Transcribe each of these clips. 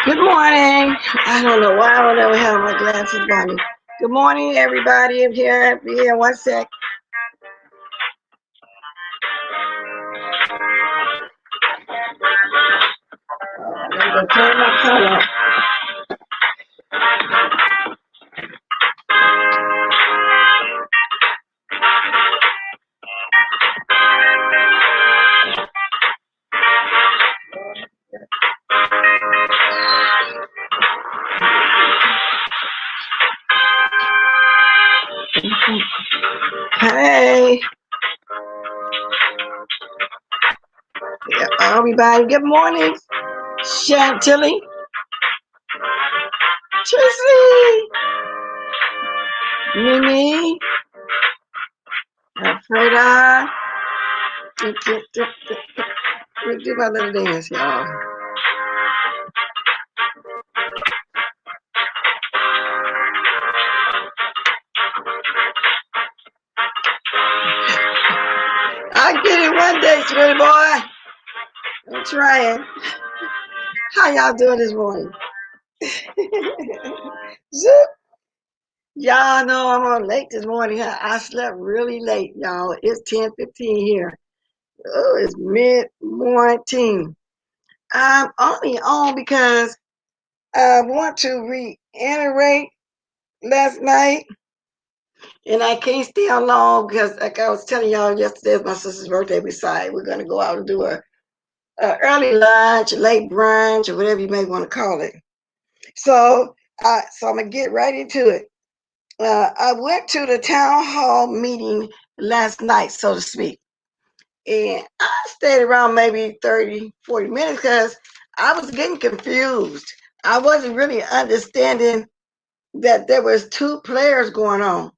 Good morning. I don't know why I don't ever have my glasses on me. Good morning, everybody. I'm here. Be here 1 sec. I'm gonna turn my phone up. Hey, everybody. Good morning, Chantilly, Tracy, Mimi, Alfreda. Let me do my little dance, y'all. I'll get it one day, sweetie boy. I'm trying. How y'all doing this morning? Zip. Y'all know I'm on late this morning. I slept really late, y'all. It's 10:15 here. Oh, it's mid-morning. I'm only on because I want to reiterate last night, and I can't stay on long because, like I was telling y'all yesterday, it's my sister's birthday. Besides, we're gonna go out and do a early lunch, a late brunch, or whatever you may want to call it. So I'm gonna get right into it. I went to the town hall meeting last night, so to speak, and I stayed around maybe 30, 40 minutes because I was getting confused. I wasn't really understanding that there was two players going on.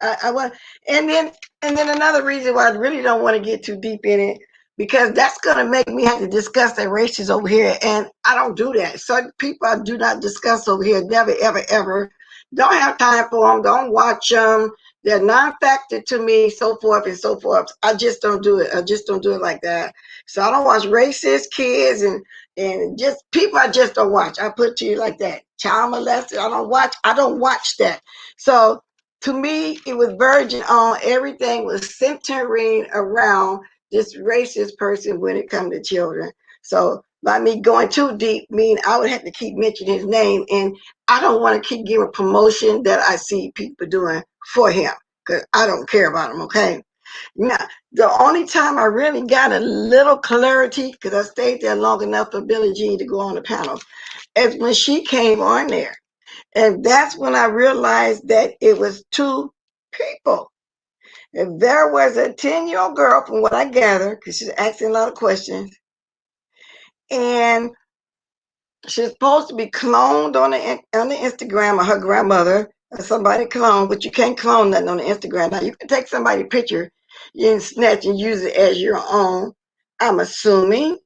I was, and then another reason why I really don't want to get too deep in it because that's gonna make me have to discuss the races over here, and I don't do that. Certain people I do not discuss over here, never, ever, ever. Don't have time for them. Don't watch them. They're non-factor to me, so forth and so forth. I just don't do it. I just don't do it like that. So I don't watch racist kids and just people I just don't watch. I put it to you like that. Child molested. I don't watch that. So to me, it was verging on everything was centering around this racist person when it comes to children. So by me going too deep, mean I would have to keep mentioning his name, and I don't want to keep giving promotion that I see people doing for him because I don't care about him. Okay. Now, the only time I really got a little clarity, because I stayed there long enough for Billie Jean to go on the panel, is when she came on there. And that's when I realized that it was two people. And there was a 10-year-old girl, from what I gather, because she's asking a lot of questions, and she's supposed to be cloned on the Instagram of her grandmother or somebody cloned, but you can't clone nothing on the Instagram. Now, you can take somebody's picture and snatch and use it as your own, I'm assuming.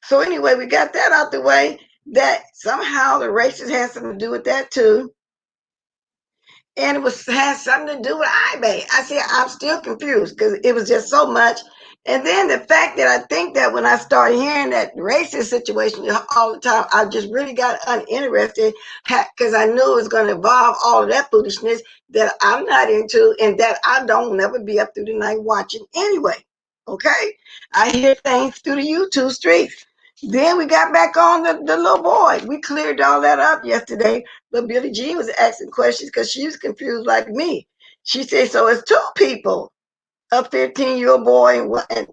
So anyway, we got that out the way, that somehow the racist has something to do with that too. And had something to do with eBay. I said, I'm still confused because it was just so much. And then the fact that I think that when I started hearing that racist situation all the time, I just really got uninterested because I knew it was going to involve all of that foolishness that I'm not into and that I don't never be up through the night watching anyway. Okay? I hear things through the YouTube streets. Then we got back on the little boy. We cleared all that up yesterday. But Billie Jean was asking questions because she was confused like me. She said, so it's two people, a 15-year-old boy and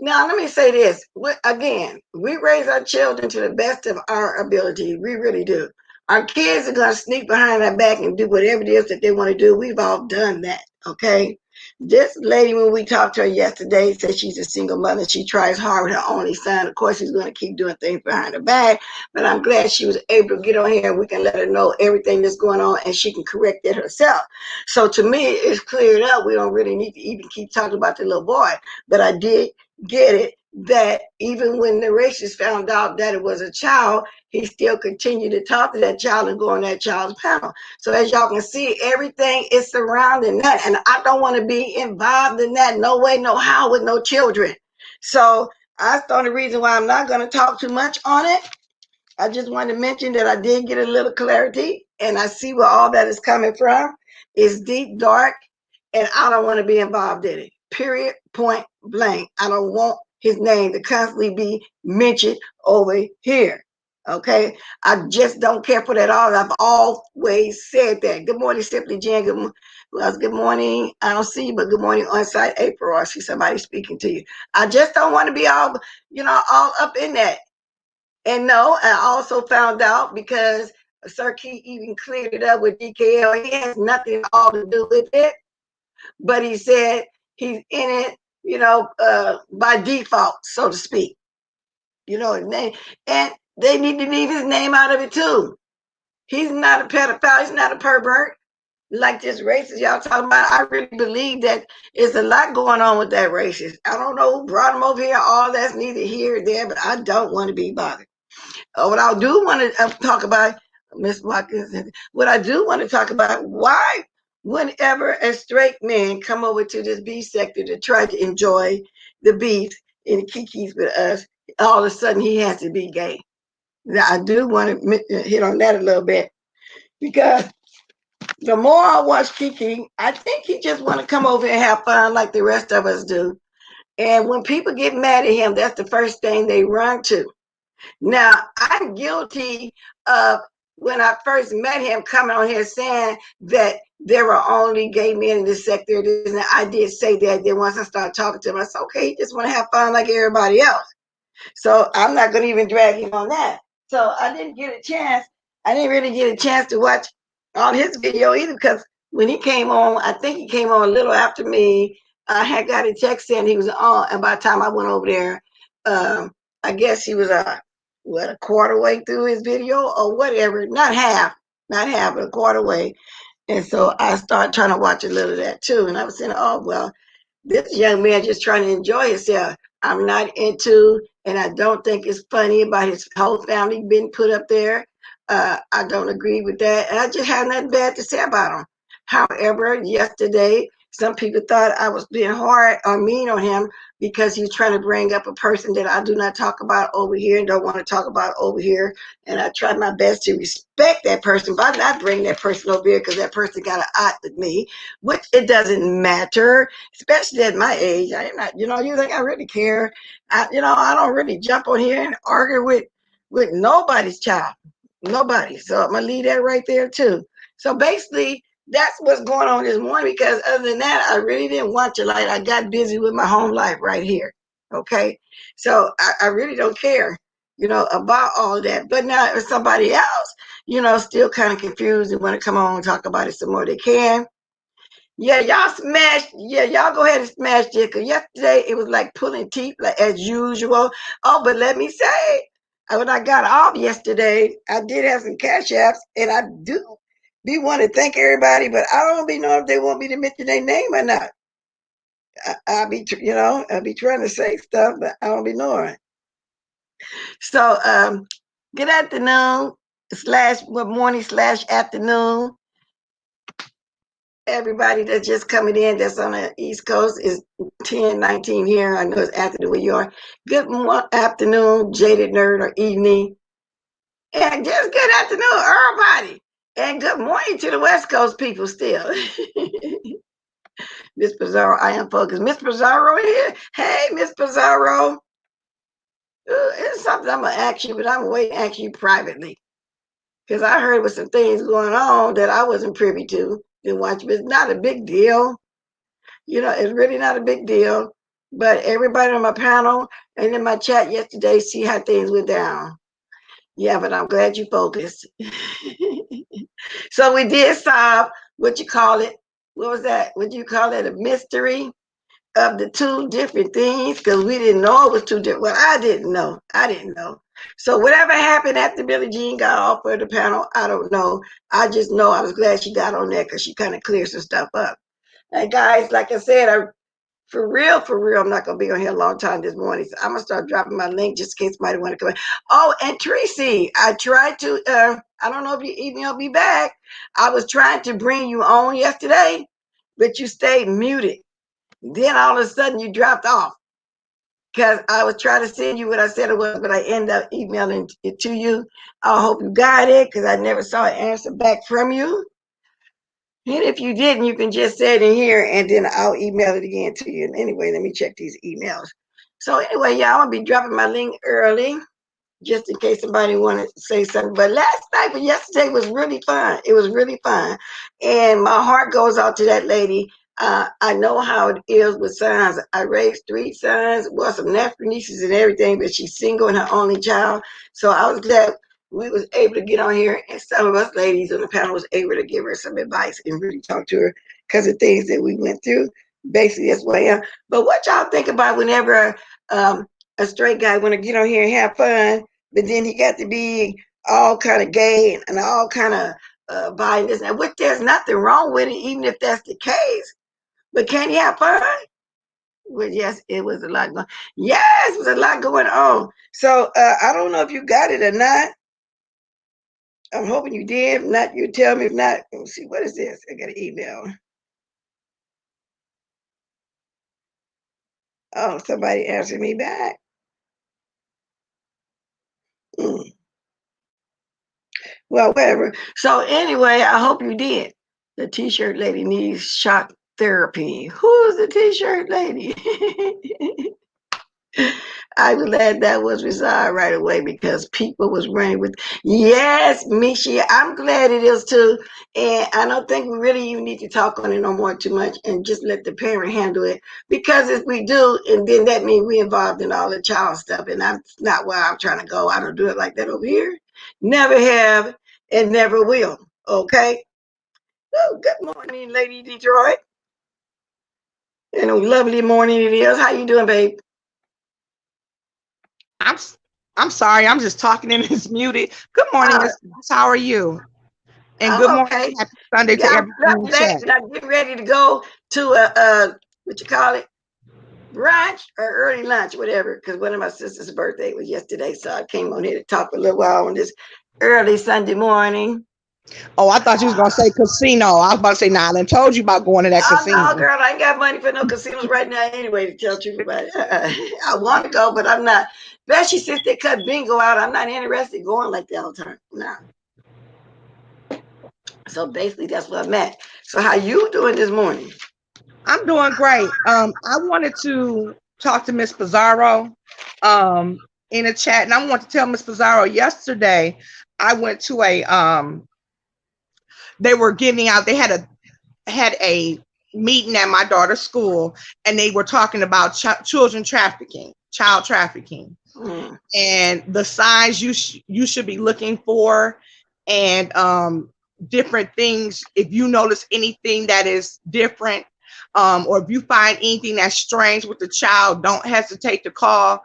now, let me say this. Again, we raise our children to the best of our ability. We really do. Our kids are going to sneak behind our back and do whatever it is that they want to do. We've all done that, okay? This lady, when we talked to her yesterday, said she's a single mother. She tries hard with her only son. Of course, she's going to keep doing things behind her back, but I'm glad she was able to get on here and we can let her know everything that's going on and she can correct it herself. So to me, it's cleared up. We don't really need to even keep talking about the little boy, but I did get it that even when the racist found out that it was a child, he still continued to talk to that child and go on that child's panel. So as y'all can see, everything is surrounding that. And I don't want to be involved in that no way, no how with no children. So that's the only reason why I'm not going to talk too much on it. I just wanted to mention that I did get a little clarity and I see where all that is coming from. It's deep, dark, and I don't want to be involved in it. Period, point blank. I don't want his name to constantly be mentioned over here. Okay, I just don't care for that at all. I've always said that. Good morning, Simply Jen. Good morning. I don't see you, but good morning on site, April. I see somebody speaking to you. I just don't want to be all, all up in that. And no, I also found out because Sir Keith even cleared it up with DKL. He has nothing at all to do with it, but he said he's in it, by default, so to speak. Name, and they need to leave his name out of it too. He's not a pedophile. He's not a pervert like this racist y'all talking about. I really believe that there's a lot going on with that racist. I don't know who brought him over here. All that's neither here or there, but I don't want to be bothered. What I do want to talk about, Miss Watkins, what I do want to talk about, why whenever a straight man come over to this beef sector to try to enjoy the beef and kikis with us, all of a sudden he has to be gay. Now, I do want to hit on that a little bit because the more I watch Kiki, I think he just want to come over and have fun like the rest of us do. And when people get mad at him, that's the first thing they run to. Now, I'm guilty of when I first met him coming on here saying that there were only gay men in this sector. And I did say that. Then once I started talking to him, I said, okay, you just want to have fun like everybody else. So I'm not going to even drag him on that. So I didn't get a chance. I didn't really get a chance to watch all his video either because when he came on, I think he came on a little after me. I had got a text saying he was on, and by the time I went over there, I guess he was a quarter way through his video or whatever, not half, but a quarter way. And so I started trying to watch a little of that too. And I was saying, oh, well, this young man just trying to enjoy himself. I'm not into, and I don't think it's funny about his whole family being put up there. I don't agree with that. And I just have nothing bad to say about him. However, yesterday, some people thought I was being hard or mean on him because he's trying to bring up a person that I do not talk about over here and don't want to talk about over here. And I try my best to respect that person, but I'm not bringing that person over here because that person got an eye with me, which it doesn't matter, especially at my age. I'm not, you think I really care? I don't really jump on here and argue with nobody's child. Nobody. So I'm going to leave that right there too. So basically, that's what's going on this morning because other than that, I really didn't watch it. Like I got busy with my home life right here. Okay. So I really don't care, about all that. But now if somebody else, still kind of confused and want to come on and talk about it some more, they can. Yeah, y'all smashed. Yeah, y'all go ahead and smash it. Cause yesterday it was like pulling teeth, like as usual. Oh, but let me say, when I got off yesterday, I did have some cash apps, and I do be want to thank everybody, but I don't be knowing if they want me to mention their name or not. I'll be trying to say stuff, but I don't be knowing. So, good afternoon / morning / afternoon. Everybody that's just coming in that's on the East Coast is 10:19 here. I know it's after the way you are. Good afternoon, jaded nerd, or evening. And just good afternoon, everybody. And good morning to the West Coast people still. Miss Pizarro, I am focused. Miss Pizarro here. Hey, Miss Pizarro. It's something I'm gonna ask you, but I'm gonna wait and ask you privately because I heard with some things going on that I wasn't privy to. Then watch, but it's not a big deal. You know, it's really not a big deal. But everybody on my panel and in my chat yesterday see how things went down. Yeah, but I'm glad you focused. So we did solve what you call it. What was that? What do you call it? A mystery of the two different things because we didn't know it was two different. Well, I didn't know. I didn't know. So whatever happened after Billie Jean got off of the panel, I don't know. I just know I was glad she got on there because she kind of cleared some stuff up. And guys, like I said, for real, I'm not gonna be on here a long time this morning. So I'm gonna start dropping my link just in case somebody want to come in. Oh, and Tracy, I tried to. I don't know if you emailed me back. I was trying to bring you on yesterday, but you stayed muted. Then all of a sudden you dropped off because I was trying to send you what I said it was, but I ended up emailing it to you. I hope you got it because I never saw an answer back from you. And if you didn't, you can just say it in here and then I'll email it again to you. And anyway, let me check these emails. So anyway, yeah, I'm gonna be dropping my link early just in case somebody wanted to say something. But last night, but yesterday was really fun. It was really fun. And my heart goes out to that lady. I know how it is with sons. I raised three sons, well, some nephew, nieces, and everything, but she's single and her only child. So I was glad we was able to get on here, and some of us ladies on the panel was able to give her some advice and really talk to her because of things that we went through. Basically, that's what I am. But what y'all think about whenever a straight guy want to get on here and have fun, but then he got to be all kind of gay and all kind of violence, and which there's nothing wrong with it, even if that's the case. But can he have fun? Well, yes, it was a lot going. Yes, it was a lot going on. So I don't know if you got it or not. I'm hoping you did. If not, you tell me. If not, let me see. What is this? I got an email. Oh, somebody answered me back. Mm. Well, whatever. So anyway, I hope you did. The t-shirt lady needs shock therapy. Who's the t-shirt lady? I'm glad that was resolved right away because people was running with, yes, Misha, I'm glad it is too. And I don't think we really even need to talk on it no more too much and just let the parent handle it. Because if we do, and then that means we involved in all the child stuff. And that's not where I'm trying to go. I don't do it like that over here. Never have and never will. Okay? Oh, good morning, Lady Detroit. And a lovely morning it is. How you doing, babe? I'm I'm sorry, I'm just talking and it's muted. Good morning, Uh, Miss. How are you? And good I'm morning, okay. happy Sunday Yeah, to I'm everyone in up the late chat. and I'm getting ready to go to a what you call it, brunch or early lunch, whatever. Because one of my sister's birthday was yesterday, so I came on here to talk a little while on this early Sunday morning. Oh, I thought you was gonna say casino. I was about to say, nah, I told you about going to that Oh no, casino. girl, I ain't got money for no casinos right now anyway. To tell the truth about it, I want to go, but I'm not. Especially since they cut bingo out, I'm not interested in going like that all the time. No. So basically, that's what I'm at. So how you doing this morning? I'm doing great. I wanted to talk to Miss Pizarro in a chat, and I want to tell Miss Pizarro yesterday I went to a they were giving out, they had a meeting at my daughter's school, and they were talking about children trafficking, child trafficking, Mm. and the signs you should be looking for, and different things. If you notice anything that is different, or if you find anything that's strange with the child, don't hesitate to call.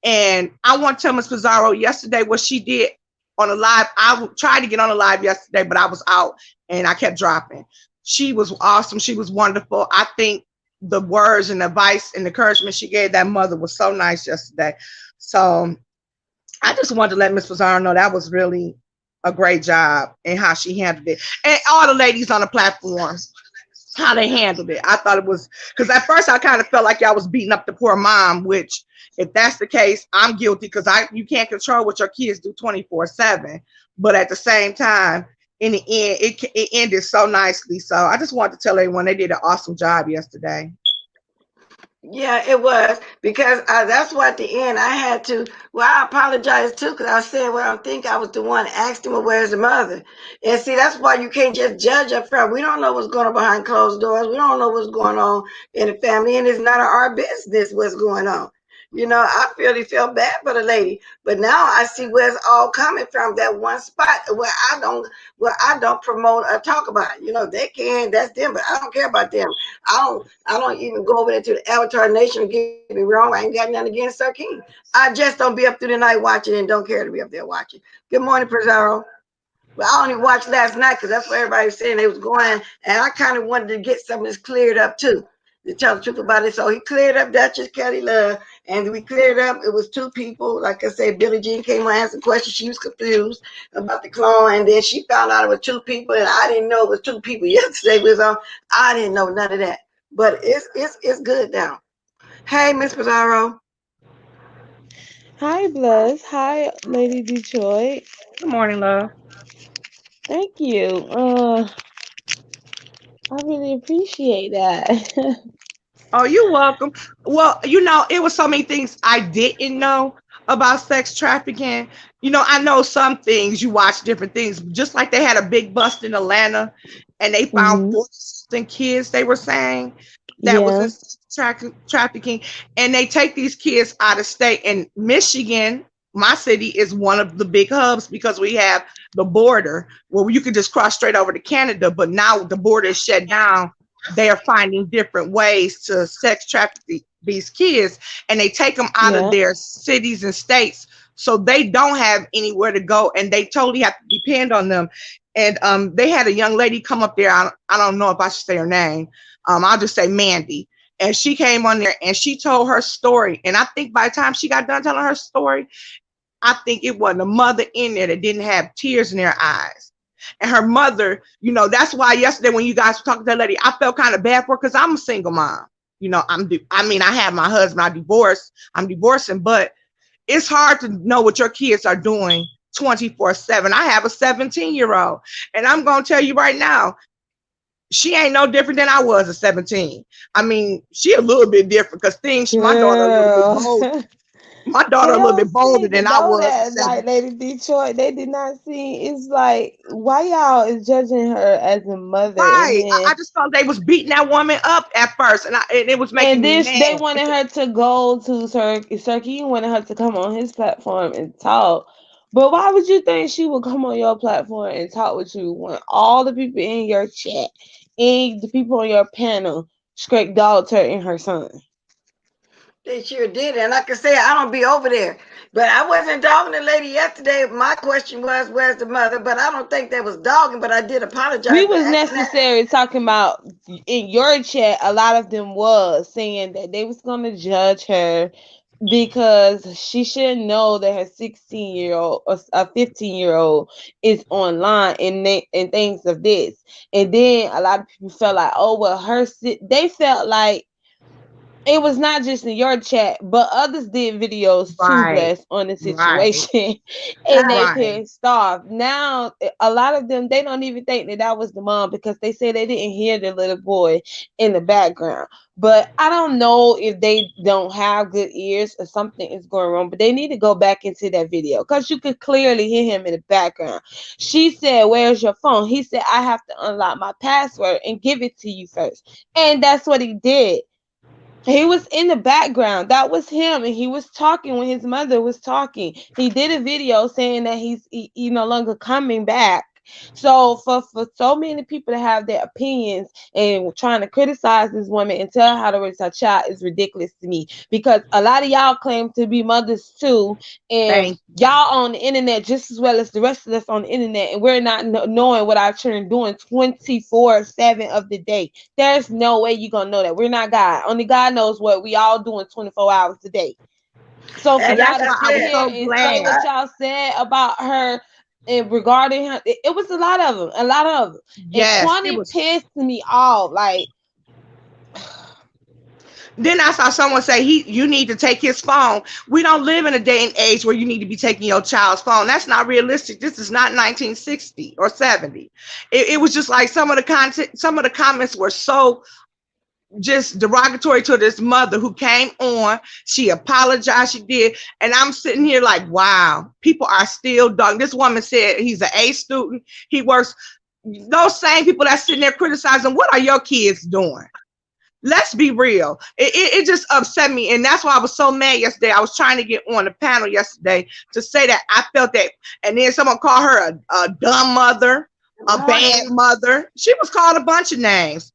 And I want to tell Ms. Pizarro yesterday what she did on a live. I tried to get on a live yesterday, but I was out and I kept dropping. She was awesome. She was wonderful. I think the words and advice and encouragement she gave that mother was so nice yesterday. So I just wanted to let Miss Pizarro know that was really a great job and how she handled it. And all the ladies on the platform, how they handled it. I thought it was, because at first I kind of felt like y'all was beating up the poor mom, which if that's the case, I'm guilty because you can't control what your kids do 24/7. But at the same time, in the end, it ended so nicely. So I just wanted to tell everyone they did an awesome job yesterday. Yeah, it was because that's why at the end I had to. Well, I apologize too because I said, "Well, I think I was the one that asked him, well, where's the mother?" And see, that's why you can't just judge up front. We don't know what's going on behind closed doors. We don't know what's going on in the family, and it's none of our business what's going on. I really felt bad for the lady, but now I see where it's all coming from. That one spot where I don't promote or talk about. They can, that's them, but I don't care about them. I don't even go over there to the Avatar Nation. Get me wrong, I ain't got nothing against Sir King. I just don't be up through the night watching and don't care to be up there watching. Good morning, Pizarro. Well, I only watched last night because that's what everybody was saying they was going, and I kind of wanted to get some of this cleared up too, to tell the truth about it. So he cleared up Duchess Kelly Love, and we cleared up. It was two people. Like I said, Billie Jean came on asking questions. She was confused about the clone, and then she found out it was two people, and I didn't know it was two people. Yesterday was on. I didn't know none of that, but it's good now. Hey, Miss Pizarro. Hi, Bless. Hi, Lady Detroit. Good morning, love. Thank you. I really appreciate that. Oh, you're welcome. Well, it was so many things I didn't know about sex trafficking. I know some things, you watch different things, just like they had a big bust in Atlanta and they found hmm 40 something kids, they were saying, that was in Yeah, trafficking. And they take these kids out of state. And Michigan, my city, is one of the big hubs because we have the border where you can just cross straight over to Canada. But now the border is shut down, they are finding different ways to sex traffic these kids, and they take them out of yeah, their cities and states, so they don't have anywhere to go and they totally have to depend on them. And they had a young lady come up there. I don't know if I should say her name. I'll just say Mandy. And she came on there and she told her story. And I think by the time she got done telling her story, I think it wasn't a mother in there that didn't have tears in their eyes. And her mother, that's why yesterday when you guys were talking to that lady, I felt kind of bad for her because I'm a single mom. I have my husband, I'm divorcing, but it's hard to know what your kids are doing 24/7. I have a 17-year-old, and I'm going to tell you right now, she ain't no different than I was at 17. She a little bit different because my daughter a little bit girl. bold. My daughter They a little don't bit bolder see than I know was at that like 17. Lady Detroit. They did not see. It's like why y'all is judging her as a mother, and Right. then I just thought they was beating that woman up at first, and it was making And me this, they mad. wanted her to go to Sirky wanted her to come on his platform and talk. But why would you think she would come on your platform and talk with you when all the people in your chat and the people on your panel straight dogged her and her son? They sure did. And like I say, I don't be over there. But I wasn't dogging the lady yesterday. My question was, where's the mother? But I don't think that was dogging, but I did We apologize for was asking that. necessary talking about in your chat. A lot of them was saying that they was gonna judge her because she should know that her 16-year-old or a 15-year-old is online and things of this. And then a lot of people felt like, oh well, they felt like it was not just in your chat, but others did videos too, Right. blessed on the Right. situation, and they Ah, Right. pissed off. Now, a lot of them they don't even think that that was the mom because they say they didn't hear the little boy in the background. But I don't know if they don't have good ears or something is going wrong. But they need to go back into that video because you could clearly hear him in the background. She said, "Where's your phone?" He said, "I have to unlock my password and give it to you first." And that's what he did. He was in the background. That was him, and he was talking when his mother was talking. He did a video saying that he no longer coming back. So for so many people to have their opinions and trying to criticize this woman and tell her how to raise her child is ridiculous to me because a lot of y'all claim to be mothers too, and Thank you. y'all on the internet just as well as the rest of us on the internet, and we're not knowing what our children doing 24/7 of the day. There's no way you're gonna know that. We're not God. Only God knows what we all doing 24 hours a day. So for and And like y'all that's to I why I sit was said, here so and say glad. what y'all said about her and regarding her, it was a lot of them, a lot of them. And Yes, it Kwani was. pissed me off. Like, Then I saw someone say you need to take his phone. We don't live in a day and age where you need to be taking your child's phone. That's not realistic. This is not 1960 or 70. It was just like some of the content, some of the comments were so just derogatory to this mother who came on. She apologized, she did. And I'm sitting here like, wow, people are still dog. This woman said he's an A student. He works. Those same people that's sitting there criticizing, what are your kids doing? Let's be real. It just upset me. And that's why I was so mad yesterday. I was trying to get on the panel yesterday to say that I felt that. And then someone called her a dumb mother, a bad Morning. mother. She was called a bunch of names.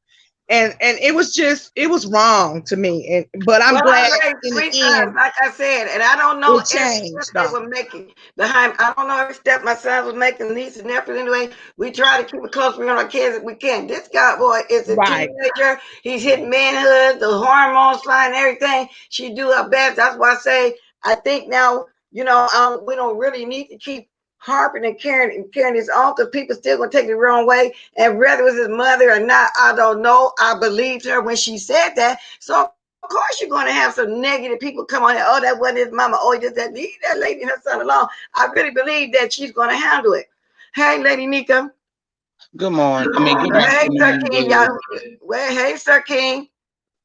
And it was just, it was wrong to me. But I'm Well, I glad raised in the three sons, end like I said, and I don't know it every step changed they though. were making behind. I don't know every step my sons was making, nieces and nephews. Anyway, we try to keep it close around our kids if we can. This guy boy is a Right. teenager. He's hitting manhood, the hormones flying, everything. She do her best. That's why I say I think now, we don't really need to keep harping and carrying this on because people still gonna take it the wrong way. And whether it was his mother or not, I don't know. I believed her when she said that. So of course you're going to have some negative people come on here. Oh, that wasn't his mama. Oh, he just that leave that lady and her son alone. I really believe that she's going to handle it. Hey, Lady Nika. Good morning. I mean, good Hey, Sir afternoon, King, good. y'all. Well, hey, Sir King.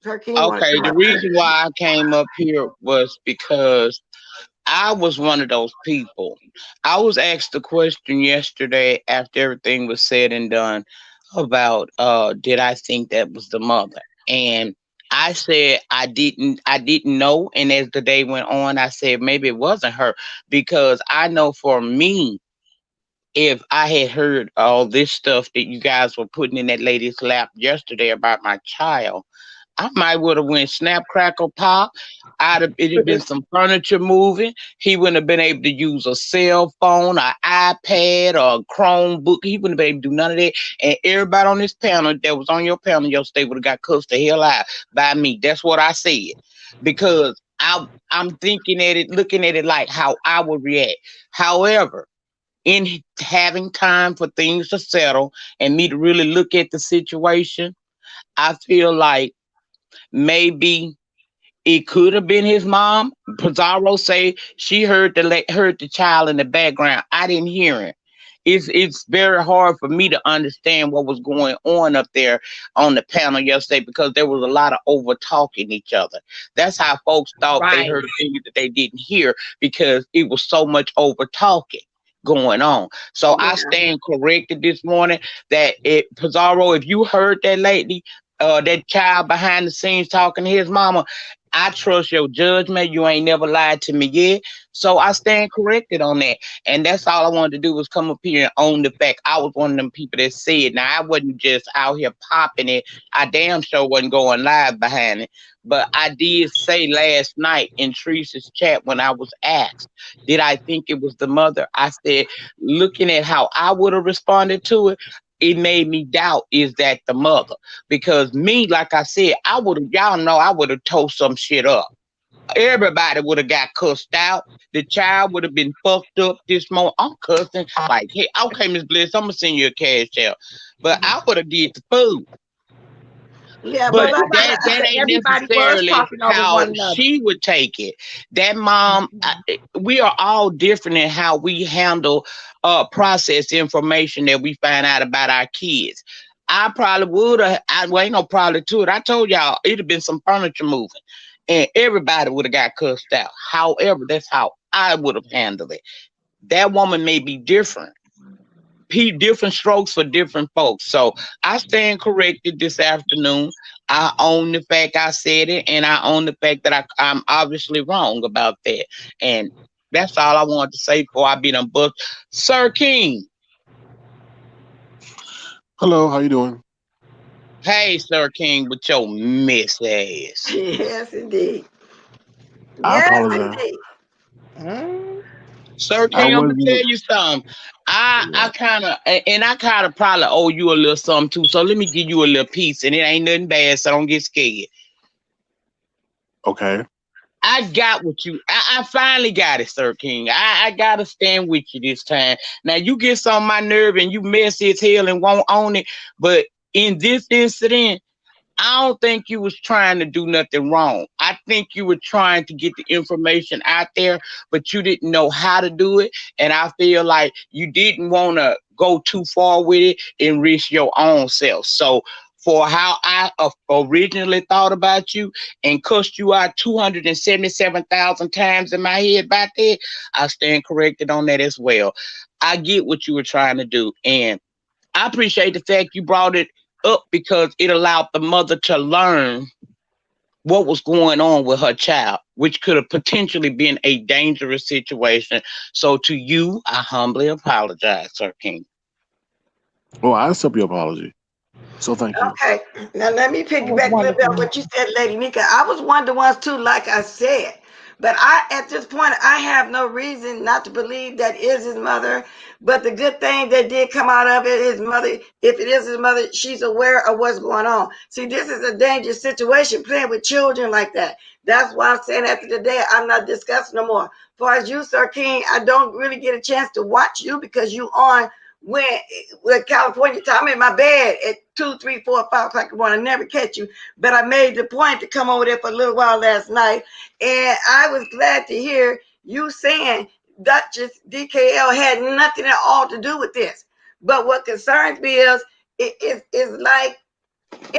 Sir King want to Okay, come the up reason here. why I came up here was because I was one of those people. I was asked the question yesterday after everything was said and done about did I think that was the mother? And I said I didn't know, and as the day went on I said maybe it wasn't her because I know for me if I had heard all this stuff that you guys were putting in that lady's lap yesterday about my child, I might would have went snap crackle pop. It'd have been some furniture moving. He wouldn't have been able to use a cell phone, an iPad, or a Chromebook. He wouldn't have been able to do none of that. And everybody on this panel that was on your panel yesterday would have got cussed the hell out by me. That's what I said. Because I'm thinking at it, looking at it like how I would react. However, in having time for things to settle and me to really look at the situation, I feel like maybe it could have been his mom. Pizarro say she heard the child in the background. I didn't hear him. It's very hard for me to understand what was going on up there on the panel yesterday because there was a lot of over talking each other. That's how folks thought they Right. heard things that they didn't hear because it was so much over talking going on. So I Yeah. stand corrected this morning that Pizarro, if you heard that lady, that child behind the scenes talking to his mama, I trust your judgment. You ain't never lied to me yet. So I stand corrected on that. And that's all I wanted to do was come up here and own the fact I was one of them people that said, now I wasn't just out here popping it. I damn sure wasn't going live behind it. But I did say last night in Teresa's chat when I was asked, did I think it was the mother? I said, looking at how I would have responded to it, it made me doubt is that the mother? Because me, like I said, I would have, y'all know, I would have tore some shit up. Everybody would have got cussed out. The child would have been fucked up this morning. I'm cussing like, hey, okay, Miss Bliss, I'm gonna send you a cash out. But I would have did the food. Yeah, But but But like everybody, that I that said, ain't everybody was necessarily talking over how one another. she would take it. That mom, we are all different in how we handle process information that we find out about our kids. I probably would have. Well, ain't no probably to it. I told y'all it'd have been some furniture moving, and everybody would have got cussed out. However, that's how I would have handled it. That woman may be different, different strokes for different folks. So I stand corrected this afternoon. I own the fact I said it, and I own the fact that I'm obviously wrong about that. And that's all I wanted to say before I be done booked. Sir King, Hello, how you doing? hey Sir King, with your miss ass. yes, indeed. I Yes, apologize. indeed. Mm, Sir I King, I'm gonna wasn't. tell you something. I yeah. kind of and I kind of probably owe you a little something too. So let me give you a little piece, and it ain't nothing bad. So don't get scared. Okay. I got what you. I finally got it, Sir King. I gotta stand with you this time. Now you get on my nerve and you messy as hell and won't own it. But in this incident, I don't think you was trying to do nothing wrong. I think you were trying to get the information out there, but you didn't know how to do it. And I feel like you didn't want to go too far with it and risk your own self. So for how I originally thought about you and cussed you out 277,000 times in my head about that, I stand corrected on that as well. I get what you were trying to do. And I appreciate the fact you brought it up because it allowed the mother to learn what was going on with her child, which could have potentially been a dangerous situation. So to you, I humbly apologize, Sir King. Well, I accept your apology. So thank you. Okay, now let me That was piggyback a little bit on wonderful. what you said, Lady Nika. I was one of the ones too, like I said. But at this point, I have no reason not to believe that is his mother. But the good thing that did come out of it, his mother, if it is his mother, she's aware of what's going on. See, this is a dangerous situation playing with children like that. That's why I'm saying after the day, I'm not discussing no more. As far as you, Sir King, I don't really get a chance to watch you because you on when with California time. I'm in my bed at 2, 3, 4, 5 o'clock in the morning. I never catch you, but I made the point to come over there for a little while last night, and I was glad to hear you saying Duchess DKL had nothing at all to do with this. But what concerns me is it is like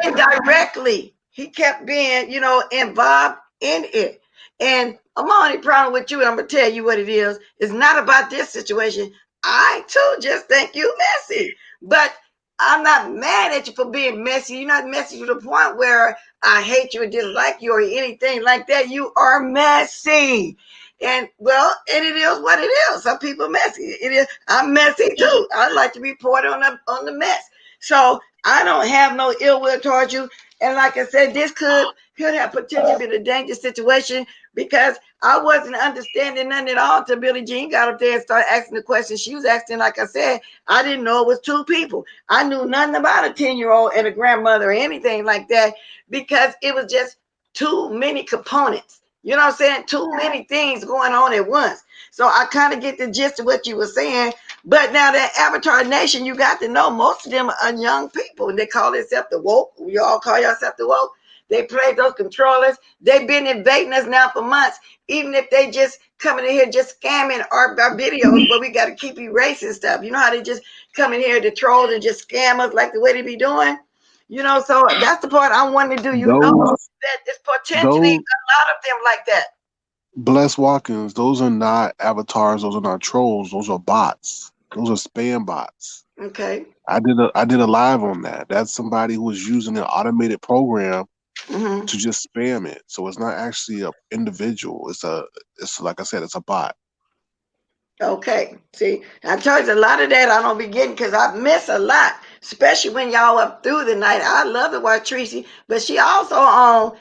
indirectly he kept being, involved in it. And I'm only problem with you, and I'm gonna tell you what it is. It's not about this situation. I too just think you messy. But I'm not mad at you for being messy. You're not messy to the point where I hate you or dislike you or anything like that. You are messy. And well, and it is what it is. Some people messy. It is. I'm messy too. I like to report on the mess. So I don't have no ill will towards you. And like I said, this could have potentially been a dangerous situation because I wasn't understanding nothing at all until Billie Jean got up there and started asking the questions she was asking. Like I said, I didn't know it was two people. I knew nothing about a 10-year-old and a grandmother or anything like that because it was just too many components. You know what I'm saying? Too many things going on at once. So I kind of get the gist of what you were saying. But now that Avatar Nation, you got to know most of them are young people, and they call themselves the woke. You all call yourself the woke. They play those controllers. They've been invading us now for months. Even if they just coming in here just scamming our videos, but we got to keep erasing stuff. You know how they just come in here to troll and just scam us like the way they be doing? So that's the part I want to do. Those That it's potentially those a lot of them like that. blessed walk-ins, those are not avatars, those are not trolls, those are bots. Those are spam bots. Okay. I did a live on that. That's somebody who was using an automated program Mm-hmm. to just spam it. So it's not actually a individual. It's like I said, it's a bot. Okay. See, I told you a lot of that I don't be getting because I miss a lot, especially when y'all up through the night. I love to watch Tracy, but she also on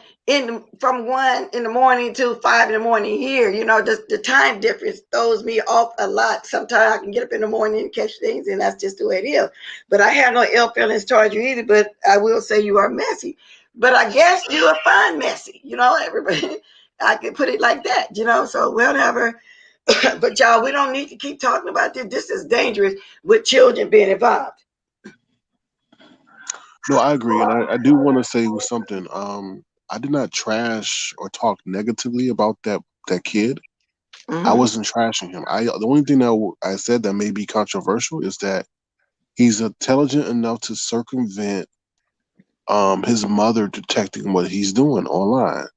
from 1 in the morning to 5 in the morning here. The time difference throws me off a lot. Sometimes I can get up in the morning and catch things, and that's just the way it is. But I have no ill feelings towards you either. But I will say you are messy. But I guess you are fun messy. Everybody. I could put it like that. So whatever. But y'all, we don't need to keep talking about this. This is dangerous with children being involved. No, I agree, and I do want to say something. I did not trash or talk negatively about that kid. I Mm-hmm. wasn't trashing him. The only thing that I said that may be controversial is that he's intelligent enough to circumvent his mother detecting what he's doing online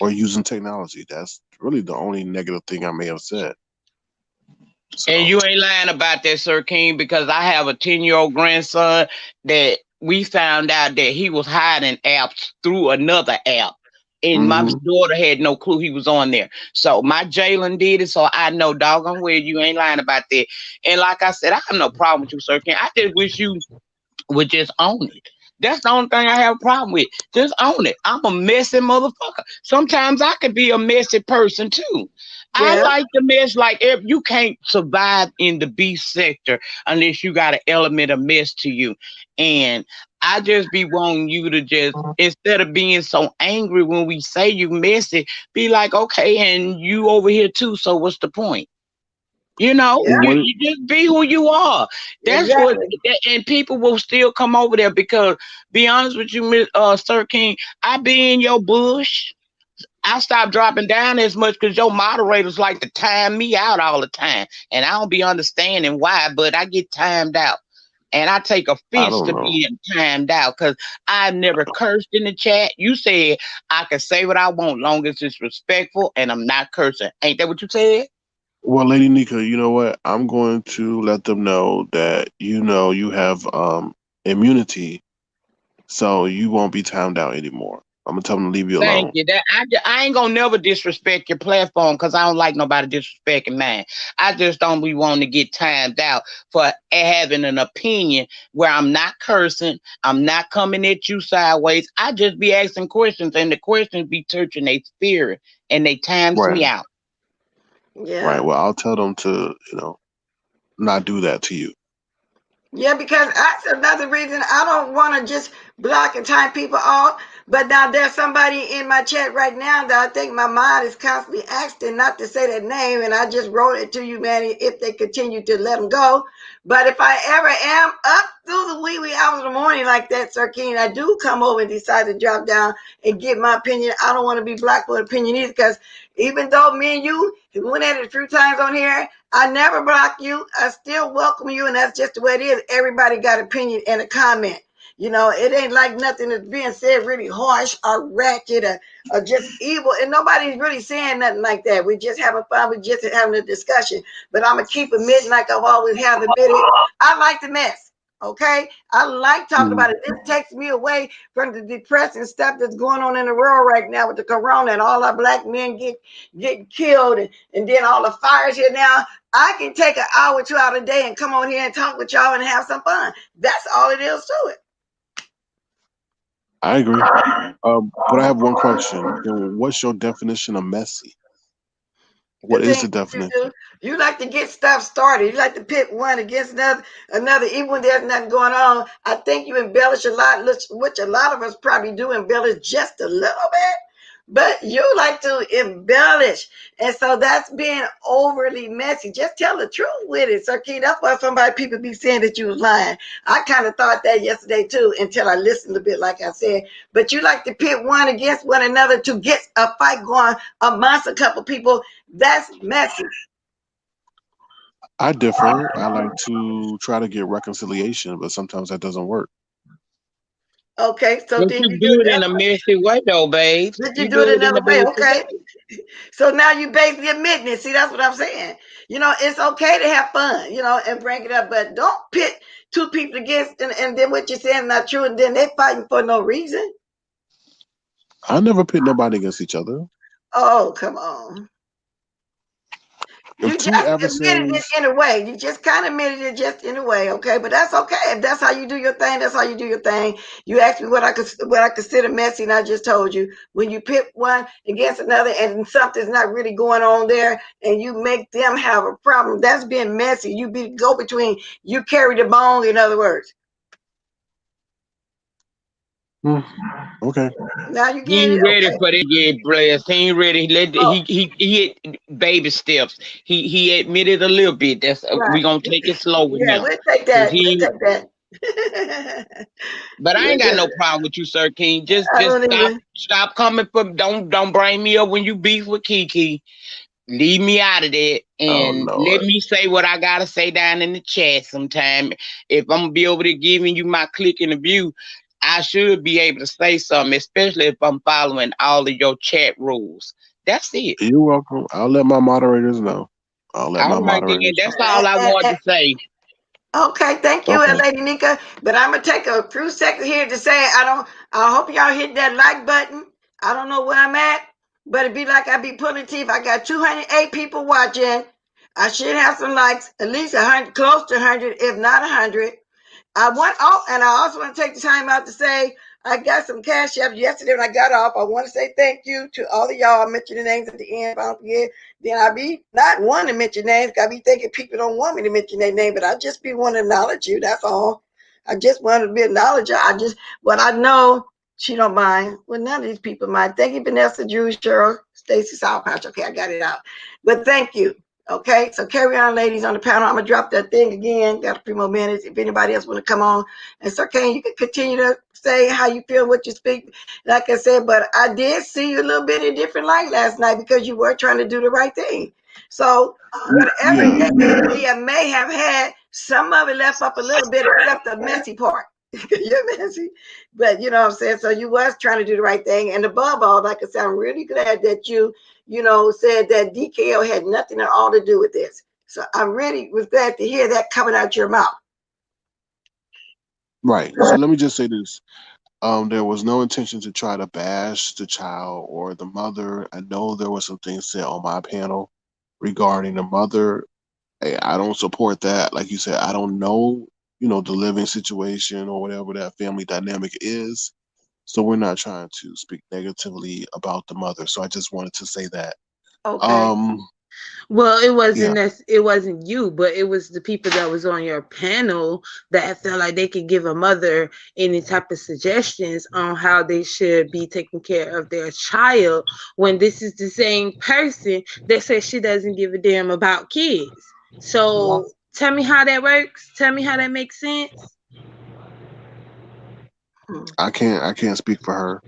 or using technology. That's really the only negative thing I may have said. And So you ain't lying about that, Sir King, because I have a 10-year-old grandson that we found out that he was hiding apps through another app. And my hmm daughter had no clue he was on there. So my Jalen did it. So I know doggone well you ain't lying about that. And like I said, I have no problem with you, Sir King. I just wish you would just own it. That's the only thing I have a problem with. Just own it. I'm a messy motherfucker. Sometimes I could be a messy person too. I Yeah, like the mess. Like if you can't survive in the beast sector unless you got an element of mess to you. And I just be wanting you to just instead of being so angry when we say you messy, be like, okay, and you over here too. So what's the point? yeah, what You just be who you are. That's what, exactly. and people will still come over there because, be honest with you, Sir King, I be in your bush. I stopped dropping down as much because your moderators like to time me out all the time, and I don't be understanding why, but I get timed out. And I take I offense don't to know. being timed out because I've never cursed in the chat. You said I can say what I want long as it's respectful and I'm not cursing. Ain't that what you said? Well, Lady Nika, you know what? I'm going to let them know that you have immunity, so you won't be timed out anymore. I'm gonna tell them to leave you Thank alone. you. I ain't gonna never disrespect your platform because I don't like nobody disrespecting mine. I just don't be wanting to get timed out for having an opinion where I'm not cursing, I'm not coming at you sideways. I just be asking questions, and the questions be touching their spirit, and they times Right, me out. right. Yeah. Well, I'll tell them to, not do that to you. Yeah, because that's another reason I don't want to just block and time people off. But now there's somebody in my chat right now that I think my mind is constantly asking not to say that name, and I just wrote it to you, Manny, if they continue to let them go. But if I ever am up through the wee hours of the morning like that, Sir King, I do come over and decide to drop down and give my opinion. I don't want to be blocked with opinion either, because even though me and you went at it a few times on here, I never block you. I still welcome you, and that's just the way it is. Everybody got opinion and a comment. It ain't like nothing that's being said really harsh or ratchet or just evil. And nobody's really saying nothing like that. We're just having fun. We're just having a discussion. But I'm going to keep admitting, like I've always have admitted, I like the mess. Okay? I like talking Mhm. about it. This takes me away from the depressing stuff that's going on in the world right now with the corona and all our black men get killed and then all the fires here now. I can take an hour or two out a day and come on here and talk with y'all and have some fun. That's all it is to it. I agree. But I have one question. So what's your definition of messy? The What is thing the you definition? do, you like to get stuff started. You like to pit one against another, even when there's nothing going on. I think you embellish a lot, which a lot of us probably do embellish just a little bit. But you like to embellish. And so that's being overly messy. Just tell the truth with it. So, Key, that's why people be saying that you was lying. I kind of thought that yesterday too, until I listened a bit, like I said. But you like to pit one against one another to get a fight going amongst a couple people. That's messy. I differ. I like to try to get reconciliation, but sometimes that doesn't work. Okay, so But then you you do do it it in that a way. messy way, though, babes. Did you You do it do it in a another way? messy Okay. way. So now you basically admitting it. See, that's what I'm saying. It's okay to have fun, and bring it up, but don't pit two people against and then what you're saying is not true, and then they fighting for no reason. I never pit nobody against each other. Oh, come on. If You two just admitted it adversaries, in a way. You just kind of admitted it just in a way, okay? But that's okay. If that's how you do your thing, that's how you do your thing. You asked me what I consider messy, and I just told you. When you pit one against another and something's not really going on there, and you make them have a problem, that's being messy. You go between. You carry the bone. In other words, hmm, okay. now you He get it. ain't ready Okay. for that get blessed. He ain't ready. Oh, He baby steps. He admitted a little bit. That's we right. gonna take it slow with Yeah, him, we'll take cause that. We'll he. take that. But I We'll ain't got do no it. problem with you, Sir King. Just I just don't stop even. coming from. Don't bring me up when you beef with Kiki. Leave me out of that Oh and let Lord. me say what I gotta say down in the chat sometime. If I'm gonna be able to giving you my click and the view, I should be able to say something, especially if I'm following all of your chat rules. That's it. You're welcome. I'll let my moderators know. I'll let All my right then. moderators That's know. all I wanted to say. Okay, thank you, Okay. Lady Nika. But I'm gonna take a few seconds here to say I hope y'all hit that like button. I don't know where I'm at, but it be like I be pulling teeth. I got 208 people watching. I should have some likes, at least 100, close to 100, if not 100. And I also want to take the time out to say I got some cash up yesterday when I got off. I want to say thank you to all of y'all. I mentioned the names at the end. If I don't forget, then I be not wanting to mention names. I be thinking people don't want me to mention their name, but I just be wanting to acknowledge you. That's all. I just want to be acknowledged. What I know, she don't mind. Well, none of these people mind. Thank you, Vanessa, Drew, Cheryl, Stacy, Southpatch. Okay, I got it out. But thank you. Okay, so carry on, ladies, on the panel. I'm gonna drop that thing again. Got a few more minutes. If anybody else want to come on, and so Kane, you can continue to say how you feel, what you speak. Like I said, but I did see you a little bit in a different light last night because you were trying to do the right thing. So whatever Yeah. Dia may have had, some of it left up a little bit, except the messy part. You're messy, but you know what I'm saying. So you was trying to do the right thing, and above all, like I said, I'm really glad that you know, said that DKO had nothing at all to do with this. So I really was glad to hear that coming out your mouth. Right. So let me just say this. There was no intention to try to bash the child or the mother. I know there was some things said on my panel regarding the mother. Hey, I don't support that. Like you said, I don't know, the living situation or whatever that family dynamic is. So we're not trying to speak negatively about the mother. So I just wanted to say that. Okay. Um, Well, yeah. it wasn't you, but it was the people that was on your panel that felt like they could give a mother any type of suggestions on how they should be taking care of their child, when this is the same person that says she doesn't give a damn about kids. So tell me how that works. Tell me how that makes sense. Hmm. I can't speak for her.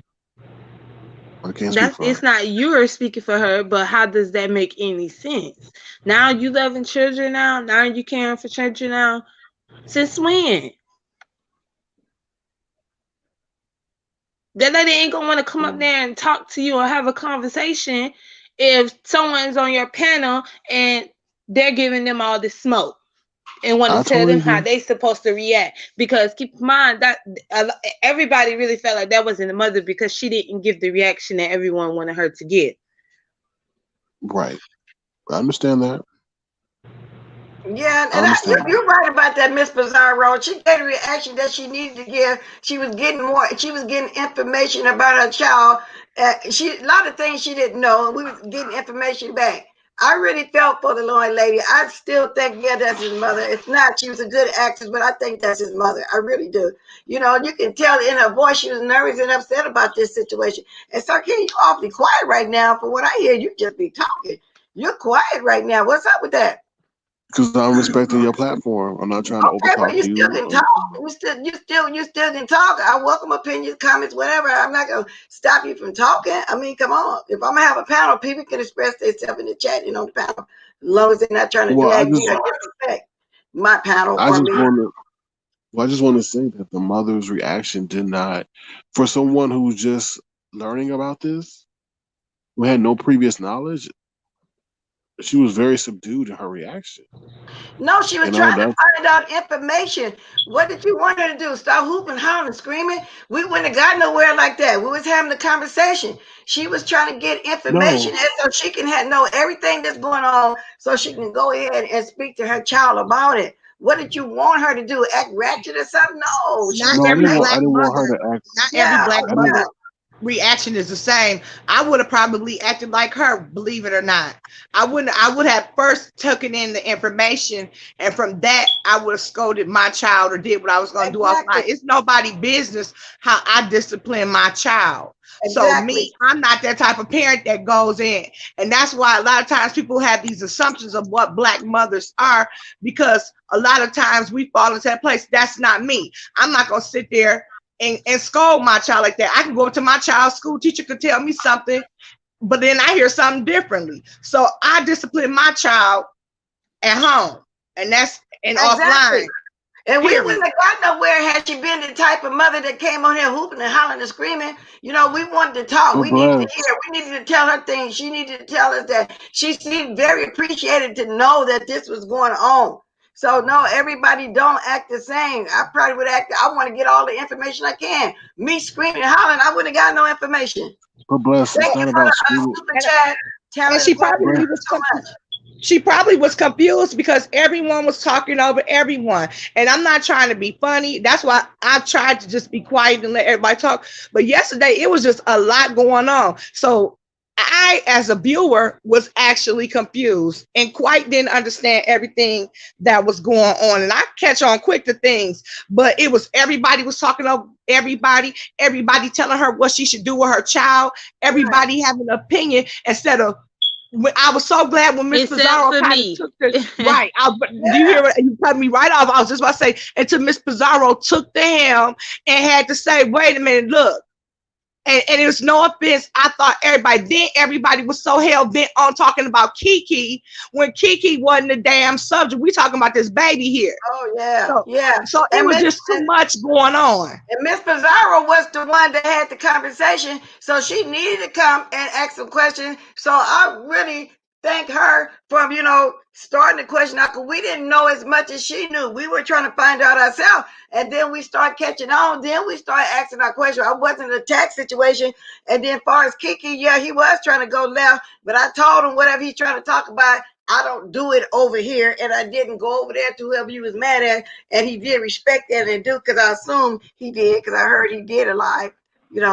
I can't speak That's for it's her. not you're speaking for her, but how does that make any sense? Now you loving children now. Now you caring for children now. Since when? That lady ain't gonna want to come up there and talk to you or have a conversation if someone's on your panel and they're giving them all this smoke and want to I tell totally them how agree. they supposed to react. Because keep in mind that everybody really felt like that wasn't the mother because she didn't give the reaction that everyone wanted her to give. Right. I understand that. Yeah, I and understand that. you're right about that, Miss Pizarro. She gave the reaction that she needed to give. She was getting more. She was getting information about her child. She a lot of things she didn't know, and we was getting information back. I really felt for the Lord lady. I still think, yeah, that's his mother. If not, she was a good actress, but I think that's his mother. I really do. You know, you can tell in her voice she was nervous and upset about this situation. And so, Ken, you awfully quiet right now. For what I hear, you just be talking. You're quiet right now. What's up with that? Because I'm respecting your platform. I'm not trying to Okay, well, overtalk you still you. can talk. You still can talk. I welcome opinions, comments, whatever. I'm not gonna stop you from talking. I mean, come on. If I'm gonna have a panel, people can express themselves in the chat and on the panel, as long as they're not trying to Well, drag me or disrespect my panel I or just me. want to, I just want to say that the mother's reaction did not, for someone who's just learning about this, who had no previous knowledge, she was very subdued in her reaction. No, she was trying to That's find out information. What did you want her to do? Start hooping, hollering, screaming? We wouldn't have got nowhere like that. We was having a conversation. She was trying to get information no, and so she can know everything that's going on so she can go ahead and speak to her child about it. What did you want her to do? Act ratchet or something? No, she Not was no, every I black didn't want her mother, to act. not every yeah, black oh I didn't. yeah, mother reaction is the same. I would have probably acted like her, believe it or not. I would have first taken in the information, and from that I would have scolded my child or did what I was gonna do offline. exactly. It's nobody business how I discipline my child. So Exactly. me, I'm not that type of parent that goes in. And that's why a lot of times people have these assumptions of what black mothers are, because a lot of times we fall into that place. That's not me. I'm not gonna sit there and scold my child like that. I can go up to my child's school teacher could tell me something, but then I hear something differently. So I discipline my child at home, and that's and Exactly. offline. And we Period. wouldn't have got nowhere had she been the type of mother that came on here hooping and hollering and screaming. You know, we wanted to talk. But We needed to bless. hear. We needed to tell her things. She needed to tell us that she seemed very appreciated to know that this was going on. So no, everybody don't act the same. I probably would act. I want to get all the information I can. Me screaming and hollering, I wouldn't have got no information. But bless. It's Thank you not for about the screaming. super And, chat. and Telling she what Bless. probably thank you was so much. she probably was confused because everyone was talking over everyone. And I'm not trying to be funny. That's why I tried to just be quiet and let everybody talk. But yesterday, it was just a lot going on. So I, as a viewer, was actually confused and quite didn't understand everything that was going on. And I catch on quick to things, but it was everybody was talking over everybody telling her what she should do with her child, Right. everybody having an opinion instead of I was so glad when Miss Except Pizarro for kind of me. took the right. Do you Yeah. hear what you cut me right off? I was just about to say, until Miss Pizarro took the helm and had to say, wait a minute, look, And it was no offense. I thought everybody was so hell bent on talking about Kiki when Kiki wasn't the damn subject. We talking about this baby here. Oh yeah, So yeah. so it And was Miss just too much going on. and Miss Pizarro was the one that had the conversation, so she needed to come and ask some questions. So I really thank her from starting the question out because we didn't know as much as she knew. We were trying to find out ourselves, and then we start catching on. Then we start asking our questions. I wasn't in a tax situation, and then as far as Kiki, yeah, he was trying to go left, but I told him whatever he's trying to talk about. I don't do it over here, and I didn't go over there to whoever you was mad at, and he did respect that and do because I assume he did because I heard he did a live,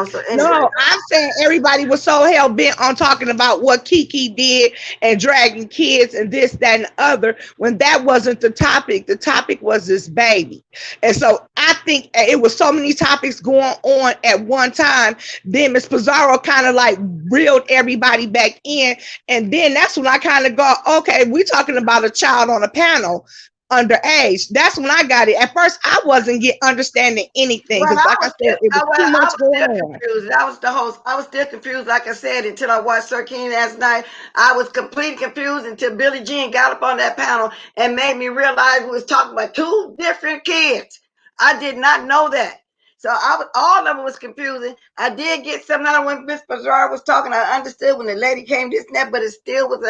So anyway, No, I'm saying everybody was so hell bent on talking about what Kiki did and dragging kids and this, that, and the other when that wasn't the topic. The topic was this baby. And so I think it was so many topics going on at one time. Then Miss Pizarro kind of like reeled everybody back in. And then that's when I kind of go, okay, we're talking about a child on a panel underage. That's when I got it. At first, I wasn't understanding anything well, because, like I said, it was too I much was going still on. confused. I was the host. I was still confused, like I said, until I watched Sir King last night. I was completely confused until Billie Jean got up on that panel and made me realize we was talking about two different kids. I did not know that. So all of it was confusing. I did get something out of when Miss Pizarro was talking. I understood when the lady came this and that, but it still was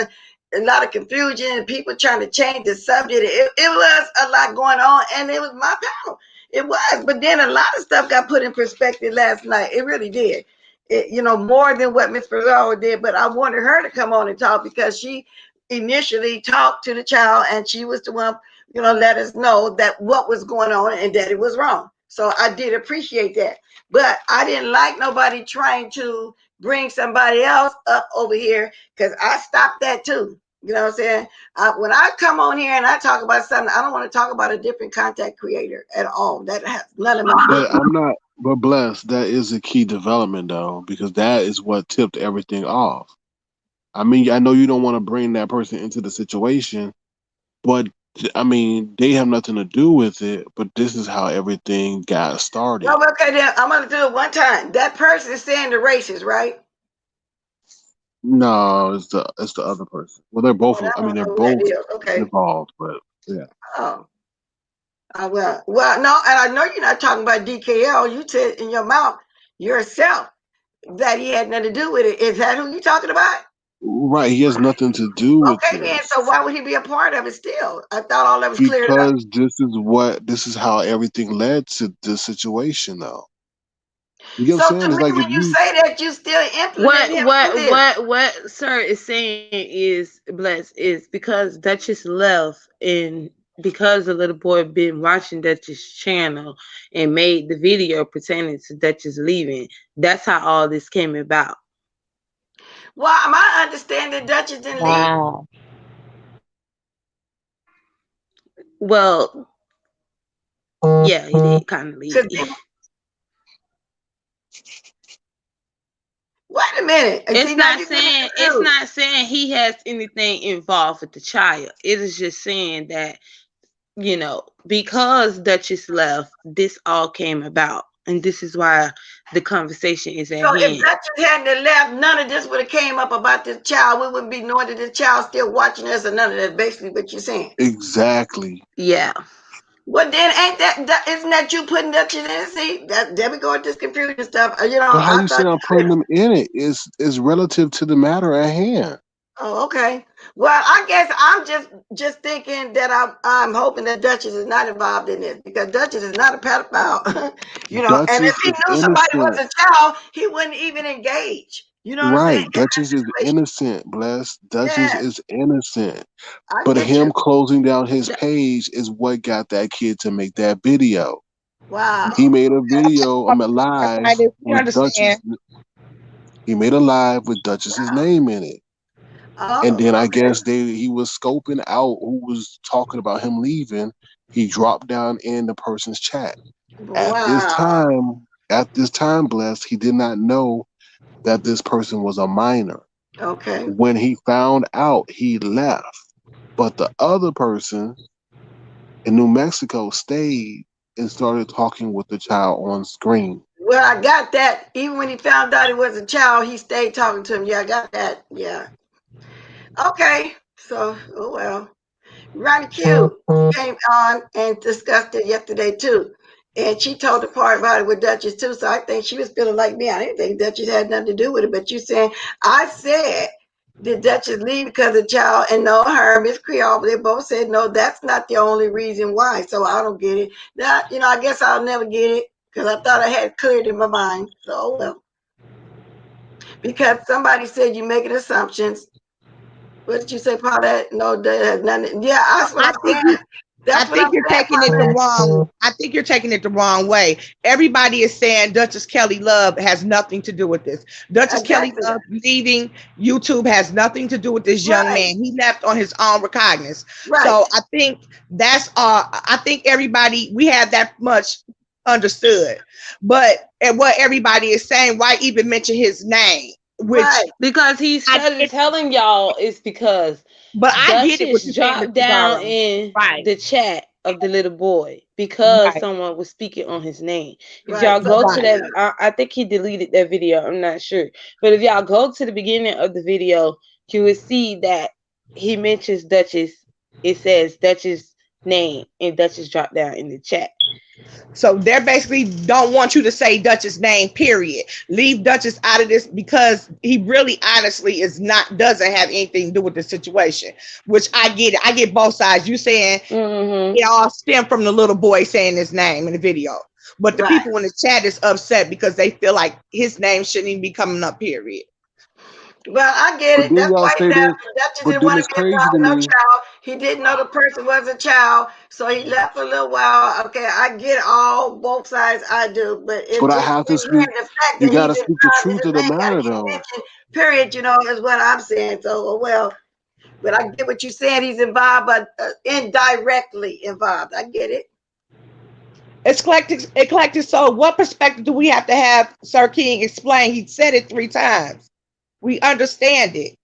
a lot of confusion and people trying to change the subject. It was a lot going on, and it was my panel. It was, but then a lot of stuff got put in perspective last night. It really did. More than what Miss Pizarro did. But I wanted her to come on and talk because she initially talked to the child, and she was the one, let us know that what was going on and that it was wrong. So I did appreciate that. But I didn't like nobody trying to bring somebody else up over here because I stopped that too. You know what I'm saying? When I come on here and I talk about something, I don't want to talk about a different content creator at all. That has none of my But business. I'm not. But bless, that is a key development though, because that is what tipped everything off. I mean, I know you don't want to bring that person into the situation, but I mean, they have nothing to do with it. But this is how everything got started. Well, okay, then I'm going to do it one time. That person is saying the racist, right? No, it's the other person. Well, they're Oh, both. I I mean, don't they're know who that both is. Okay. involved, but yeah. Oh, no, and I know you're not talking about DKL. You said in your mouth yourself that he had nothing to do with it. Is that who you're talking about? Right, he has nothing to do with Okay, then. this So why would he be a part of it still? I thought all that was cleared up. because this is how everything led to this situation, though. You get what I'm So to saying? It's me, like if when you you say that, you still implementing him on this. What sir is saying is blessed is because Duchess left and because the little boy been watching Duchess channel and made the video pertaining to Duchess leaving. That's how all this came about. Well, my understanding, Duchess didn't leave. Wow. Well, yeah, he did kind of leave. Wait a minute. See, now you get me It's confused. not saying he has anything involved with the child. It is just saying that, because Duchess left, this all came about. And this is why the conversation is at So if hand. Duchess hadn't left, none of this would have came up about this child. We wouldn't be knowing that this child's still watching us, or none of that. Basically, what you're saying. exactly. Yeah. Well, then ain't isn't that you putting Duchess in? See, there we go with this confusion stuff. But how I you thought say I'm you putting said. them in it is relative to the matter at hand. Oh, okay. Well, I guess I'm just thinking that I'm hoping that Duchess is not involved in this because Duchess is not a pedophile, And if Duchess he is knew somebody was innocent. a child, he wouldn't even engage. You know what I'm saying? Right. In Duchess is that situation. innocent, bless. Duchess Yeah, is innocent. I But get you. him closing down his page is what got that kid to make that video. He Wow. made a video, live We with understand. Duchess. He made a live with Duchess's name in it. And Oh, then I okay. guess he was scoping out who was talking about him leaving. He dropped down in the person's chat. Wow. At this time, blessed, he did not know that this person was a minor. Okay. When he found out, he left. But the other person in New Mexico stayed and started talking with the child on screen. Well, I got that. Even when he found out he was a child, he stayed talking to him. Yeah, I got that. Yeah. Okay. So, oh well. Ronnie Q came on and discussed it yesterday too. And she told the part about it with Duchess too. So I think she was feeling like me. I didn't think Duchess had nothing to do with it. But you saying, I said, did Duchess leave because of the child? And no, her, Miss Creole, they both said, no, that's not the only reason why. So I don't get it. That, I guess I'll never get it because I thought I had cleared in my mind. So, oh well. Because somebody said you're making assumptions. What did you say, Paulette? No, that has nothing. Yeah, that's what I I'm think saying. I That's what I'm think you're saying, taking it the Paulette. wrong. I think you're taking it the wrong way. Everybody is saying Duchess Kelly Love has nothing to do with this. Duchess Kelly Exactly. Love leaving YouTube has nothing to do with this young Right. man. He left on his own recognizance. Right. So I think that's I think everybody we have that much understood. But and what everybody is saying, why even mention his name? Which Right. Because he I started get, telling y'all it's because but I get it what Duchess you're saying, dropped Mr. down Zorro. in Right, the chat of the little boy because right, someone was speaking on his name. If Right. y'all go to right. that, I think he deleted that video. I'm not sure, but if y'all go to the beginning of the video, you will see that he mentions Duchess. It says Duchess name, and Duchess dropped down in the chat. So they basically don't want you to say Duchess' name, period. Leave Duchess out of this because he really honestly is not doesn't have anything to do with the situation. Which I get it. I get both sides. You saying Mm-hmm. it all stemmed from the little boy saying his name in the video. But the Right. people in the chat is upset because they feel like his name shouldn't even be coming up, period. Well, I get But it. then That's y'all why he say left. this, Duchess but didn't then want to it's get crazy involved to with no me. child. He didn't know the person was a child, so he left for a little while. Okay, I get all both sides. I do, but But it I just have to speak. again the fact You that got he's to speak the involved in truth the of the thing got to matter, be though. mentioned. Period. Is what I'm saying. So, well, but I get what you're saying. He's involved, but indirectly involved. I get it. Eclectic soul. What perspective do we have to have Sir King explain? He said it 3 times. We understand it.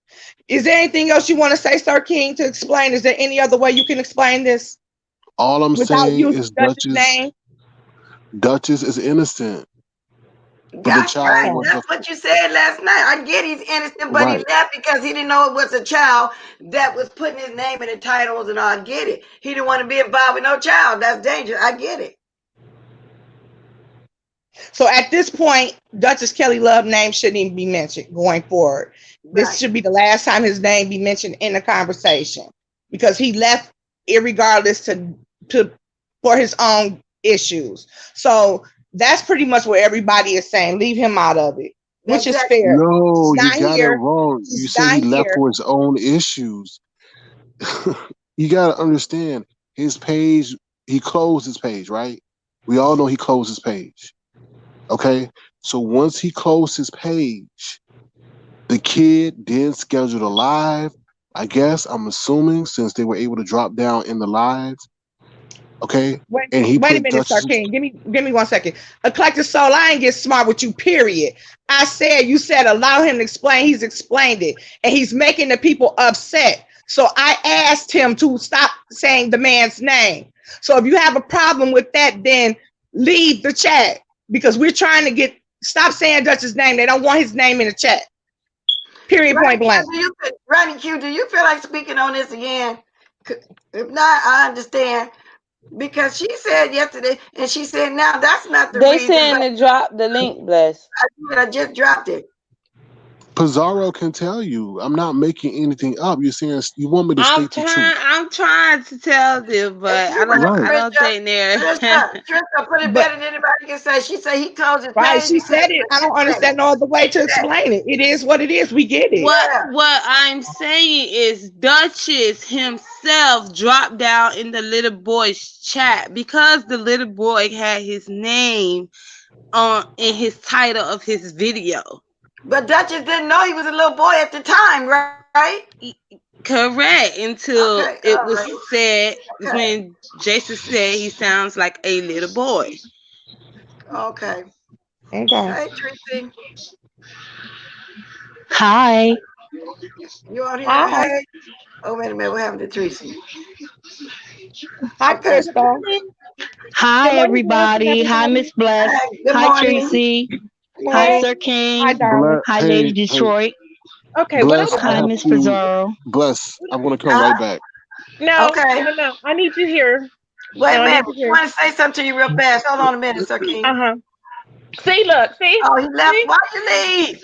Is there anything else you want to say, Sir King, to explain? Is there any other way you can explain this All I'm without saying using is Duchess' name? Duchess is innocent, but the That's child right. was Okay. the That's what you said last night. I get he's innocent, but he right. left because he didn't know it was a child that was putting his name in the titles and all. I get it. He didn't want to be involved with no child. That's dangerous. I get it. So at this point, Duchess Kelly Love name shouldn't even be mentioned going forward. This Right. should be the last time his name be mentioned in the conversation because he left irregardless to for his own issues. So that's pretty much what everybody is saying. Leave him out of it, which is Exactly. fair. He's No, you not got it here. wrong. You He's said not he left here. for his own issues. You got to understand his page. He closed his page, right? We all know he closed his page. Okay, so once he closed his page, the kid then scheduled a live. I guess I'm assuming since they were able to drop down in the lives. Okay, Wait, and he wait a put minute, Sir Duchess. King. Give me 1 second. Eclectic soul, I ain't get smart with you, period. You said allow him to explain. He's explained it. And he's making the people upset. So I asked him to stop saying the man's name. So if you have a problem with that, then leave the chat. Because we're trying to stop saying Dutch's name. They don't want his name in the chat. Period, Ronnie point Q, blank. Ronnie Q, do you feel like speaking on this again? If not, I understand. Because she said yesterday, and she said now that's not the They reason, saying but to drop the link, bless. I just dropped it. Pizarro can tell you. I'm not making anything up. You're saying you want me to I'm state the truth, trying. I'm trying to tell them, And but she went up, right? I don't think they're. Trisha put it But better than anybody can say. She said he closed his right, page she because said of it. the I don't incident. understand no other way She to said, explain it. It is what it is. We get it. what yeah. what I'm saying is Duchess himself dropped down in the little boy's chat because the little boy had his name on in his title of his video. But Duchess didn't know he was a little boy at the time, right? Correct. Okay, Until all it right. was said Okay. when Jason said he sounds like a little boy. Okay. Okay. Hey, Tracy. Hi. You on here? Hi. Hey. Oh, wait a minute. What happened to Tracy? Hi, Okay. Crystal. Hi, Good morning, Blessing, everybody. Hi, everybody. Miss Bless. Hey, good Hi, morning. Tracy. Good Hi, Hey, morning. Sir hi, King. darling. Hi, Lady Hey, hey, Detroit. Okay, what I bless. want I Hi, have Miss to Pizarro. bless. I'm gonna come Huh? right back. no, Okay. no, no. I need you here. Wait No, a I minute. need you I here. want to say something to you real fast. Hold on a minute, Sir King. Uh huh. See, look, Oh, he left. see, Why you leave?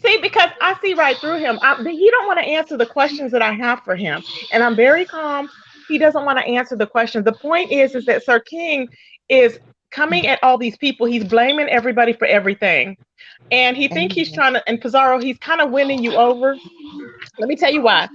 see, because I see right through him. He don't want to answer the questions that I have for him, and I'm very calm. He doesn't want to answer the questions. The point is that Sir King is coming at all these people. He's blaming everybody for everything, and he think he's trying to. And Pizarro, he's kind of winning you over. Let me tell you why.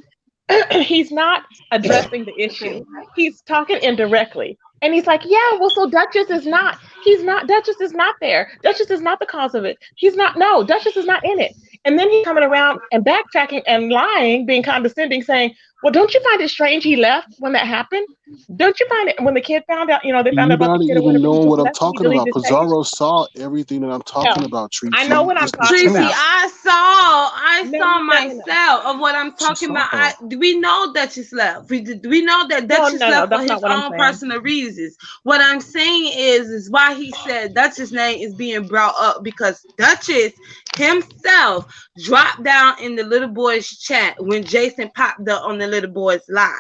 He's not addressing the issue. Okay. He's talking indirectly. And he's like, yeah, well, so Duchess is not, he's not, Duchess is not there. Duchess is not the cause of it. He's not, no, Duchess is not in it. And then he's coming around and backtracking and lying, being condescending, saying, well, don't you find it strange he left when that happened? Don't you find it when the kid found out, they found out You about the gotta kid or even whatever, he know just what I'm left and he talking deleted about. his page? Pizarro saw everything that I'm talking No, about, I know Treaty. what I'm It's the talking Tracy, about. truth. No, I saw no, no, no, no. myself of what I'm She talking about. saw. We know Duchess left. We know that No, Duchess no, no, left for that's not his what I'm own saying. personal reasons. What I'm saying is why he said Duchess' name is being brought up because Duchess himself dropped down in the little boy's chat when Jason popped up on the little boy's live.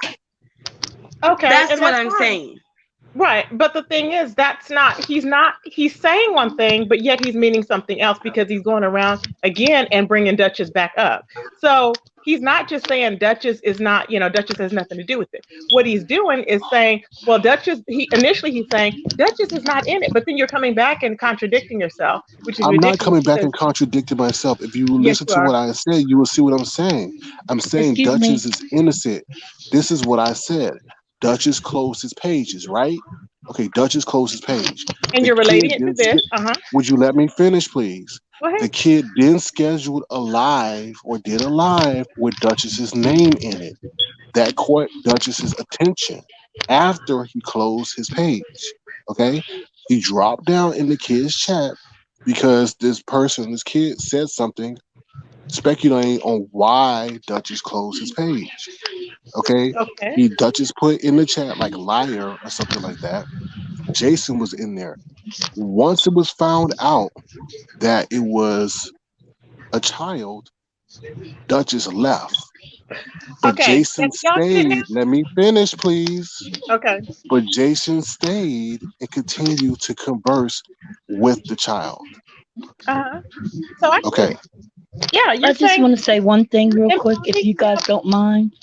Okay, That's and what that's I'm fine. saying. Right, but the thing is, he's saying one thing, but yet he's meaning something else because he's going around again and bringing Duchess back up. So he's not just saying Duchess is not, Duchess has nothing to do with it. What he's doing is saying, well, he's saying Duchess is not in it, but then you're coming back and contradicting yourself, which is I'm not ridiculous coming back because, and contradicting myself. If you yes, listen you to what are. I said, you will see what I'm saying. I'm saying Excuse me. Duchess is innocent. This is what I said. Duchess closed his pages, right? Okay, Duchess closed his page. And The you're relating kid it to didn't. this. Uh-huh. Would you let me finish, please? Go ahead. The kid then scheduled a live or did a live with Duchess's name in it. That caught Duchess's attention after he closed his page. Okay, he dropped down in the kid's chat because this kid said something speculating on why Duchess closed his page. Okay, Okay. he Duchess put in the chat like liar or something like that. Jason was in there. Once it was found out that it was a child, Duchess left. But Okay. Jason Now, y'all sit stayed. down. Let me finish, please. Okay. But Jason stayed and continued to converse with the child. Uh-huh. So I get Okay. it. Yeah, I you're just saying want to say one thing real quick, if implying you guys don't mind,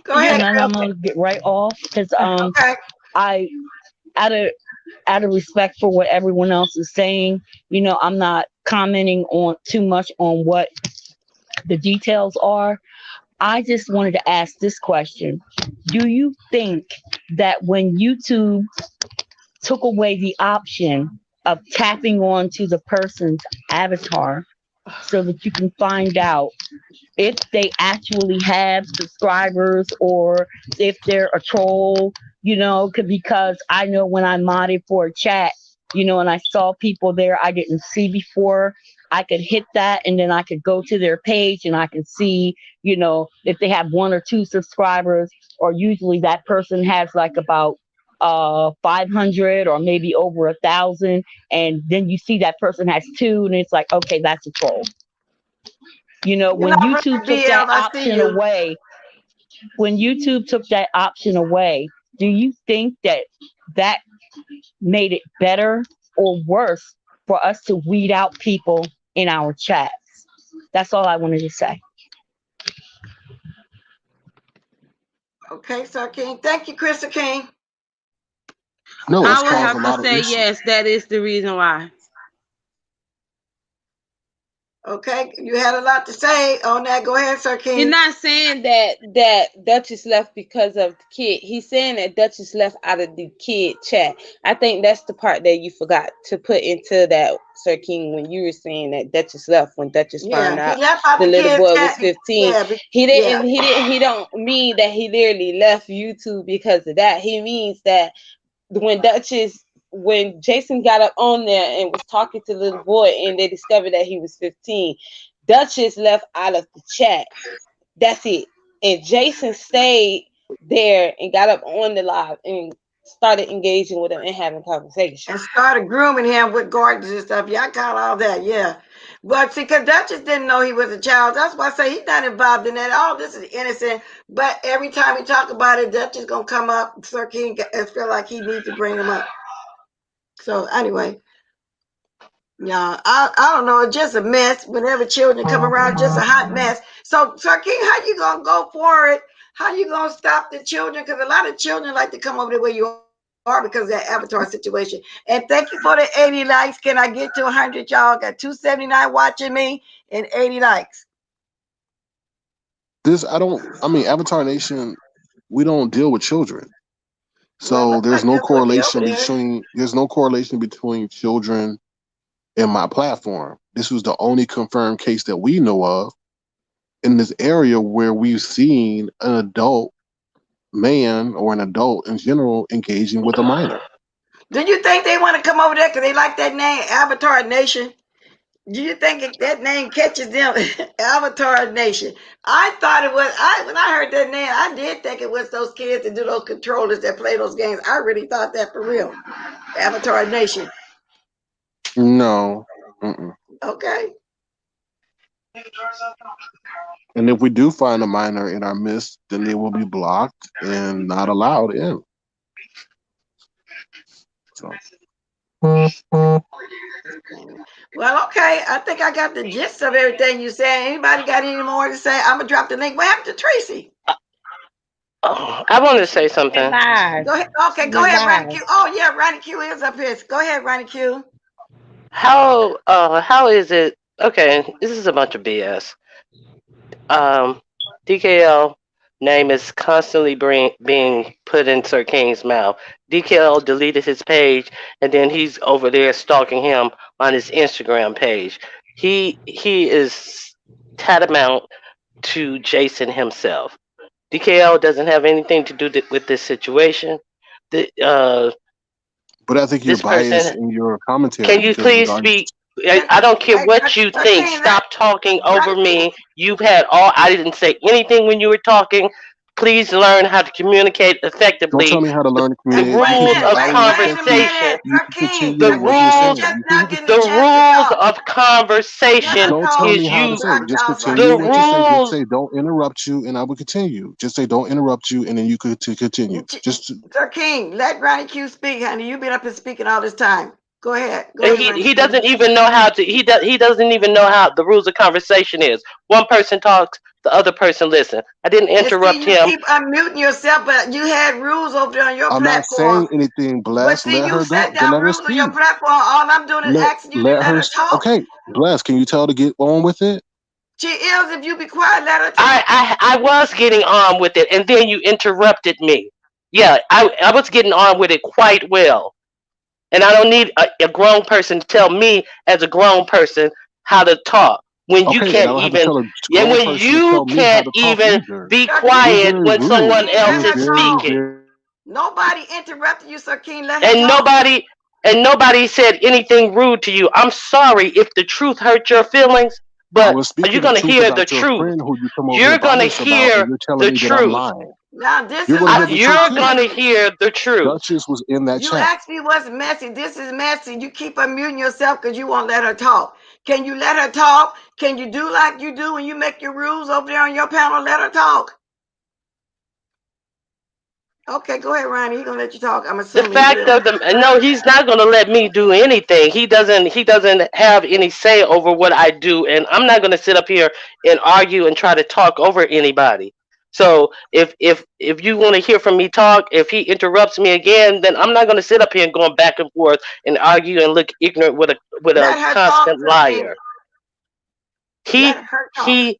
Go you're ahead, and then I'm Crystal. gonna get right off because Okay. I out of out of respect for what everyone else is saying, I'm not commenting on too much on what the details are. I just wanted to ask this question. Do you think that when YouTube took away the option of tapping onto the person's avatar so that you can find out if they actually have subscribers or if they're a troll, because I know when I modded for a chat, and I saw people there I didn't see before, I could hit that and then I could go to their page and I could see, if they have one or two subscribers, or usually that person has like about 500 or maybe over 1,000, and then you see that person has two and it's like, okay, that's a troll. You're When not YouTube right, took BL. that I see option you. away, do you think that that made it better or worse for us to weed out people in our chats? That's all I wanted to say. Okay, Sir King. Thank you, Crystal King. No, it's I would Okay. caused a have to lot of say issues. yes, that is the reason why. Okay. You had a lot to say on that. Go ahead, Sir He's King. not saying that Duchess left because of the kid. He's saying that Duchess left out of the kid chat. I think that's the part that you forgot to put into that, Sir King, when you were saying that Duchess left when Duchess found Yeah, he out left out the the little kids' boy was chat. 15. Yeah, yeah. He don't mean that he literally left YouTube because of that. He means that when when Jason got up on there and was talking to the little boy and they discovered that he was 15, Duchess left out of the chat. That's it. And Jason stayed there and got up on the live and started engaging with him and having And conversations. started grooming him with gardens and stuff. Yeah, I got all that. Yeah. But see, because Duchess didn't know he was a child. That's why I say he's not involved in that. All this is innocent. But every time we talk about it, Duchess going to come up. Sir King feel like he needs to bring him up. So, anyway, yeah, I don't know. It's just a mess. Whenever children come around, just a hot mess. So, Sir King, how you going to go for it? How you going to stop the children? Because a lot of children like to come over the way you are because of that avatar situation. And thank you for the 80 likes. Can I get to 100, y'all? Got 279 watching me and 80 likes. This I don't. I mean, Avatar Nation, we don't deal with children, Well, it so looks like there's no that's what be over correlation there. between children and my platform. This was the only confirmed case that we know of in this area where we've seen an adult man or an adult in general engaging with a minor. Do you think they want to come over there because they like that name, Avatar Nation? Do you think that name catches them? Avatar Nation. I thought it was. I when I heard that name, I did think it was those kids that do those controllers that play those games. I really thought that for real. Avatar Nation. No. Mm-mm. Okay. And if we do find a minor in our midst, then they will be blocked and not allowed in. So Well, okay. I think I got the gist of everything you said. Anybody got any more to say? I'm gonna drop the link. What happened to Tracy? Oh, I want to say something. Live. Go ahead. Okay, go Went ahead, Ronnie live. Q. Oh yeah, Ronnie Q is up here. Go ahead, Ronnie Q. How is it? Okay, this is a bunch of BS. Um, DKL name is constantly being put in Sir King's mouth. DKL deleted his page, and then he's over there stalking him on his Instagram page. He is tantamount to Jason himself. DKL doesn't have anything to do with this situation. The, but I think you're this biased person, in your commentary can you because please regarding speak? I don't care what you Sir think. King, let Stop talking over Ronnie Q. me. You've had all. I didn't say anything when you were talking. Please learn how to communicate don't tell effectively. me how to learn to The Wait, communicate wait a because rules you minute. of Wait, already wait said a you conversation. minute. you Sir can King, The continue Sir what King, you're he rules. saying. just You can not continue. getting The a chance to rules talk. of Let him conversation Don't tell talk. is me how to you. say. Talk, Just y'all, so I continue The can what you hear. say. Just rules. say don't interrupt you, and I will continue. Just say don't interrupt you, and then you could to continue. Just Sir King, let Ronnie Q speak, honey. You've been up here speaking all this time. Go ahead. Go And ahead, he Ronnie he Q. doesn't even know how to. He doesn't even know how the rules of conversation is. One person talks, the other person listen. I didn't And see, interrupt you him. keep unmuting yourself, but you had rules over there on your I'm not platform. saying anything. But Bless. see, Let you her go. set Then down let her rules on your speak. platform. All I'm doing is asking you to Let let her. her talk. Okay. Bless. Can you tell her to get on with it? She is. If you be quiet, let her I, talk. I was getting on with it, and then you interrupted me. Yeah, I was getting on with it quite well, and I don't need a grown person to tell me as a grown person how to talk when you Okay. And I can't don't have to even. tell a Yeah, grown when person to you tell me how can't to talk even either. be Sir You're quiet King, very when Sir rude. someone King, else let You're her is very, talk. speaking. very. Nobody interrupted you, Sir King. Let her and talk. nobody nobody said anything rude to you. I'm sorry if the truth hurt your feelings, I but was you're speaking the gonna truth hear the about your truth. friend who you come over here You're gonna biased about, and hear you're telling the me that I'm truth. lying. Now, this You're is going to hear the what's truth You're too. gonna messy. hear the truth. Duchess was in that You chat. asked me what's messy. This is messy. You keep unmuting yourself because you won't let her talk. Can you let her talk? Can you do like you do when you make your rules over there on your panel? Let her talk. Okay, go ahead, Ronnie. He's gonna let you talk. I'm The assuming he fact will. of the no, he's not gonna let me do anything. He doesn't have any say over what I do, and I'm not gonna sit up here and argue and try to talk over anybody. So if you want to hear from me talk, if he interrupts me again, then I'm not gonna sit up here and going back and forth and argue and look ignorant with a Let her talk, constant Sir King. liar. Let He her talk. he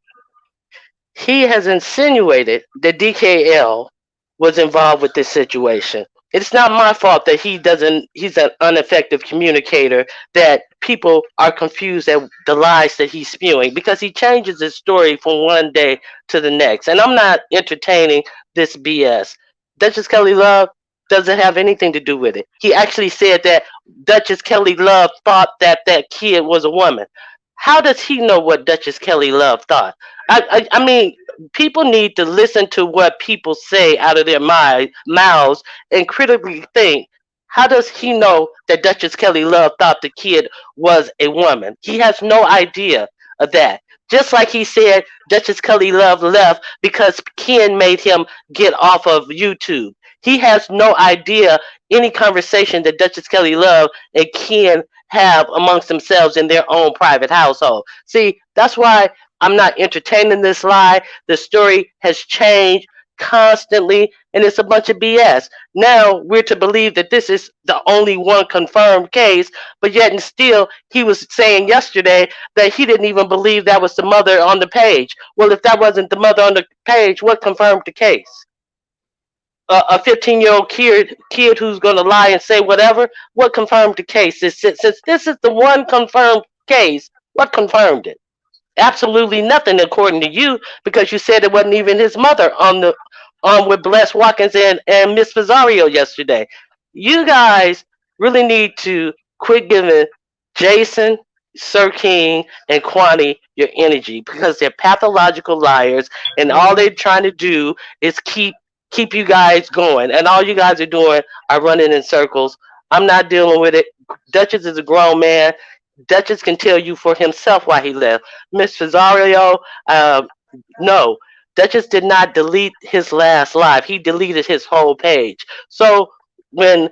he has insinuated that DKL was involved with this situation. It's not my fault that he's an ineffective communicator, that people are confused at the lies that he's spewing because he changes his story from one day to the next. And I'm not entertaining this BS. Duchess Kelly Love doesn't have anything to do with it. He actually said that Duchess Kelly Love thought that that kid was a woman. How does he know what Duchess Kelly Love thought? I mean, people need to listen to what people say out of their mouths and critically think. How does he know that Duchess Kelly Love thought the kid was a woman? He has no idea of that. Just like he said, Duchess Kelly Love left because Ken made him get off of YouTube. He has no idea any conversation that Duchess Kelly Love and Ken have amongst themselves in their own private household. See, that's why I'm not entertaining this lie. The story has changed constantly, and it's a bunch of BS. Now we're to believe that this is the only one confirmed case, but yet and still, he was saying yesterday that he didn't even believe that was the mother on the page. Well, if that wasn't the mother on the page, what confirmed the case? A 15-year-old kid who's going to lie and say whatever? What confirmed the case? Since this is the one confirmed case, what confirmed it? Absolutely nothing, according to you, because you said it wasn't even his mother on with Bless Watkins and Miss Pizarro yesterday. You guys really need to quit giving Jason, Sir King, and Kwani your energy because they're pathological liars, and all they're trying to do is keep you guys going, and all you guys are doing are running in circles. I'm not dealing with it. Duchess is a grown man. Duchess can tell you for himself why he left. Miss Cesario, no. Duchess did not delete his last live. He deleted his whole page. So when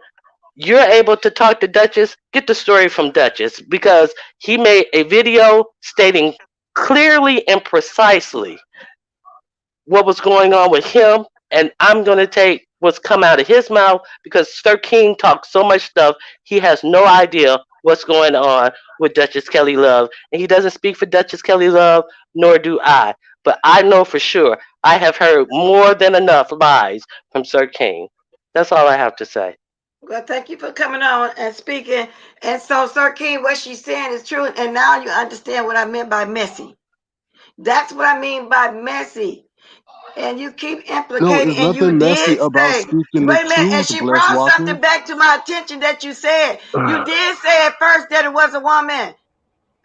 you're able to talk to Duchess, get the story from Duchess because he made a video stating clearly and precisely what was going on with him, and I'm going to take what's come out of his mouth because Sir King talks so much stuff, he has no idea what's going on with Duchess Kelly Love, and he doesn't speak for Duchess Kelly Love, nor do I. But I know for sure I have heard more than enough lies from Sir King. That's all I have to say. Well, thank you for coming on and speaking. And so, Sir King, what she's saying is true. And now you understand what I meant by messy. That's what I mean by messy. And you keep No, implicating, it's and you nothing messy did about say, speaking the wait a minute, and truth, she Bless brought something Walker. back to my attention that you said. You did say at first that it was a woman.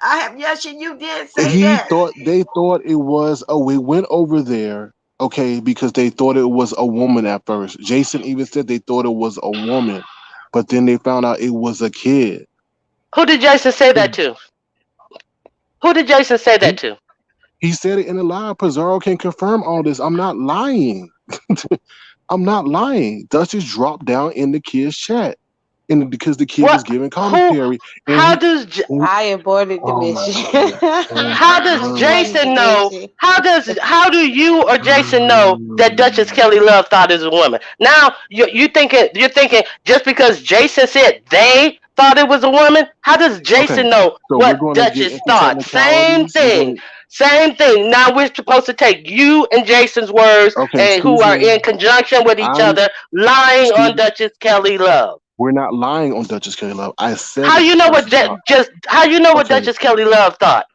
I have, yes, you did say that. They thought it was, oh, we went over there, okay, because they thought it was a woman at first. Jason even said they thought it was a woman, but then they found out it was a kid. Who did Jason say that to? Who did Jason say that He, to? he said it in the live. Pizarro can confirm all this. I'm not lying. I'm not lying. Duchess dropped down in the kid's chat, and because the kid was What? giving Who? commentary, and How does and I aborted the oh my mission. god, oh How my does I god. aborted the Jason know? mission. How do you or Jason know that Duchess Mm. Kelly Love thought it was a woman? Now you're thinking just because Jason said they thought it was a woman. How does Okay, Jason know so we're what going to get Duchess into thought? Same technicalities. We're thing. going Same thing. Now we're supposed to take you and Jason's words to, okay, and who excuse are me. in conjunction with each I'm, other, lying excuse on me. Duchess Kelly Love. We're not lying on Duchess Kelly Love. I said How it, you know first what of all. just how you know what Okay, Duchess Kelly Love thought?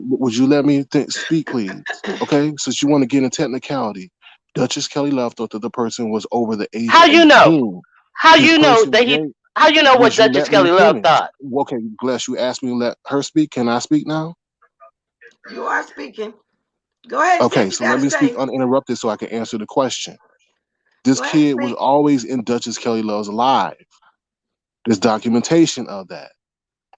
would you let me speak, please? Okay, since you want to get in technicality, Duchess Kelly Love thought that the person was over the age How of you know? 18. How This you know person, that he? Jay, How you know what would you Duchess let me Kelly Love finish? thought? Okay, Bless, you asked me to let her speak. Can I speak now? You are speaking. Go ahead and say Okay, what you so got let to me speak say. uninterrupted so I can answer the question. This Go ahead and kid was speak. always in Duchess Kelly Love's live. There's documentation of that.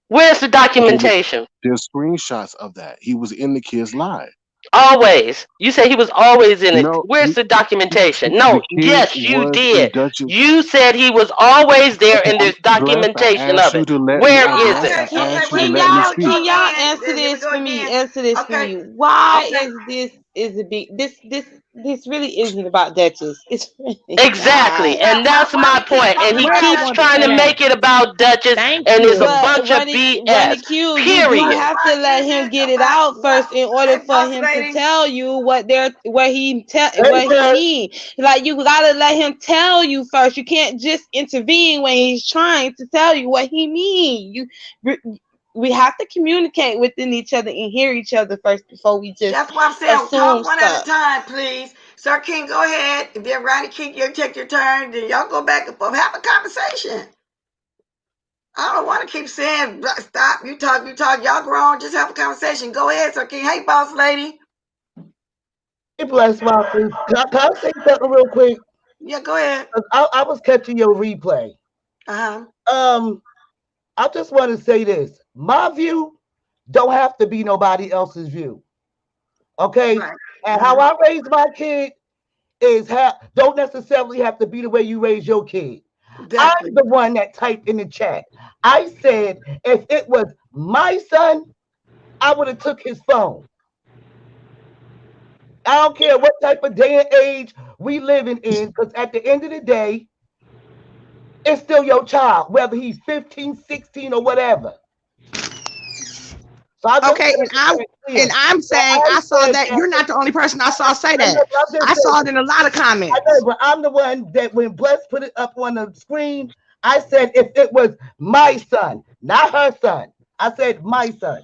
Where's the Okay, documentation? there's screenshots of that. He was in the kid's live. Always. You say he was always in it. No, Where's the documentation? the No, kid yes, you was in did. Duchess. You said he was always there Okay, and there's Bless, I documentation asked of you it. to let me. Where is Bless, it? I Okay, asked you to wait a Can let minute. me Here y'all we speak. go can y'all again. answer Here we this go for me? again. Answer this for Okay, me. Why okay. is this a big this really isn't about Duchess. It's really Exactly. not. And that's Why my we keep point. And talking he Where I about keeps want to Duchess? trying to sit at. make it about Duchess Thank and it's a you. But bunch of Ronnie BS. Q, you do Period. have to Why let is him it get it about out what? first in order Hey, for boss him to lady. tell you what he mean. Like you gotta let him tell you first. You can't just intervene when he's trying to tell you what he mean. We have to communicate within each other and hear each other first before we just That's what I'm saying. assume Talk one at a stuff. time, please. Sir King, go ahead. And then Ronnie King, you take your turn. Then y'all go back and forth. Have a conversation. I don't want to keep saying stop. You talk. Y'all grown. Just have a conversation. Go ahead, Sir King. Hey, boss lady. Hey, bless my face. Can I say something real quick? Yeah, go ahead. 'Cause I was catching your replay. Uh-huh. Um, I just want to say this. My view don't have to be nobody else's view. Okay? Right. And how Uh-huh. I raise my kid is don't necessarily have to be the way you raise your kid. I'm Exactly. the one that typed in the chat. I said if it was my son, I would have took his phone. I don't care what type of day and age we living in, because at the end of the day, it's still your child, whether he's 15, 16, or whatever. So I just Okay, want to make that and clear. I'm So saying I I saw said that. that You're not the only person I saw say I know, that. I'm just I saw saying, it in a lot of I know, comments. but I'm the one that when Bless put it up on the screen, I said if it was my son, not her son. I said my son.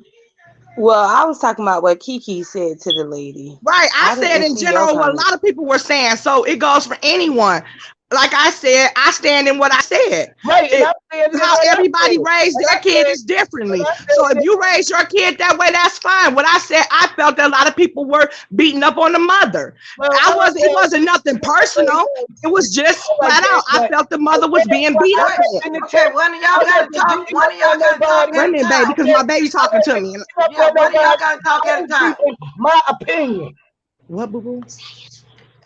Well, I was talking about what Kiki said to the lady. Right. I I said didn't in see your general what a comment. lot of people were saying. So it goes for anyone. Like I said, I stand in what I said. Right, and It I'm saying it how like I said everybody it. raised And I their kid said, is differently. and I So if said, you raise your kid that way, that's fine. What I said, I felt that a lot of people were beating up on the mother. well, It wasn't nothing personal. It was just like flat that, out. I but felt the mother was being I beat up Wait. on. said in the Okay, chat, one of y'all I gotta wasn't talk. beating One up of y'all on gotta talk nobody. Wait at a a minute, baby, time. because Okay, my baby's I talking to wasn't me. beating up Yeah, on one of y'all nobody. gotta talk I at a was time. giving my opinion. What, boo boo?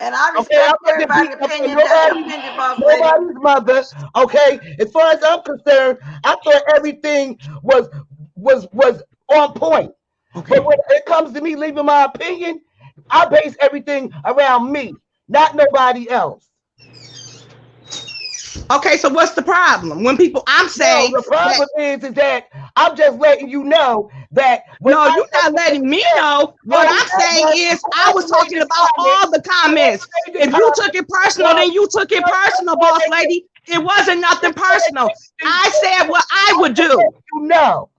And I Okay, I respect wasn't everybody's beating up on opinion. That's your nobody's opinion, boss lady. nobody's mother. Okay, as far as I'm concerned, I thought everything was on point. Okay. But when it comes to me leaving my opinion, I base everything around me, not nobody else. Okay, so what's the problem? When people, I'm No, saying the that, problem is that I'm just letting you know that when no, I you're said not in letting the me chat, know. What I'm saying whoever, is, I was whoever made talking the about comment, all the comments. whoever made the If you comment took it personal, was then you took it no, personal, boss lady. It wasn't nothing personal. I said what I would do. you know.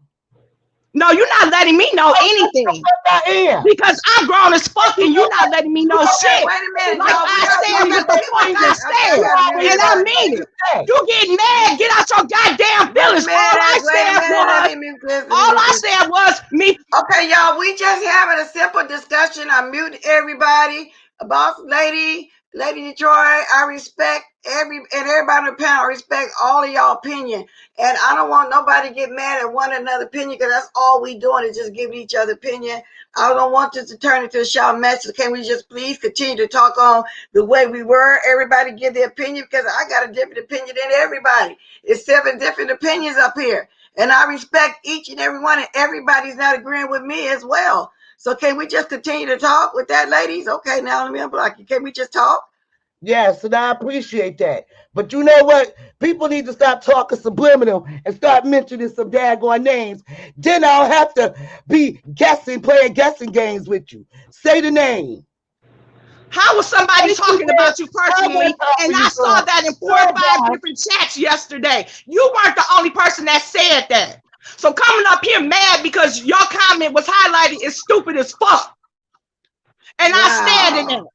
No, you're not letting me know Oh, yes, the anything fuck I am. because I'm grown as And fuck you and know you're not what? letting me You know know Okay, shit. wait a minute, Like y'all. I We said what? what got the to That get fuck one I means thing. Okay, I said. you gotta mute already And I know everybody. what mean to it. say. You get mad, get out your goddamn Wait a feelings. minute. Wait a minute. Let me mute this. Let me All mute I this. said was me. Okay, y'all, we just having a simple discussion. I mute everybody. Boss lady, Lady Detroit, I respect everybody on the panel. I respect all of y'all opinion. And I don't want nobody to get mad at one another opinion because that's all we doing is just giving each other opinion. I don't want this to turn into a shout match. Can we just please continue to talk on the way we were? Everybody give their opinion because I got a different opinion than everybody. It's 7 different opinions up here. And I respect each and every one, and everybody's not agreeing with me as well. So can we just continue to talk with that, ladies? Okay, now let me unblock you. Can we just talk? Yes, and I appreciate that. But you know what? People need to stop talking subliminal and start mentioning some daggone names. Then I'll have to be playing guessing games with you. Say the name. How was somebody Thank you, talking man. about you I want personally? to talk And to you, I saw girl. that in 4 or 5 So different chats yesterday. You weren't the only person that said that. So coming up here mad because your comment was highlighted is stupid as fuck. And I stand in Wow. it.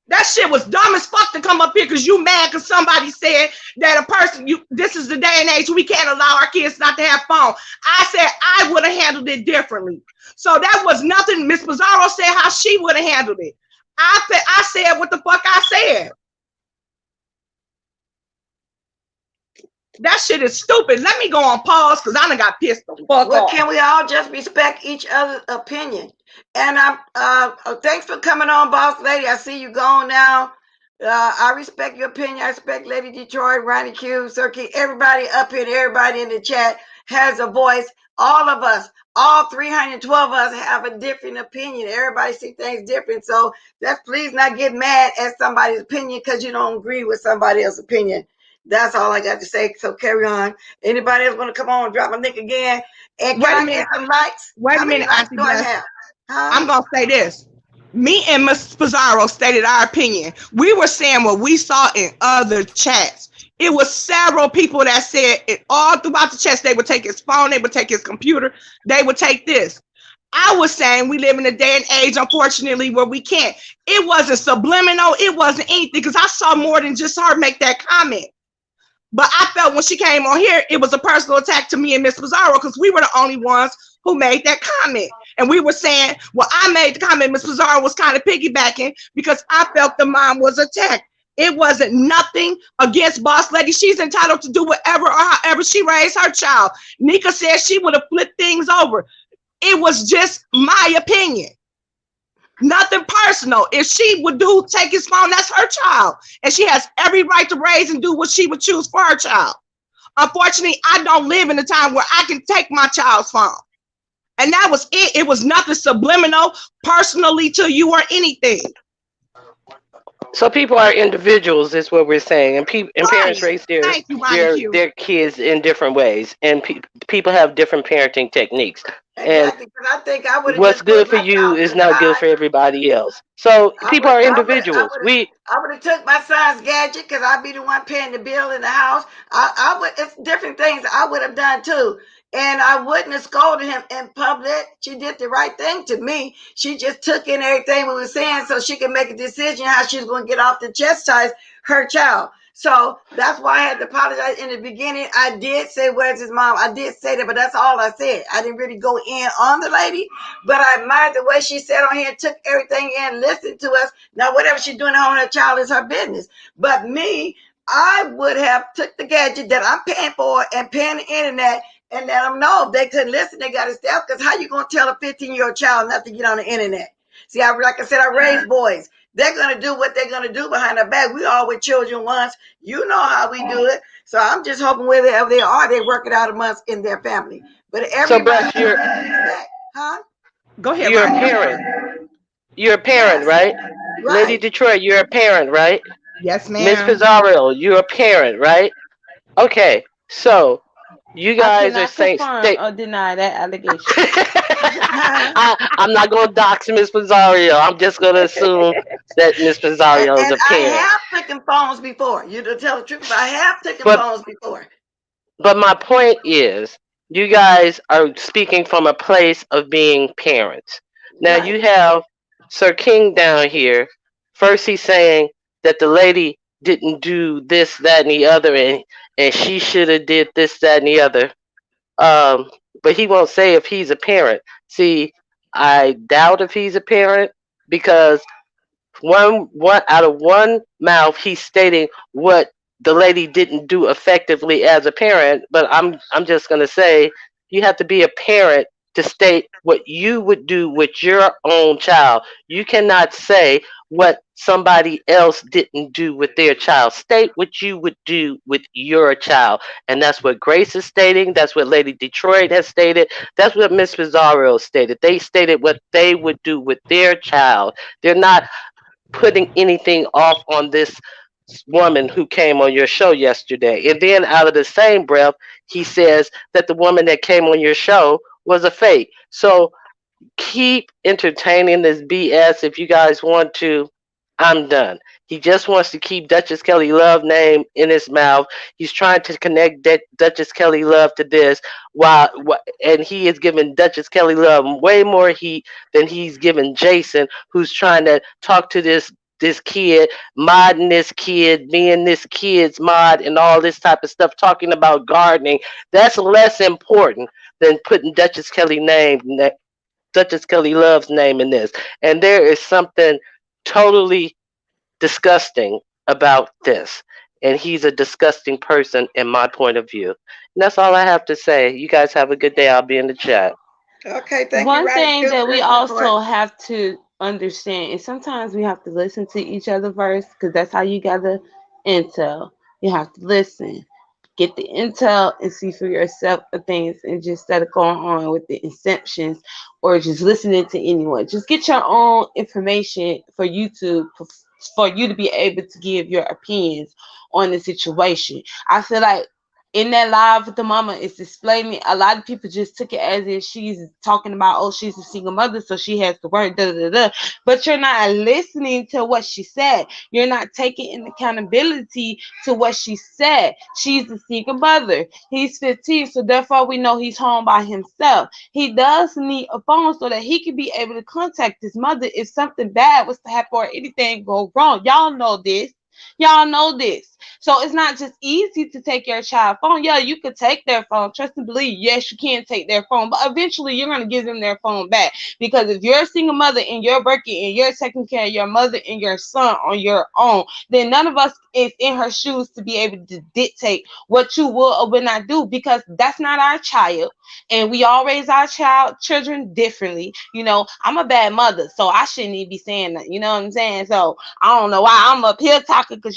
That shit was dumb as fuck to come up here because you mad because somebody said that a person, this is the day and age we can't allow our kids not to have phone. I said I would have handled it differently. So that was nothing. Miss Pizarro said how she would have handled it. I said what the fuck I said. That shit is stupid. Let me go on pause because I done got pissed the fuck Well, off. can we all just respect each other's opinion? And thanks for coming on, boss lady. I see you gone now. I respect your opinion. I respect Lady Detroit, Ronnie Q, Sir Key, everybody up here, everybody in the chat has a voice. All of us, all 312 of us have a different opinion. Everybody see things different. So let's please not get mad at somebody's opinion because you don't agree with somebody else's opinion. That's all I got to say. So carry on. Anybody else want to come on and drop my link again? And can Wait a I get minute. some likes? Wait How a many minute, likes Auntie do I Bless. have? Huh? I'm going to say this. Me and Miss Pizarro stated our opinion. We were saying what we saw in other chats. It was several people that said it all throughout the chats. They would take his phone, they would take his computer, they would take this. I was saying we live in a day and age, unfortunately, where we can't. It wasn't subliminal. It wasn't anything because I saw more than just her make that comment. But I felt when she came on here, it was a personal attack to me and Miss Pizarro because we were the only ones who made that comment. And we were saying, well, I made the comment, Ms. Pizarro was kind of piggybacking because I felt the mom was attacked. It wasn't nothing against Boss Lady. She's entitled to do whatever or however she raised her child. Nika said she would have flipped things over. It was just my opinion. Nothing personal. If she would take his phone, that's her child. And she has every right to raise and do what she would choose for her child. Unfortunately, I don't live in a time where I can take my child's phone. And that was it. It was nothing subliminal, personally to you or anything. So people are individuals, is what we're saying, and parents Right. raise Thank you, Ronnie Q. their kids in different ways, and people have different parenting techniques. And Exactly, because I think I would have what's just put good for my you child to is the not good side. for everybody else. So I people would, are I would, I individuals. would, We I would have took my son's gadget because I'd be the one paying the bill in the house. I would. It's different things I would have done too, and I wouldn't have scolded him in public. She did the right thing to me. She just took in everything we were saying so she could make a decision how she was going to get off the chastise her child. So that's why I had to apologize in the beginning. I did say, "Where's his mom?" I did say that, but that's all I said. I didn't really go in on the lady, but I admired the way she sat on here and took everything in, listened to us. Now, whatever she's doing at home with her child is her business. But me, I would have took the gadget that I'm paying for and paying the internet and let them know if they couldn't listen, they got to step. Because how you gonna tell a 15-year-old child not to get on the internet? See, like I said, I raised boys. They're gonna do what they're gonna do behind their back. We all with children once. You know how we do it. So I'm just hoping wherever they are, they work it out amongst in their family. But so everybody bless needs that, huh? Go ahead, you're a Ronnie. I'm parent. sorry. You're a parent, Yes, right? Lady right. Detroit, you're a parent, right? Yes, Miss ma'am. Pizarro, you're a parent, right? Okay, so you I guys are cannot saying confirm state. or deny that allegation. I'm not going to dox Miss Pizarro. I'm just going to assume that Miss Pizarro is And a I parent. have taken phones before. You to tell the truth, I have taken But phones before. my point is, you guys are speaking from a place of being parents. Now Right. you have Sir King down here. First, he's saying that the lady didn't do this, that, and the other, and she should have did this, that, and the other. Um, but he won't say if he's a parent. See, I doubt if he's a parent because one out of one mouth he's stating what the lady didn't do effectively as a parent, but I'm just going to say you have to be a parent to state what you would do with your own child. You cannot say what somebody else didn't do with their child. State what you would do with your child. And that's what Grace is stating. That's what Lady Detroit has stated. That's what Miss Pizarro stated. They stated what they would do with their child. They're not putting anything off on this woman who came on your show yesterday. And then out of the same breath, he says that the woman that came on your show was a fake. So keep entertaining this BS if you guys want to. I'm done. He just wants to keep Duchess Kelly Love name in his mouth. He's trying to connect Duchess Kelly Love to this, and he is giving Duchess Kelly Love way more heat than he's giving Jason, who's trying to talk to this kid, modding this kid, being this kid's mod, and all this type of stuff, talking about gardening. That's less important than putting Duchess Kelly Love's name in this. And there is something totally disgusting about this. And he's a disgusting person in my point of view. And that's all I have to say. You guys have a good day. I'll be in the chat. Okay, thank you, One Roddy thing Q, that for we your support. also have to understand, and sometimes we have to listen to each other first, because that's how you gather intel. You have to listen, get the intel, and see for yourself the things, and just instead of going on with the assumptions or just listening to anyone. Just get your own information for you to be able to give your opinions on the situation. I feel like in that live with the mama is explaining, a lot of people just took it as if she's talking about, oh, she's a single mother, so she has to work, da da da. But you're not listening to what she said. You're not taking in accountability to what she said. She's a single mother. He's 15, so therefore we know he's home by himself. He does need a phone so that he can be able to contact his mother if something bad was to happen or anything go wrong. Y'all know this. Y'all know this. So it's not just easy to take your child phone. Yeah, you could take their phone. Trust and believe, yes, you can take their phone, but eventually you're gonna give them their phone back. Because if you're a single mother and you're working and you're taking care of your mother and your son on your own, then none of us is in her shoes to be able to dictate what you will or will not do, because that's not our child, and we all raise our children differently. I'm a bad mother, so I shouldn't even be saying that. You know what I'm saying? So I don't know why I'm up here talking, because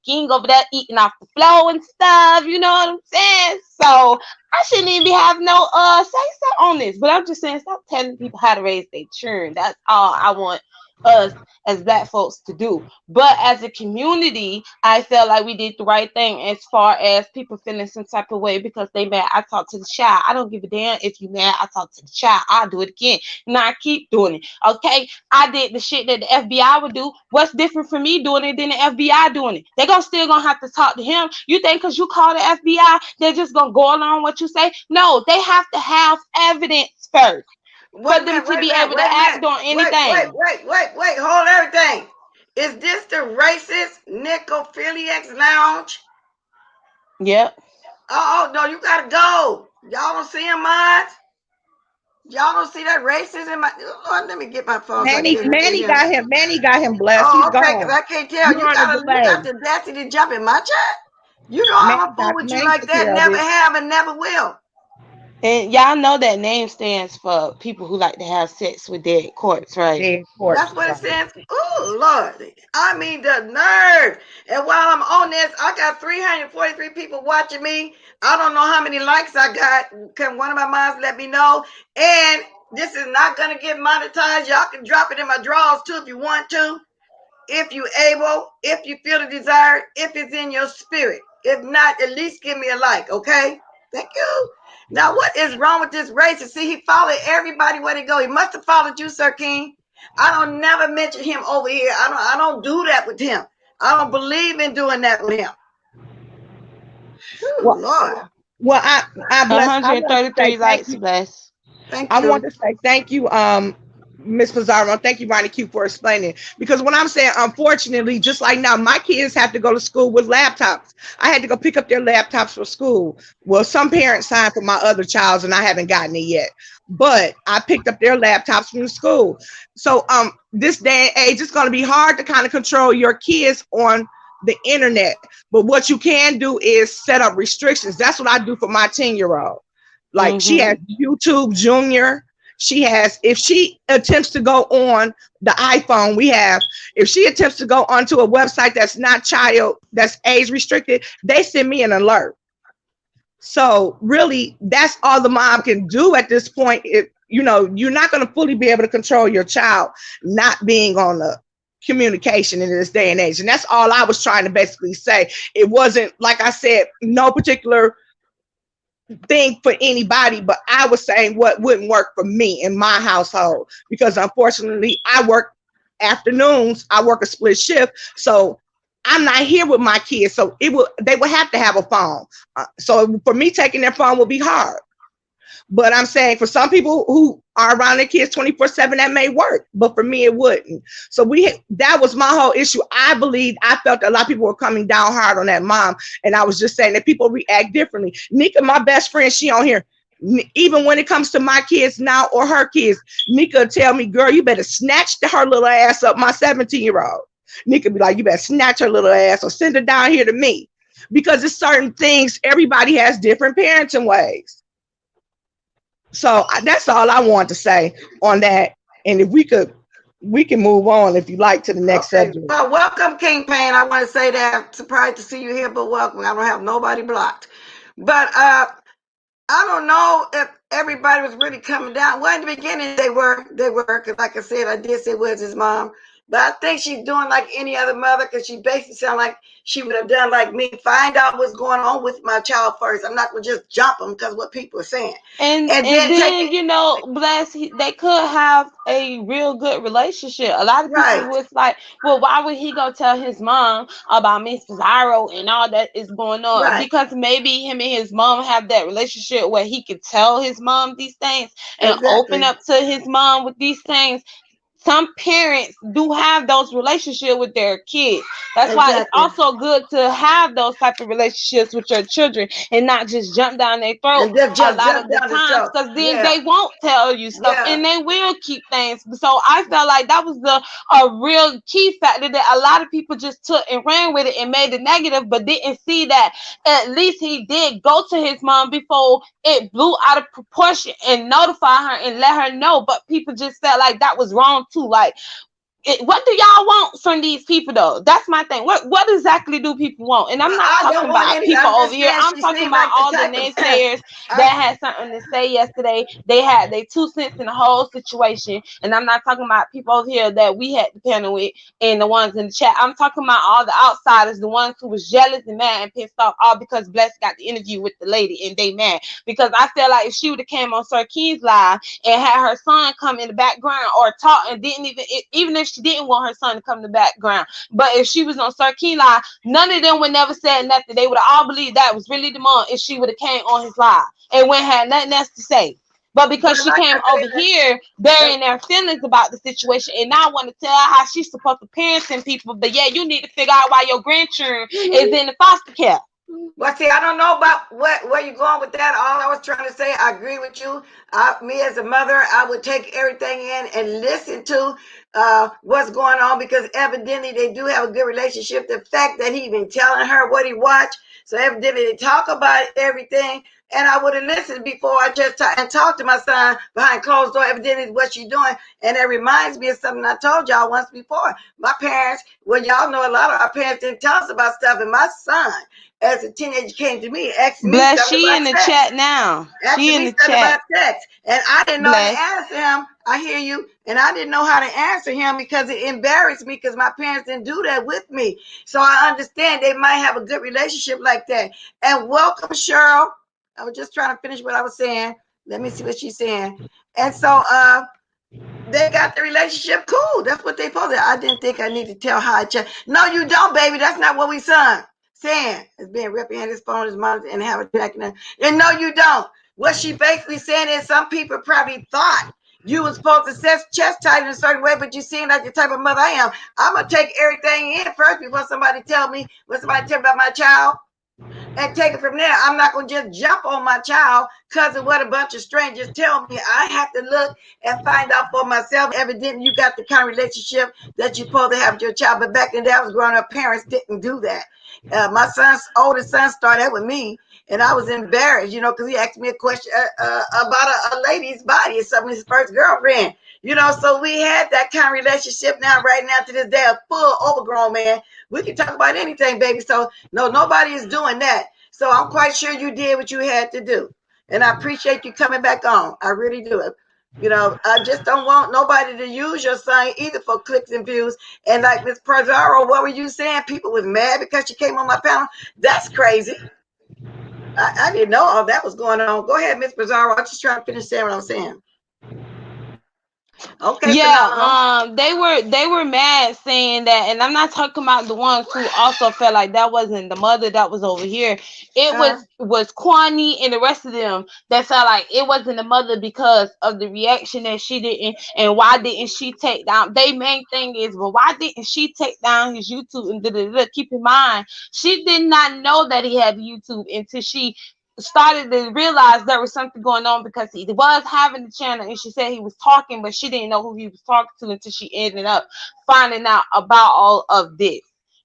King over there eating off the floor and stuff. You know what I'm saying? So I shouldn't even be having no say so on this. But I'm just saying, stop telling people how to raise their children. That's all I want us as black folks to do. But as a community, I felt like we did the right thing as far as people feeling some type of way because they mad. I talked to the child. I don't give a damn if you mad. I talked to the child. I'll do it again. And I keep doing it. Okay. I did the shit that the FBI would do. What's different from me doing it than the FBI doing it? They're still gonna have to talk to him. You think because you call the FBI, they're just gonna go along what you say? No, they have to have evidence first Wait for a them minute, to wait a be minute, able to wait a minute. act on anything. Wait, hold everything. Is this the racist necrophiliacs lounge? Yep. Oh, no, you gotta go. Y'all don't see him, mine? Y'all don't see that racism? Lord, let me get my phone so I Manny, can Manny hear him. got him. Manny got him blessed. He's Oh, okay, because gone. I can't tell. You're You on a got delay. the audacity to jump in my chat. You know I'm gonna fool with you Manny like took that. care of Never it. have and never will. And y'all know that name stands for people who like to have sex with dead corpse, right? Dead That's corpse. what it Right. says. Oh, Lord. I mean, the nerve. And while I'm on this, I got 343 people watching me. I don't know how many likes I got. Can one of my moms let me know? And this is not going to get monetized. Y'all can drop it in my drawers too if you want to. If you able, if you feel the desire, if it's in your spirit. If not, at least give me a like, okay? Thank you. Now, what is wrong with this racist? See, he followed everybody where they go. He must have followed you, Sir King. I don't never mention him over here. I don't do that with him. I don't believe in doing that with him. Whew, Well, Lord. well, I bless. I want to say 133 thank likes, you. bless. Thank I want you. to say thank you, Miss Pizarro. Thank you, Ronnie Q, for explaining. Because what I'm saying, unfortunately, just like now, my kids have to go to school with laptops. I had to go pick up their laptops for school. Well, some parents signed for my other child's, and I haven't gotten it yet. But I picked up their laptops from the school. So this day and age, it's going to be hard to kind of control your kids on the internet. But what you can do is set up restrictions. That's what I do for my 10-year-old. Like she has Mm-hmm. YouTube Junior. She has, if she attempts to go on the iPhone we have, if she attempts to go onto a website that's not child, that's age restricted, they send me an alert. So really, that's all the mom can do at this point. You're not going to fully be able to control your child not being on the communication in this day and age. And that's all I was trying to basically say. It wasn't, like I said, no particular thing for anybody, but I was saying what wouldn't work for me in my household because unfortunately I work afternoons, I work a split shift, so I'm not here with my kids, so they would have to have a phone. So for me, taking their phone will be hard. But I'm saying for some people who are around their kids 24/7, that may work. But for me, it wouldn't. So that was my whole issue. I felt that a lot of people were coming down hard on that mom. And I was just saying that people react differently. Nika, my best friend, she on here. Even when it comes to my kids now or her kids, Nika tell me, girl, you better snatch her little ass up, my 17-year-old. Nika be like, you better snatch her little ass or send her down here to me. Because it's certain things, everybody has different parenting ways. So that's all I want to say on that. And if we can move on if you like to the next Okay. subject. Well, welcome, King Payne. I want to say that I'm surprised to see you here, but welcome. I don't have nobody blocked. But I don't know if everybody was really coming down. Well, in the beginning, they were, because like I said, I did say it was his mom. But I think she's doing like any other mother because she basically sounded like she would have done like me, find out what's going on with my child first. I'm not going to just jump them because what people are saying. And And then take then it. they could have a real good relationship. A lot of people Right, was like, well, why would he go tell his mom about Miss Pizarro and all that is going on? right. Because maybe him and his mom have that relationship where he could tell his mom these things and open Exactly. up to his mom with these things some parents do have those relationships with their kids. That's why it's Exactly. also good to have those type of relationships with your children and not just jump down their throat And just a just lot jump of the down the times, throat. because then Yeah, they won't tell you stuff yeah. and they will keep things. So I felt like that was the a real key factor that a lot of people just took and ran with it and made it negative, but didn't see that at least he did go to his mom before it blew out of proportion and notify her and let her know. But people just felt like that was wrong too. Like, what do y'all want from these people though? That's my thing. What exactly do people want? And I'm Well, not I talking don't want about anything. people I'm over just here. saying I'm she talking seemed about like the all the type of. naysayers I, that had something to say yesterday. They had their 2 cents in the whole situation. And I'm not talking about people over here that we had to panel with and the ones in the chat. I'm talking about all the outsiders, the ones who was jealous and mad and pissed off, all because Bless got the interview with the lady and they mad. Because I feel like if she would have came on Sir Key's live and had her son come in the background or talk and didn't even if she didn't want her son to come in the background, but if she was on Sir Key live, none of them would never said nothing. They would have all believed that was really the mom if she would have came on his live and went had nothing else to say. But but because she like came I over said, here, they're in their feelings about the situation, and now I want to tell her how she's supposed to parenting people. But yeah, you need to figure out why your grandchildren is in the foster care. well, see, I don't know about where you're going with that. All I was trying to say, I agree with you. Me as a mother, I would take everything in and listen to what's going on because evidently they do have a good relationship. The fact that he been telling her what he watched, so evidently they talk about everything. And I would have listened before I just and talked to my son behind closed door. Evidently, what she's doing, and it reminds me of something I told y'all once before. My parents, well, y'all know a lot of our parents didn't tell us about stuff, and my son as a teenager came to me, asking me Bless, something she about in the sex, chat now. asking She in me the something chat. about sex. And I didn't know how to Bless. answer him. I hear you. And I didn't know how to answer him because it embarrassed me because my parents didn't do that with me. So I understand they might have a good relationship like that. And welcome, Cheryl. I was just trying to finish what I was saying. Let me see what she's saying. And so they got the relationship cool. That's what they posted. I didn't think I need to tell how I check. No, you don't, baby. That's not what we saying. It's being reprehended, his phone, his mom, and have a tracking. And no, you don't. What she basically saying is some people probably thought you was supposed to set chest tight in a certain way, but you seem like the type of mother I am. I'm gonna take everything in first before somebody tell me about my child and take it from there. I'm not going to just jump on my child because of what a bunch of strangers tell me. I have to look and find out for myself. Evidently, you got the kind of relationship that you're supposed to have with your child. But back in the day, I was growing up, parents didn't do that. My oldest son started with me, and I was embarrassed, because he asked me a question about a lady's body or something, his first girlfriend. So we had that kind of relationship now, right now, to this day, a full overgrown man. We can talk about anything, baby. So no, nobody is doing that. So I'm quite sure you did what you had to do. And I appreciate you coming back on. I really do. I just don't want nobody to use your son either for clicks and views. And like Miss Pizarro, what were you saying? People was mad because she came on my panel. That's crazy. I didn't know all that was going on. Go ahead, Miss Pizarro. I'm just trying to finish saying what I'm saying. Okay, phenomenal. Yeah, they were mad saying that, and I'm not talking about the ones who also felt like that wasn't the mother that was over here. It Uh, was Kwani and the rest of them that felt like it wasn't the mother because of the reaction that she didn't, and why didn't she take down? Their main thing is, well, why didn't she take down his YouTube and da-da-da-da? Keep in mind, she did not know that he had YouTube until she started to realize there was something going on because he was having the channel and she said he was talking, but she didn't know who he was talking to until she ended up finding out about all of this.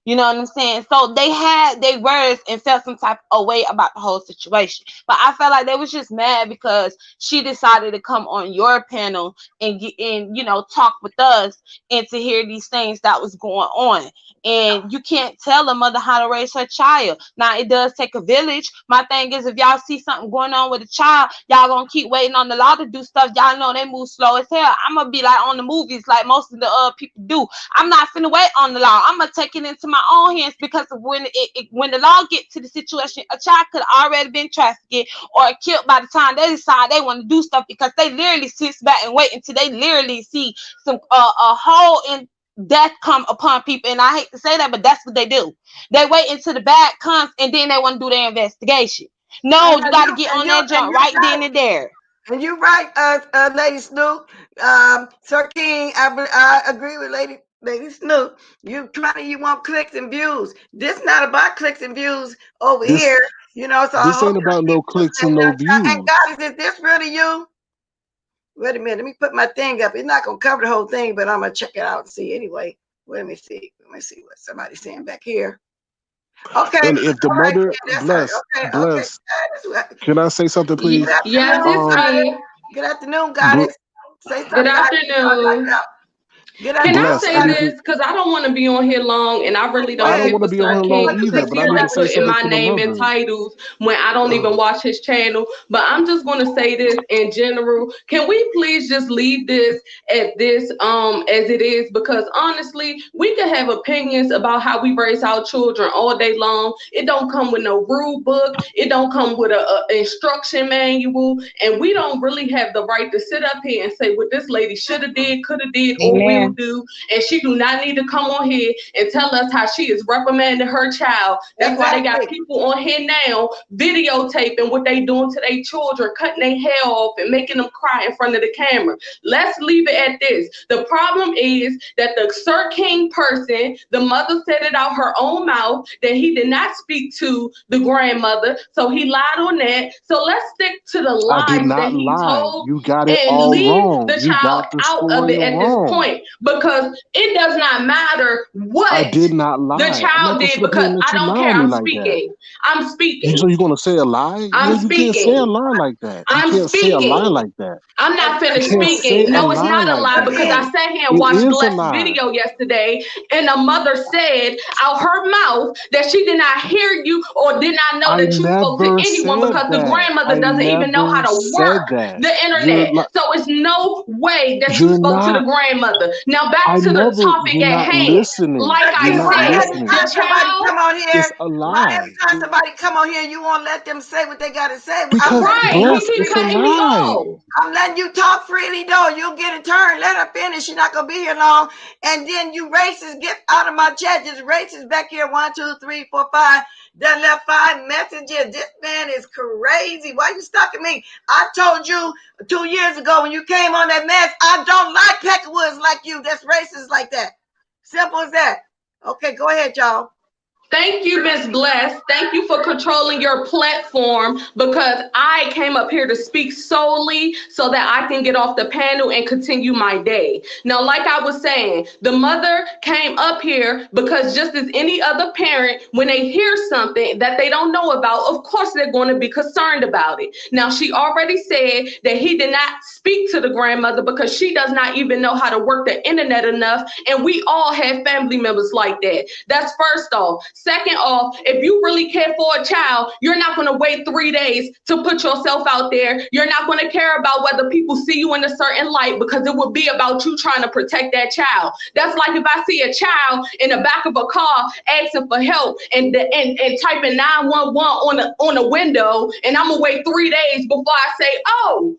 You know what I'm saying? So they had their words and felt some type of way about the whole situation. But I felt like they was just mad because she decided to come on your panel and get in, talk with us and to hear these things that was going on. And you can't tell a mother how to raise her child. Now it does take a village. My thing is, if y'all see something going on with a child, y'all gonna keep waiting on the law to do stuff. Y'all know they move slow as hell. I'm gonna be like on the movies, like most of the people do. I'm not finna wait on the law. I'm gonna take it into my own hands because when the law get to the situation, a child could already been trafficked or killed by the time they decide they want to do stuff because they literally sit back and wait until they literally see some a hole in death come upon people. And I hate to say that, but that's what they do. They wait until the bad comes and then they want to do their investigation. No, and you you got to get and on you that and jump you're right right. then and there. And you're right, Lady Snoop. Sir King, I agree with Lady Snoop. You want clicks and views. This not about clicks and views over This here. So I this hope ain't y'all about keep no doing clicks that and no now. And views. God, is this really you? Wait a minute. Let me put my thing up. It's not gonna cover the whole thing, but I'm gonna check it out and see anyway. Let me see. Let me see what somebody's saying back here. Okay. And if the All right. mother Yeah, that's her. Okay. Okay. bless, can I say something, Good please? Yes, afternoon, it's Um, Goddess. me. Good afternoon, bl- Goddess. Say Good something, Goddess. Like afternoon. that. Good Can I afternoon, bless, say and if Goddess. this? you, Because I don't want to be on here long, and I really Go don't I don't ahead. play want to with be on Sir here long King What you either, because want to but he I say, need be to say Goddess? putting something my to the name in mother. titles when I don't even Ugh. watch his channel. But I'm just going to say this in general. Can we please just leave this at this as it is? Because honestly, we can have opinions about how we raise our children all day long. It don't come with no rule book. It don't come with a instruction manual, and we don't really have the right to sit up here and say what this lady should have did, could have did, or will Amen. do. And she do not need to come on here and tell us how she is reprimanding her child. That's why they got Exactly. people on here now videotaping what they doing to their children, cutting their hair off and making them cry in front of the camera. Let's leave it at this. The problem is that the Sir King person, the mother said it out her own mouth that he did not speak to the grandmother, so he lied on that. So let's stick to the I did lies that not he lie. told You got it and all leave wrong. the You got child the out of story it at this wrong. point, because it does not matter I what did not the lie. I'm not child gonna did, sit up here because and let I you don't lie care. on me I'm like that. speaking. I'm So speaking. you're gonna say a lie? I'm You can't say a speaking. lie like that. You I'm can't say a lie speaking. like that. I'm not You finished can't Exactly. say speaking. a No, it's lie not a like lie, Sir that. because I King. sat here and It watched is a Bless's lie. video yesterday, and the mother said out her mouth that she did not hear you or did not know I that you spoke to never anyone, said because the that. grandmother I doesn't even know how never to said work that. the internet. So it's no way that you You're spoke to the not grandmother. Now back I to the never topic you're at not hand. listening. Like Sir I You're King, not why said, every listening. the time somebody child. come on It's here, a why lie. every time somebody come on here, you won't let them say what they got to say? I'm Because letting you Right, talk he bless, keep it's a freely. cutting me lie. off. I'm letting you talk freely, though. You'll get a turn. Let her finish. She's not gonna be here long. And then you racists, get out of my chat. Just racists back here. 1, 2, 3, 4, 5. Done left 5 messages. This man is crazy. Why you stalking me? I told you 2 years ago when you came on that mess, I don't like Peckerwoods like you. That's racist like that. Simple as that. Okay, go ahead, y'all. Thank you, Miss Bless. Thank you for controlling your platform, because I came up here to speak solely so that I can get off the panel and continue my day. Now, like I was saying, the mother came up here because just as any other parent, when they hear something that they don't know about, of course they're going to be concerned about it. Now, she already said that he did not speak to the grandmother because she does not even know how to work the internet enough, and we all have family members like that. That's first off. Second off, if you really care for a child, you're not going to wait 3 days to put yourself out there. You're not going to care about whether people see you in a certain light, because it would be about you trying to protect that child. That's like if I see a child in the back of a car asking for help and typing 911 on a window, and I'm gonna wait 3 days before I say, oh,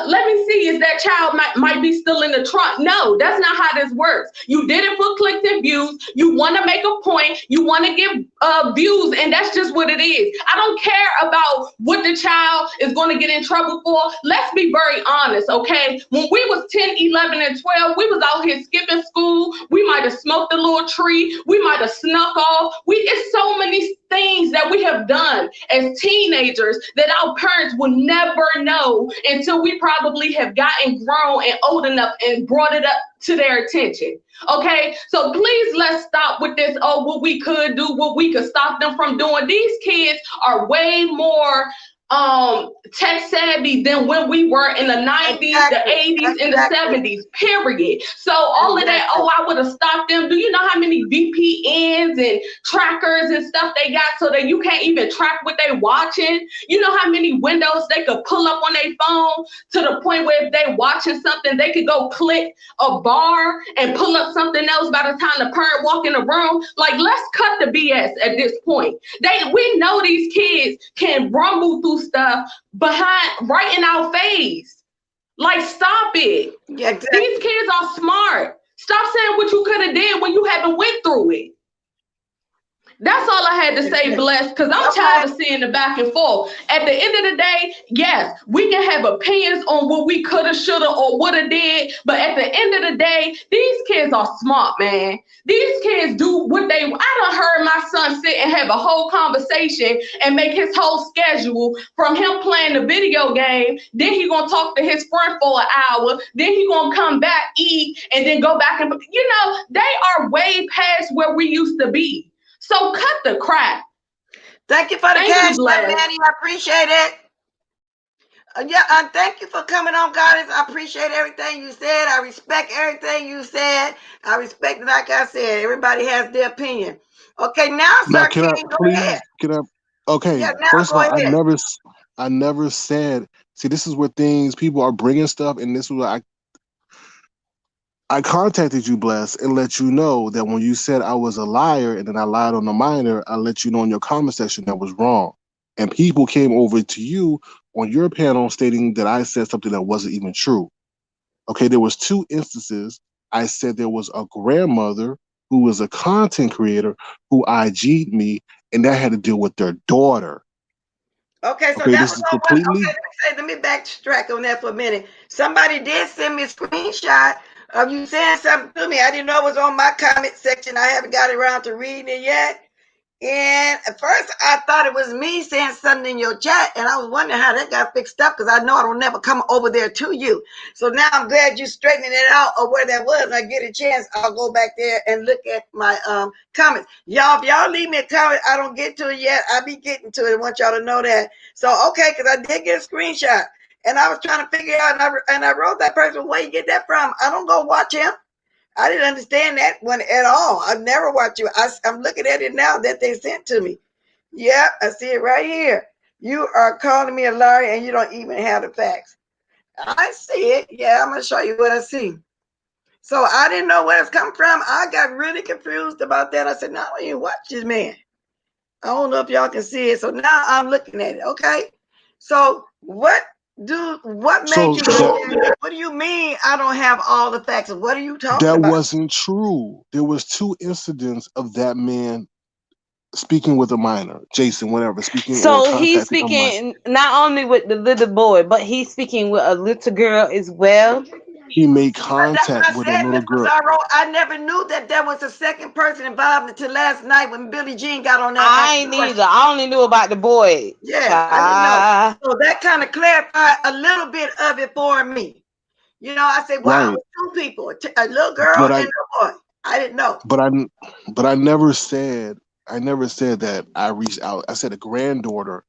let me see, is that child might be still in the trunk? No, that's not how this works. You did it for clicks and views. You want to make a point. You want to get views, and that's just what it is. I don't care about what the child is going to get in trouble for. Let's be very honest, okay? When we was 10, 11, and 12, we was out here skipping school. We might have smoked a little tree. We might have snuck off. It's so many things that we have done as teenagers that our parents will never know until we probably have gotten grown and old enough and brought it up to their attention. Okay, so please let's stop with this. Oh, what we could do, what we could stop them from doing. These kids are way more tech savvy than when we were in the 90s, the Exactly. 80s, and the Exactly. 70s, period. So all of that, Exactly. oh, I would have stopped them. Do you know how many VPNs and trackers and stuff they got so that you can't even track what they're watching? You know how many windows they could pull up on their phone, to the point where if they're watching something, they could go click a bar and pull up something else by the time the parent walk in the room? Like, let's cut the BS at this point. We know these kids can rumble through stuff behind, right in our face. Like, stop it. Yeah, exactly. These kids are smart. Stop saying what you could have did when you haven't went through it. That's all I had to say, Bless, because I'm Okay. tired of seeing the back and forth. At the end of the day, yes, we can have opinions on what we coulda, shoulda, or woulda did, but at the end of the day, these kids are smart, man. These kids do what they. I done heard my son sit and have a whole conversation and make his whole schedule from him playing the video game. Then he gonna talk to his friend for an hour. Then he gonna come back, eat, and then go back and they are way past where we used to be. So cut the crap. Thank you for the Thank cash, you, Bless. Manny. I appreciate it. Yeah, and thank you for coming on, Goddess. I appreciate everything you said. I respect everything you said. I respect, like I said, everybody has their opinion. Okay, now, Now, Sir can I King, go ahead. please? Can I? Okay, Yeah, now first of go all, ahead. I never said. See, this is where things people are bringing stuff, and this is what I contacted you, Bless, and let you know that when you said I was a liar and then I lied on the minor, I let you know in your comment section that was wrong. And people came over to you on your panel stating that I said something that wasn't even true. Okay, there was 2 instances. I said there was a grandmother who was a content creator who IG'd me, and that had to deal with their daughter. Okay, so Okay, that this was is on what? completely Okay, let me backtrack on that for a minute. Somebody did send me a screenshot of you saying something to me. I didn't know it was on my comment section. I haven't got around to reading it yet. And at first, I thought it was me saying something in your chat, and I was wondering how that got fixed up because I know I don't never come over there to you. So now I'm glad you straightening it out or where that was. When I get a chance, I'll go back there and look at my comments. Y'all, if y'all leave me a comment, I don't get to it yet. I'll be getting to it. I want y'all to know that. So okay, because I did get a screenshot, and I was trying to figure out, and I wrote that person, where you get that from? I don't go watch him. I didn't understand that one at all. I never watched you. I'm looking at it now that they sent to me. Yeah, I see it right here. You are calling me a liar and you don't even have the facts. I see it. Yeah, I'm going to show you what I see. So I didn't know where it's come from. I got really confused about that. I said, no, I don't even watch this man. I don't know if y'all can see it. So now I'm looking at it. Okay. So what made so you that go there? What do you mean I don't have all the facts? What are you talking that about? wasn't true. There was 2 incidents of that man speaking with a minor, Jason, whatever, speaking or So he's contacting a minor. speaking not only with the little boy, but he's speaking with a little girl as well. He made But that's what contact I with a said, little Miss girl. Pizarro. I never knew that there was a second person involved until last night when Billie Jean got on there and I asked the ain't either. question. I only knew about the boy. Yeah, I didn't know. Child. So that kind of clarified a little bit of it for me. I said, wow, Right. 2 people, a little girl But I and a boy. I didn't know. but I but I never said that I reached out. I said a granddaughter.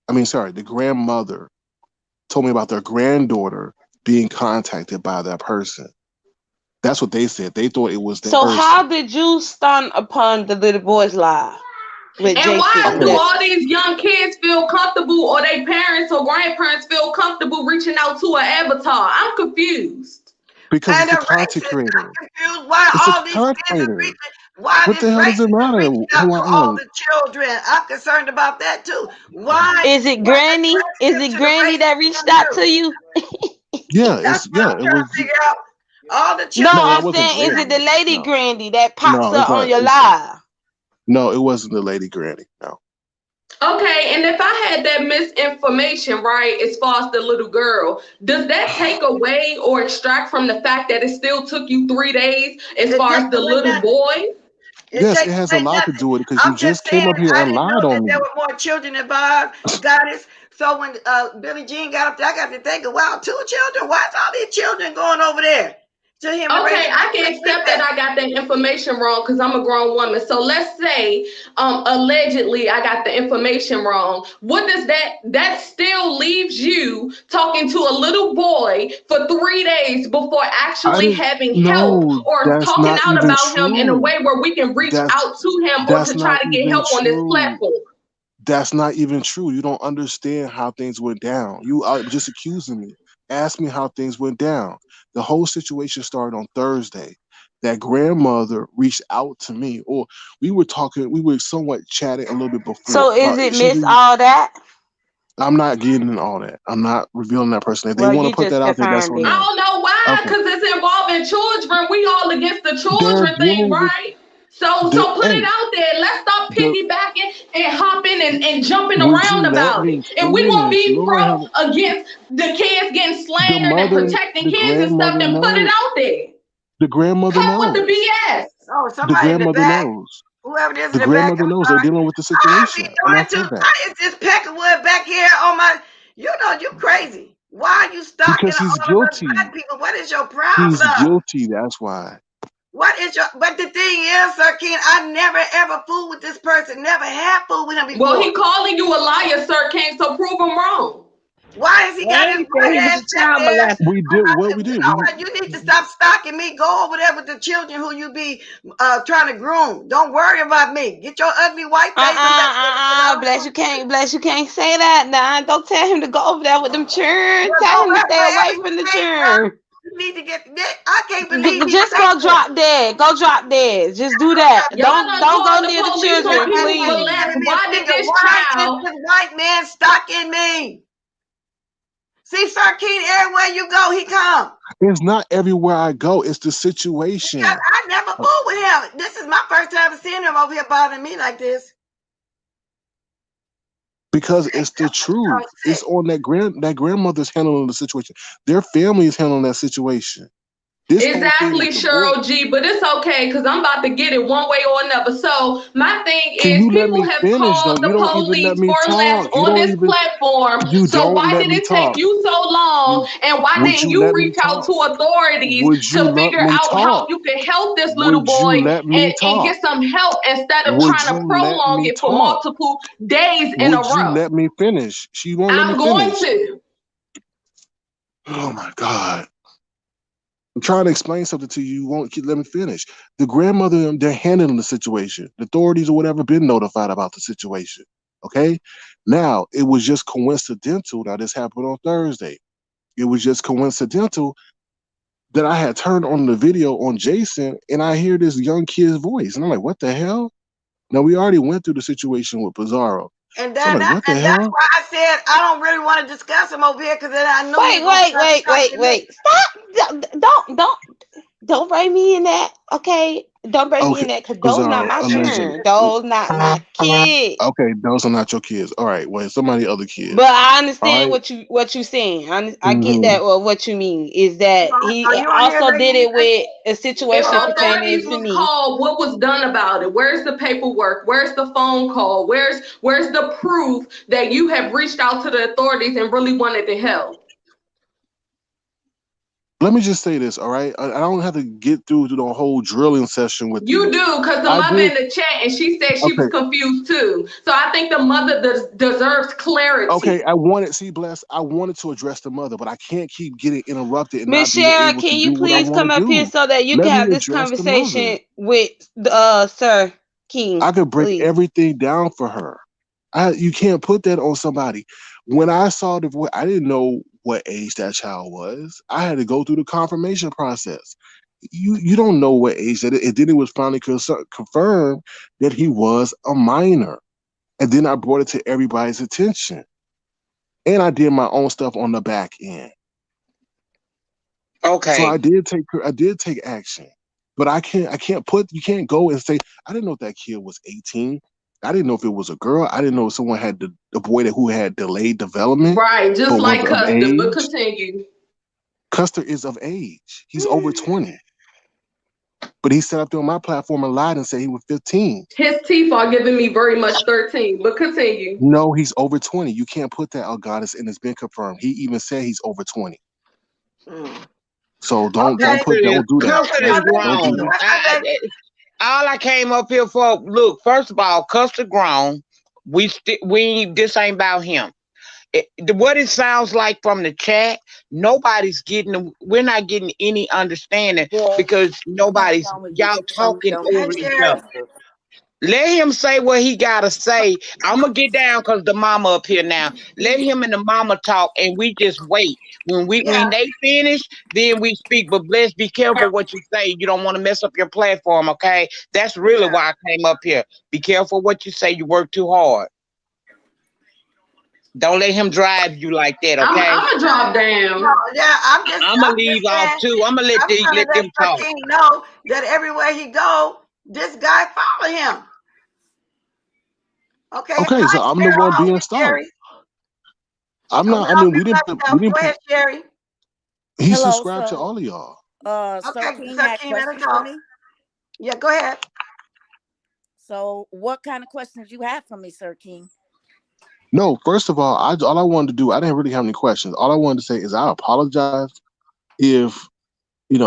I mean, sorry, the grandmother told me about their granddaughter being contacted by that person. That's what they said. They thought it was that So person. how did you stun upon the little boy's lie with And Jason? why do Okay. That's all these young kids feel comfortable or their parents or grandparents feel comfortable reaching out to an avatar? I'm confused. Because And it's the a content racist, I'm creator. confused why It's a all these content kids is creator. reaching, why What this the hell does it racist is matter reaching out who to I all am? the children. I'm concerned about that too. Why is it Granny? address Is him it to the Granny that racist reached one out too? to you? That's what I'm It trying to was figure out. All the No, children no, that I'm wasn't saying is it the Granny. lady No. Granny that pops No, it's up on not your it's live? no, it wasn't the lady Granny. No. Okay, and if I had that misinformation right, as far as the little girl, does that take away or extract from the fact that it still took you 3 days as it far takes as the away little nothing. boy? It Yes, it takes has a away lot to nothing. do with it because you I'm just just came saying up here I and didn't know lied on that there me. were more children involved, Goddess. So when Billie Jean got up there, I got to thinking, wow, 2 children. Why is all these children going over there to him to raise Okay, I can accept that that? I got that information wrong because I'm a grown woman. So let's say, allegedly, I got the information wrong. What does that still leaves you talking to a little boy for 3 days before I actually didn't having help no, or that's talking not out even about him in a true. way where we can reach That's out to him or that's to try not to get even help on this true. platform? That's not even true. You don't understand how things went down. You are just accusing me. Ask me how things went down. The whole situation started on Thursday. That grandmother reached out to me, or we were talking, we were somewhat chatting a little bit before So is about it she Miss didn't. All That? I'm not getting in all that. I'm not revealing that person. If they Well, want you to put just that out there, that's confirmed on I it. them. don't know why, Okay. because it's involving children. We all against the They're children thing, dealing with right? So put it Hey, out there. Let's stop the piggybacking and hopping and jumping would around you let about it. me If we gonna finish? be Lord have pro against the kids getting the slandered and mother, protecting the kids and stuff, grandmother then put it knows. out there. The grandmother Cut with the knows. BS. Oh, The somebody in the grandmother back, knows. whoever it is The in the back, grandmother I'm knows they're sorry. dealing with the I be situation, and I doing said too. that Why is this Peckerwood back here on my? You know, you crazy. Why are you stalking because he's all of us guilty. black people? What is your He's problem? guilty. That's why. What is your? But the thing is, Sir Ken, I never ever fooled with this person. Never had fooled with him Well, before. he calling you a liar, Sir King, so prove him wrong. Why has he I got his ain't say white he was ass a back child there? molester. We did what we You did. know what? You need to stop stalking me. Go over there with the children who you be trying to groom. Don't worry about me. Get your ugly white face and back there, Bless you can't say that now. Don't tell him to go over there with them churn. Well, Tell go him to back stay away wherever from you the came from. churn. You need to get this. I can't believe he Just stayed go there. drop dead. Go drop dead. Just do that. Y'all done Don't go called the near the police on children, people for please. less. Giving me a Why did finger. this Why is child? this white man stalking me? See, Sir Keith, everywhere you go, he come. It's not everywhere I go. It's the Because situation. I never fool with him. This is my first time seeing him over here bothering me like this. Because Sick. it's the truth. I'm It's sick. on that grandmother's handling the situation. Their family is handling that situation. This whole thing Exactly, with the boy. Cheryl G, but it's okay because I'm about to get it one way or another. So my thing Can is you let people me have finish though? called You the don't even let police me for less talk. You on don't this even platform. you So don't why let did me it take talk. you so long? And why Would didn't you you let me reach out talk? to authorities Would you to let figure me out how talk? you can help this little Would you boy let me and talk? get some help instead of Would trying you to let prolong me it for talk? multiple days in a Would you row? let me finish? She won't let me I'm going finish. to. Oh my God. I'm trying to explain something to you. You won't let me finish. The grandmother, they're handling the situation. The authorities or whatever been notified about the situation. Okay? Now, it was just coincidental. Now, this happened on Thursday. It was just coincidental that I had turned on the video on Jason and I hear this young kid's voice. And I'm like, what the hell? Now, we already went through the situation with Pizarro. And So I'm like, what the that's hell? why I said I don't really want to discuss him over here because then I know you're gonna start stalking me. Stop. Don't bring me in that. Okay. Don't bring me Okay, in that because those not Pizarro, my allegedly. children. Those not my kids. Okay, those are not your kids. All right, well, somebody other But kids. I All understand right. what you saying. I get Mm-hmm. that. Or what you mean is that he Are you on here, also did lady? it with a If situation pertaining authorities to was me. called, what was done about it? Where's the paperwork? Where's the phone call? Where's the proof that you have reached out to the authorities and really wanted to help? Let me just say this, all right? I don't have to get through to the whole drilling session with You you. do, because the I mother did. in the chat and she said she was Okay. confused too. So I think the mother deserves Okay, clarity. I wanted to address the mother, but I can't keep getting interrupted and not Miss being Sharon, able to can do you what I please want come to up here do. so that you Let can me have this address the mother. conversation with Sir King, I could break please? everything down for her. You can't put that on somebody. When I saw the voice, I didn't know what age that child was. I had to go through the confirmation process. You don't know what age that is. And then it was finally confirmed that he was a minor. And then I brought it to everybody's attention. And I did my own stuff on the back end. So Okay. I did take action. But you can't go and say, I didn't know if that kid was 18. I didn't know if it was a girl. I didn't know if someone had the boy who had delayed development Right, just but was like of Custer, but age. continue. Custer is of age. He's over 20. But he sat up there on my platform and lied and said he was 15. His teeth are giving me very much 13, but continue. No, he's over 20. You can't put that, oh God, and it's been confirmed. He even said he's over 20. Mm. So Okay. don't do that. Okay, Custer now is Don't do grown. that. All I came up here for. Look, first of all, Custer grown. This ain't about him. What it sounds like from the chat, we're not getting any understanding Well, because nobody's tell me you y'all can tell me talking don't Hey, over be each Sharon. other. aggressive. Let him say what he gotta say. I'm gonna get down because the mama up here now. Let him and the mama talk, and we just wait. Yeah. When they finish, then we speak. But let's be careful what you say. You don't want to mess up your platform, okay? That's really Yeah. why I came up here. Be careful what you say. You work too hard. Don't let him drive you like that, okay? I'm gonna drop No, down. yeah, I'm gonna I'm leave just off saying, too. I'm gonna I'm trying to let let them Sir talk. King know that everywhere he go, This guy followed him. Okay, Okay, hi so I'm the Sherry. one Oh, being Miss stalked. Sherry. I'm Oh, not. I well, mean, big love we yourself. didn't. Go ahead, Sherry. He Hello. subscribed to So, all of y'all. Sir Okay, King Sir had King, let her questions for talk. me. Yeah, go ahead. So, what kind of questions you have for me, Sir King? No, first of all, all I wanted to do, I didn't really have any questions. All I wanted to say is I apologize if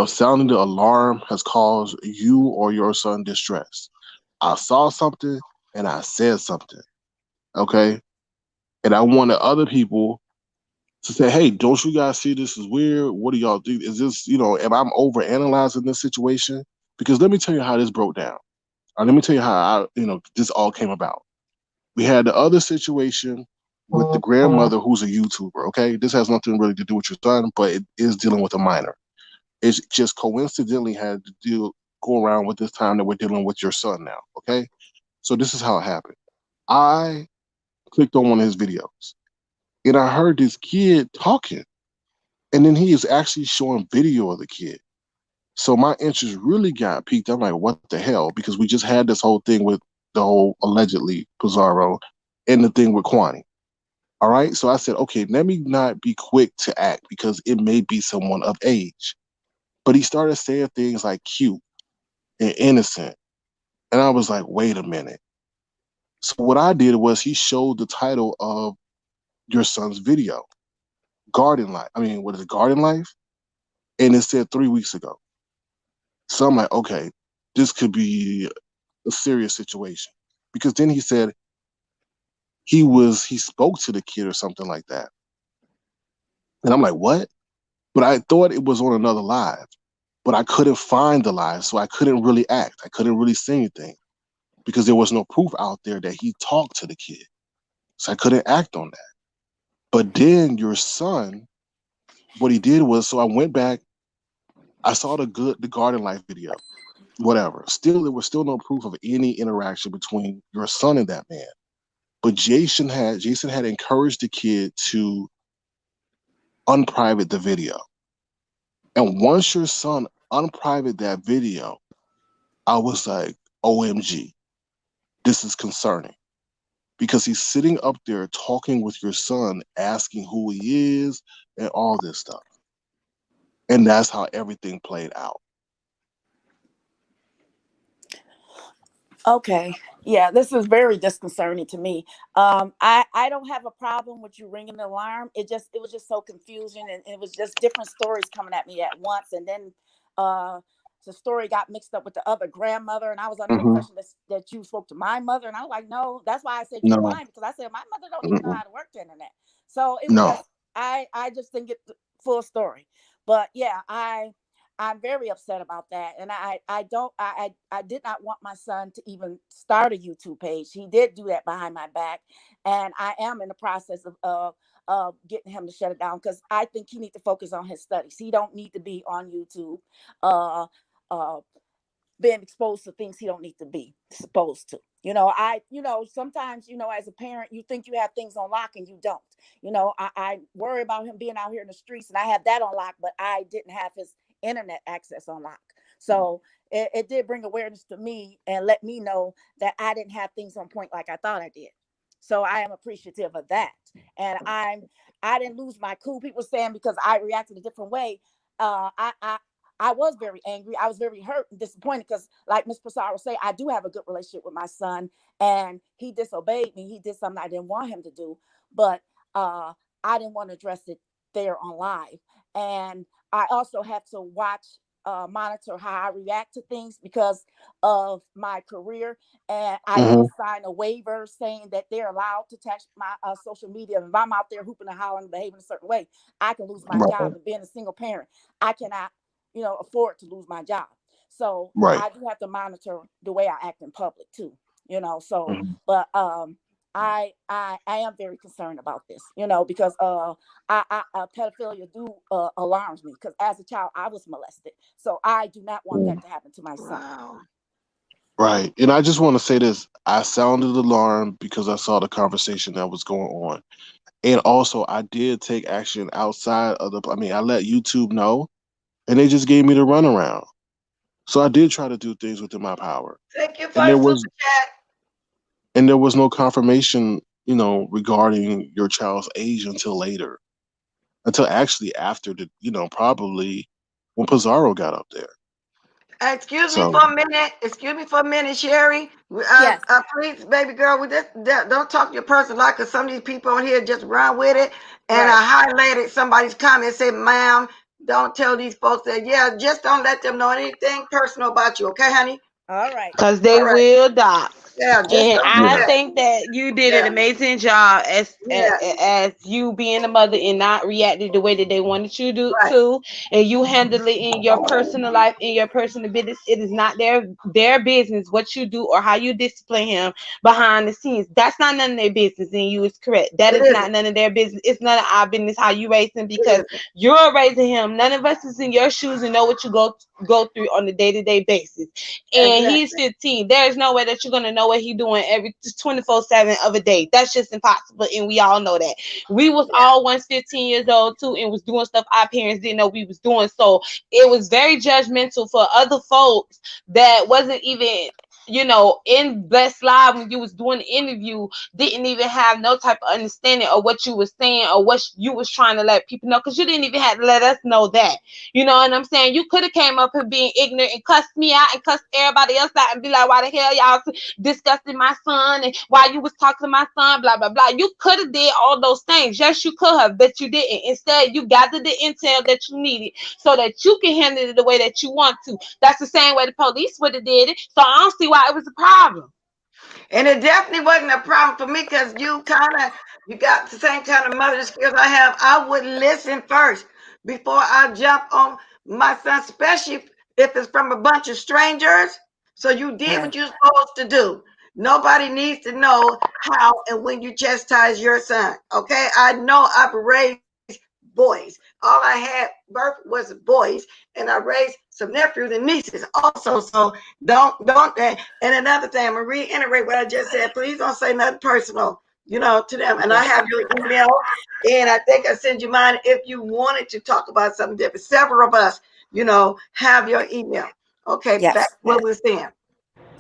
sounding the alarm has caused you or your son distress. I saw something and I said something. Okay, and I wanted other people to say, "Hey, don't you guys see this is weird? What do y'all do? Is this am I over analyzing this situation?" Because let me tell you how this broke down. Let me tell you how this all came about. We had the other situation with the grandmother who's a YouTuber. Okay, this has nothing really to do with your son, but it is dealing with a minor. It's just coincidentally had to go around with this time that we're dealing with your son now. Okay, so this is how it happened. I clicked on one of his videos and I heard this kid talking, and then he is actually showing video of the kid. So my interest really got piqued. I'm like, what the hell? Because we just had this whole thing with the whole allegedly Pizarro and the thing with Kwani. All right. So I said, okay, let me not be quick to act because it may be someone of age. But he started saying things like cute and innocent. And I was like, wait a minute. So what I did was he showed the title of your son's video, Garden Life. I mean, what is it, Garden Life? And it said 3 weeks ago. So I'm like, okay, this could be a serious situation. Because then he said he spoke to the kid or something like that. And I'm like, what? But I thought it was on another live. But I couldn't find the live, so I couldn't really act. I couldn't really say anything because there was no proof out there that he talked to the kid. So I couldn't act on that. But then your son, what he did was, so I went back, I saw the Garden Life video, whatever. Still, there was still no proof of any interaction between your son and that man. But Jason had encouraged the kid to unprivate the video. And once your son unprivate that video, I was like, OMG, this is concerning. Because he's sitting up there talking with your son, asking who he is and all this stuff. And that's how everything played out. Okay. Yeah, this is very disconcerting to me. I don't have a problem with you ringing the alarm. It was just so confusing, and it was just different stories coming at me at once. And then uh the story got mixed up with the other grandmother, and I was under the Hmm. impression that you spoke to my mother, and I was like, no, that's why I said you No, lying, because I said my mother don't even know mm-mm, how to work the internet. So it was no. just I just didn't get the full story. But yeah, I'm very upset about that, and I don't I did not want my son to even start a YouTube page. He did do that behind my back, and I am in the process of getting him to shut it down, because I think he need to focus on his studies. He don't need to be on YouTube, uh, uh, being exposed to things he don't need to be exposed to. Sometimes, as a parent, you think you have things on lock and you don't. I worry about him being out here in the streets, and I have that on lock, but I didn't have his internet access on lock. So it did bring awareness to me and let me know that I didn't have things on point like I thought I did. So I am appreciative of that. And I didn't lose my cool. People saying because I reacted a different way. I was very angry. I was very hurt and disappointed because, like Miss Pissarro say, I do have a good relationship with my son, and he disobeyed me. He did something I didn't want him to do, but I didn't want to address it there on live. And I also have to monitor how I react to things because of my career. And I did Hmm. sign a waiver saying that they're allowed to touch my social media. If I'm out there hooping and hollering and behaving a certain way, I can lose my Right, job. And being a single parent, I cannot afford to lose my job. So right. I do have to monitor the way I act in public too. So Hmm. but I am very concerned about this, because pedophilia do alarms me, because as a child I was molested. So I do not want that to happen to my son. Wow. Right. And I just want to say this. I sounded the alarm because I saw the conversation that was going on. And also, I did take action outside of I let YouTube know, and they just gave me the runaround. So I did try to do things within my power, Thank you for and the there super was chat. no confirmation, regarding your child's age until later, until actually after the, probably when Pizarro got up there. Excuse me So for a minute. Excuse me for a minute, Sherry. Yes. Please, baby girl, we just don't talk to your person like, cause some of these people on here just run with it. And Right. I highlighted somebody's comment, say, "Ma'am, don't tell these folks that. Yeah, just don't let them know anything personal about you, okay, honey? All right. Because All they right. will die. Yeah, just And don't do I yeah, that. think that you did an Yeah, amazing job yeah, as you being a mother and not reacting the way that they wanted you right. to, and you handle it in your personal life, in your personal business. It is not their business what you do or how you discipline him behind the scenes. That's not none of their business, and you is correct. That It is not isn't. none of their business. It's none of our business how you raise him It because isn't. you're raising him. None of us is in your shoes and know what you go through on a day-to-day basis, and he's Exactly. 15. There's no way that you're gonna know what he's doing every 24/7 of a day. That's just impossible, and we all know that. We was Yeah, all once 15 years old too, and was doing stuff our parents didn't know we was doing. So it was very judgmental for other folks that wasn't even in Blessed Live when you was doing the interview, didn't even have no type of understanding of what you was saying or what you was trying to let people know, because you didn't even have to let us know that. You know what I'm saying? You could have came up here being ignorant and cussed me out and cussed everybody else out and be like, why the hell y'all discussing my son and why you was talking to my son, blah, blah, blah. You could have did all those things. Yes, you could have, but you didn't. Instead, you gathered the intel that you needed so that you can handle it the way that you want to. That's the same way the police would have did it. So I don't see why it was a problem. and it definitely wasn't a problem for me because you got the same kind of mother skills I have. I would listen first before I jump on my son, especially if it's from a bunch of strangers. So you did Right. what you're supposed to do. Nobody needs to know how and when you chastise your son. Okay, I know I've raised boys. All I had birth was boys, and I raised some nephews and nieces also. So don't. And another thing, I'm gonna reiterate what I just said. Please don't say nothing personal, to them. And I Okay. have your email, and I think I sent you mine if you wanted to talk about something different. Several of us, have your email. Okay, back to Yes. what we were saying.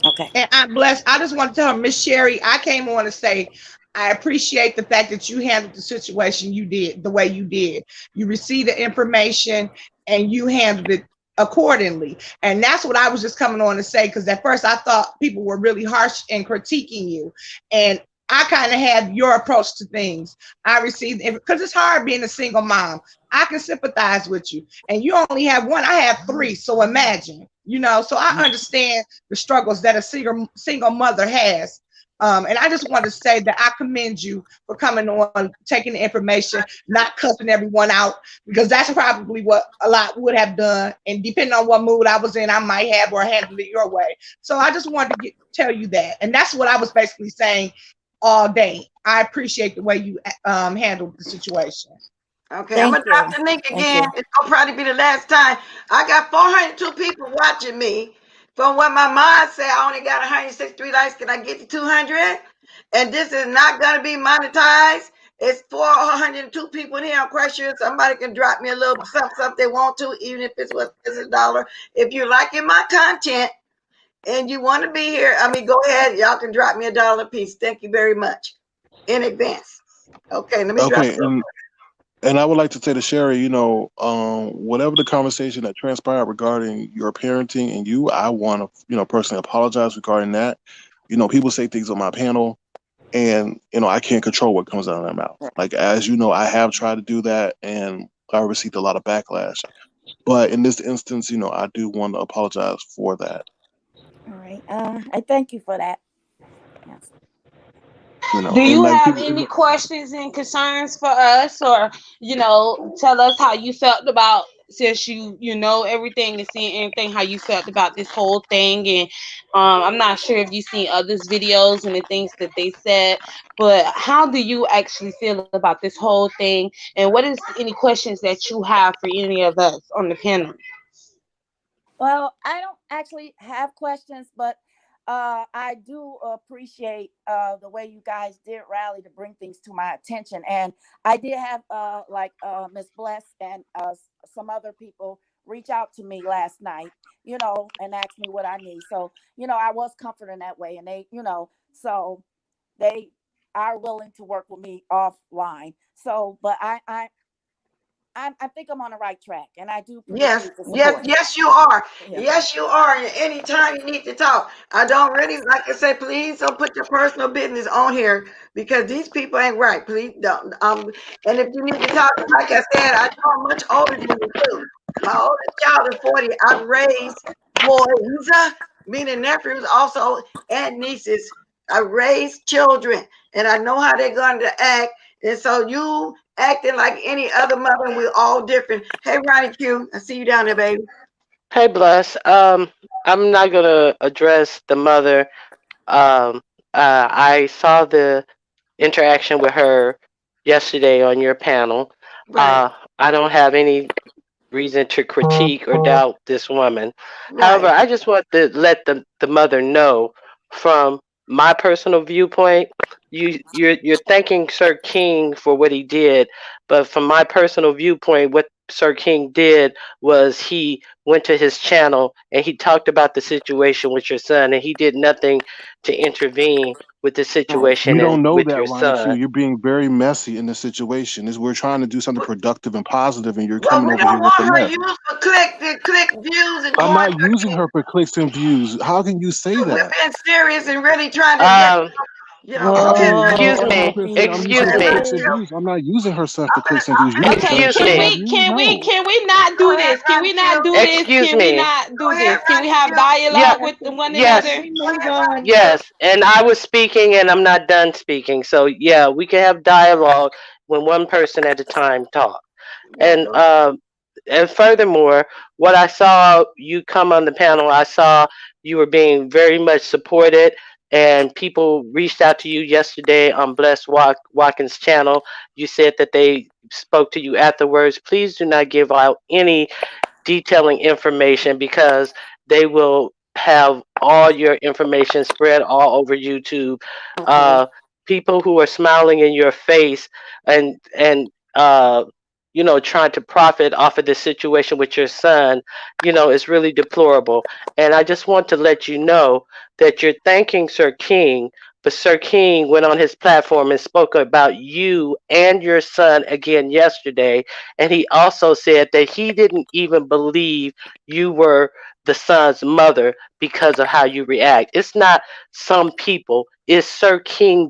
Okay. And I'm blessed. I just want to tell her, Miss Sherry, I came on to say I appreciate the fact that you handled the situation you did the way you did. You received the information and you handled it accordingly. And that's what I was just coming on to say, because at first I thought people were really harsh and critiquing you. And I kind of had your approach to things. I received, because it's hard being a single mom. I can sympathize with you. And you only have one, I have three. So imagine, so I understand the struggles that a single mother has. And I just want to say that I commend you for coming on, taking the information, not cussing everyone out, because that's probably what a lot would have done. And depending on what mood I was in, I might have or handle it your way. So I just wanted to tell you that. And that's what I was basically saying all day. I appreciate the way you handled the situation. Okay, I'm Thank gonna drop you. the link Thank again. you. It's gonna probably be the last time. I got 402 people watching me. From what my mom said, I only got 163 likes. Can I get to 200? And this is not gonna be monetized. It's 402 people in here. I'm quite sure somebody can drop me a little something if they want to, even if it's what is a dollar. If you're liking my content and you want to be here, go ahead. Y'all can drop me $1 piece. Thank you very much in advance. Okay, let me drop okay, it. and I would like to say to Sherry, whatever the conversation that transpired regarding your parenting and you, I want to, personally apologize regarding that. People say things on my panel, and I can't control what comes out of their mouth. Like, as you know, I have tried to do that, and I received a lot of backlash. But in this instance, I do want to apologize for that. All right. I thank you for that. Yes. Do And you like have people, any questions and concerns for us, or tell us how you felt about, since you know everything and seeing everything, how you felt about this whole thing? And I'm not sure if you've seen others' videos and the things that they said, but how do you actually feel about this whole thing? And what is any questions that you have for any of us on the panel? Well, I don't actually have questions, but I do appreciate the way you guys did rally to bring things to my attention. And I did have, like Miss Bless and some other people reach out to me last night, and ask me what I need. So, I was comforted in that way. And so they are willing to work with me offline. So, but I think I'm on the right track, and I do Yes, appreciate the yes, support. yes, you are. Yeah. Yes, you are. And anytime you need to talk, I don't really like I say. Please don't put your personal business on here because these people ain't right. Please don't. And if you need to talk, like I said, I know I'm much older than you too. My oldest child is 40. I've raised boys, meaning nephews, also and nieces. I raised children, and I know how they're going to act. And so you acting like any other mother, and we're all different. Hey, Ronnie Q, I see you down there, baby. Hey, Bless. I'm not gonna address the mother. Um, I saw the interaction with her yesterday on your panel. Right, I don't have any reason to critique or doubt this woman. However, right. I just want to let the mother know from my personal viewpoint, you're thanking Sir King for what he did, but from my personal viewpoint, what Sir King did was he went to his channel and he talked about the situation with your son and he did nothing to intervene with the Right. situation You and don't know with that, your Ronnie Q. son. You're being very messy in this situation. Is we're trying to do something productive and positive, and you're Well, coming we over here don't with the want her mess. used for click views and I'm going. not using her for clicks and views. How can you say We're that? being serious and really trying to get, Um, How go can ahead, you Excuse come Ronnie. up me. here and say I'm Go using Excuse her ahead, for me. clicks Ronnie and Q. views? I'm not using her son for clicks and I'm views. You need finished. to tell Okay, her Excuse she can don't me. have we views. can we No. can we not Go do ahead, this? Can Ronnie we Q. not do this? Excuse Can we me. not Go do ahead, this? Can we Ronnie have Q. Yeah. dialogue with one Yes. another? Go ahead, Ronnie Q. Yes. And I was speaking and I'm not done speaking. So yeah, we can have dialogue when one person at a time talk. Yeah, And go ahead. um and furthermore, what I saw you come on the panel, I saw you were being very much supported and people reached out to you yesterday on Watkins channel. You said that they spoke to you afterwards. Please do not give out any detailing information because they will have all your information spread all over YouTube. Okay. Uh, People who are smiling in your face and trying to profit off of this situation with your son, is really deplorable. And I just want to let you know that you're thanking Sir King, but Sir King went on his platform and spoke about you and your son again yesterday, and he also said that he didn't even believe you were the son's mother because of how you react. It's not some people, it's Sir King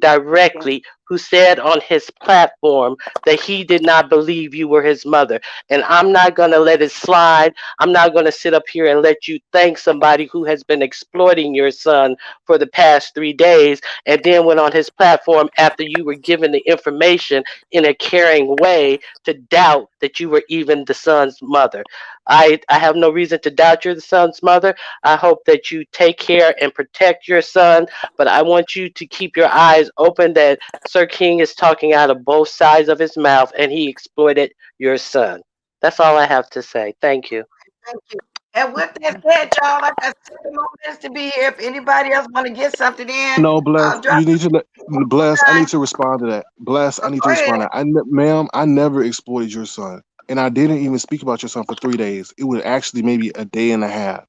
Yes. directly who said on his platform that he did not believe you were his mother. And I'm not going to let it slide. I'm not going to sit up here and let you thank somebody who has been exploiting your son for the past 3 days and then went on his platform after you were given the information in a caring way to doubt that you were even the son's mother. I have no reason to doubt you're the son's mother. I hope that you take care and protect your son, but I want you to keep your eyes open that Sir King is talking out of both sides of his mouth and he exploited your son. That's all I have to say. Thank you. Thank you. And with that said, y'all, like I said, 7 more minutes to be here. If anybody else want to get something in, No, bless. I'll drop You need to let the bless. I line. need to respond to that. Bless. I need to Go ahead. respond to that. Ma'am, I never exploited your son, and I didn't even speak about your son for 3 days. It was actually maybe a day and a half.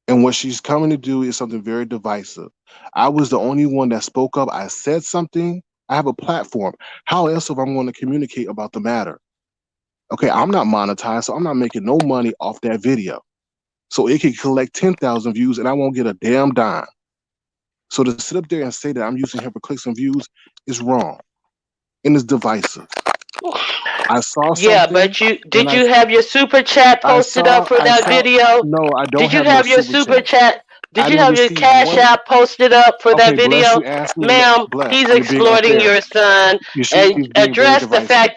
And what she's coming to do is something very divisive. I was the only one that spoke up. I said something. I have a platform. How else am I going to communicate about the matter? Okay, I'm not monetized, so I'm not making no money off that video. So it can collect 10,000 views, and I won't get a damn dime. So to sit up there and say that I'm using him for clicks and views is wrong and it's divisive. I saw Yeah, something but you when did you have your super chat posted up for I that saw video? no, I don't Did you have no have your super super chat. chat? Did I you didn't have your receive cash one. app posted up for Okay, that bless video? you. Asked me to Ma'am, bless. he's You're being exploiting unfair. your son She and is being very divisive.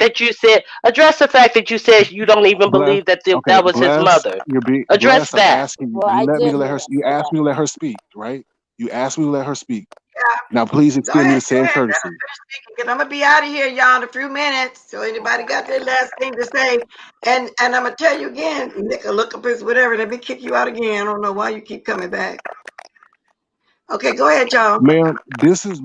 address the fact that you said you don't even Bless. believe that Okay, that was his bless. mother. You're being Address blessed. I'm that. asking you. Well, I Let me did let hear her. him You say asked that. me to let her speak, right? You asked me to let her speak. Yeah. Now, please Go extend me ahead. the Go same ahead. Let us courtesy. finish speaking because I'm gonna be out of here, y'all, in a few minutes. So anybody got their last thing to say? And I'm gonna tell you again, Nick, look up his whatever. Let me kick you out again. I don't know why you keep coming back. Okay, go ahead, y'all. Ma'am, this is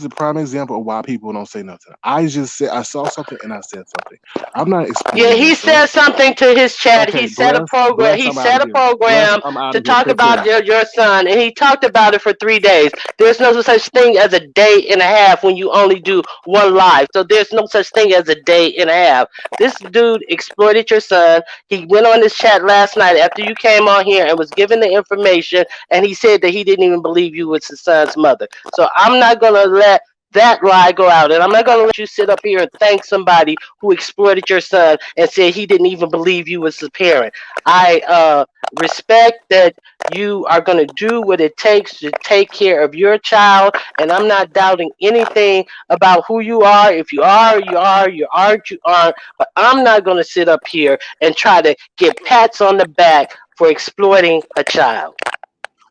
a prime example of why people don't say nothing. I just said I saw something and I said something. I'm not Yeah, exploiting your he son. said something to his chat. Okay, He set a bless, program. bless, He I'm out set of a here. Bless, program I'm out to of here. talk Take care. about your son, and he talked about it for 3 days. There's no such thing as a day and a half when you only do one live. So there's no such thing as a day and a half. This dude exploited your son. He went on his chat last night after you came on here and was given the information, and he said that he didn't even believe you was his son's mother. So I'm not gonna let that lie go out. And I'm not going to let you sit up here and thank somebody who exploited your son and said he didn't even believe you was his parent. I respect that you are going to do what it takes to take care of your child. And I'm not doubting anything about who you are. If you are, you are. You aren't, you aren't. But I'm not going to sit up here and try to get pats on the back for exploiting a child.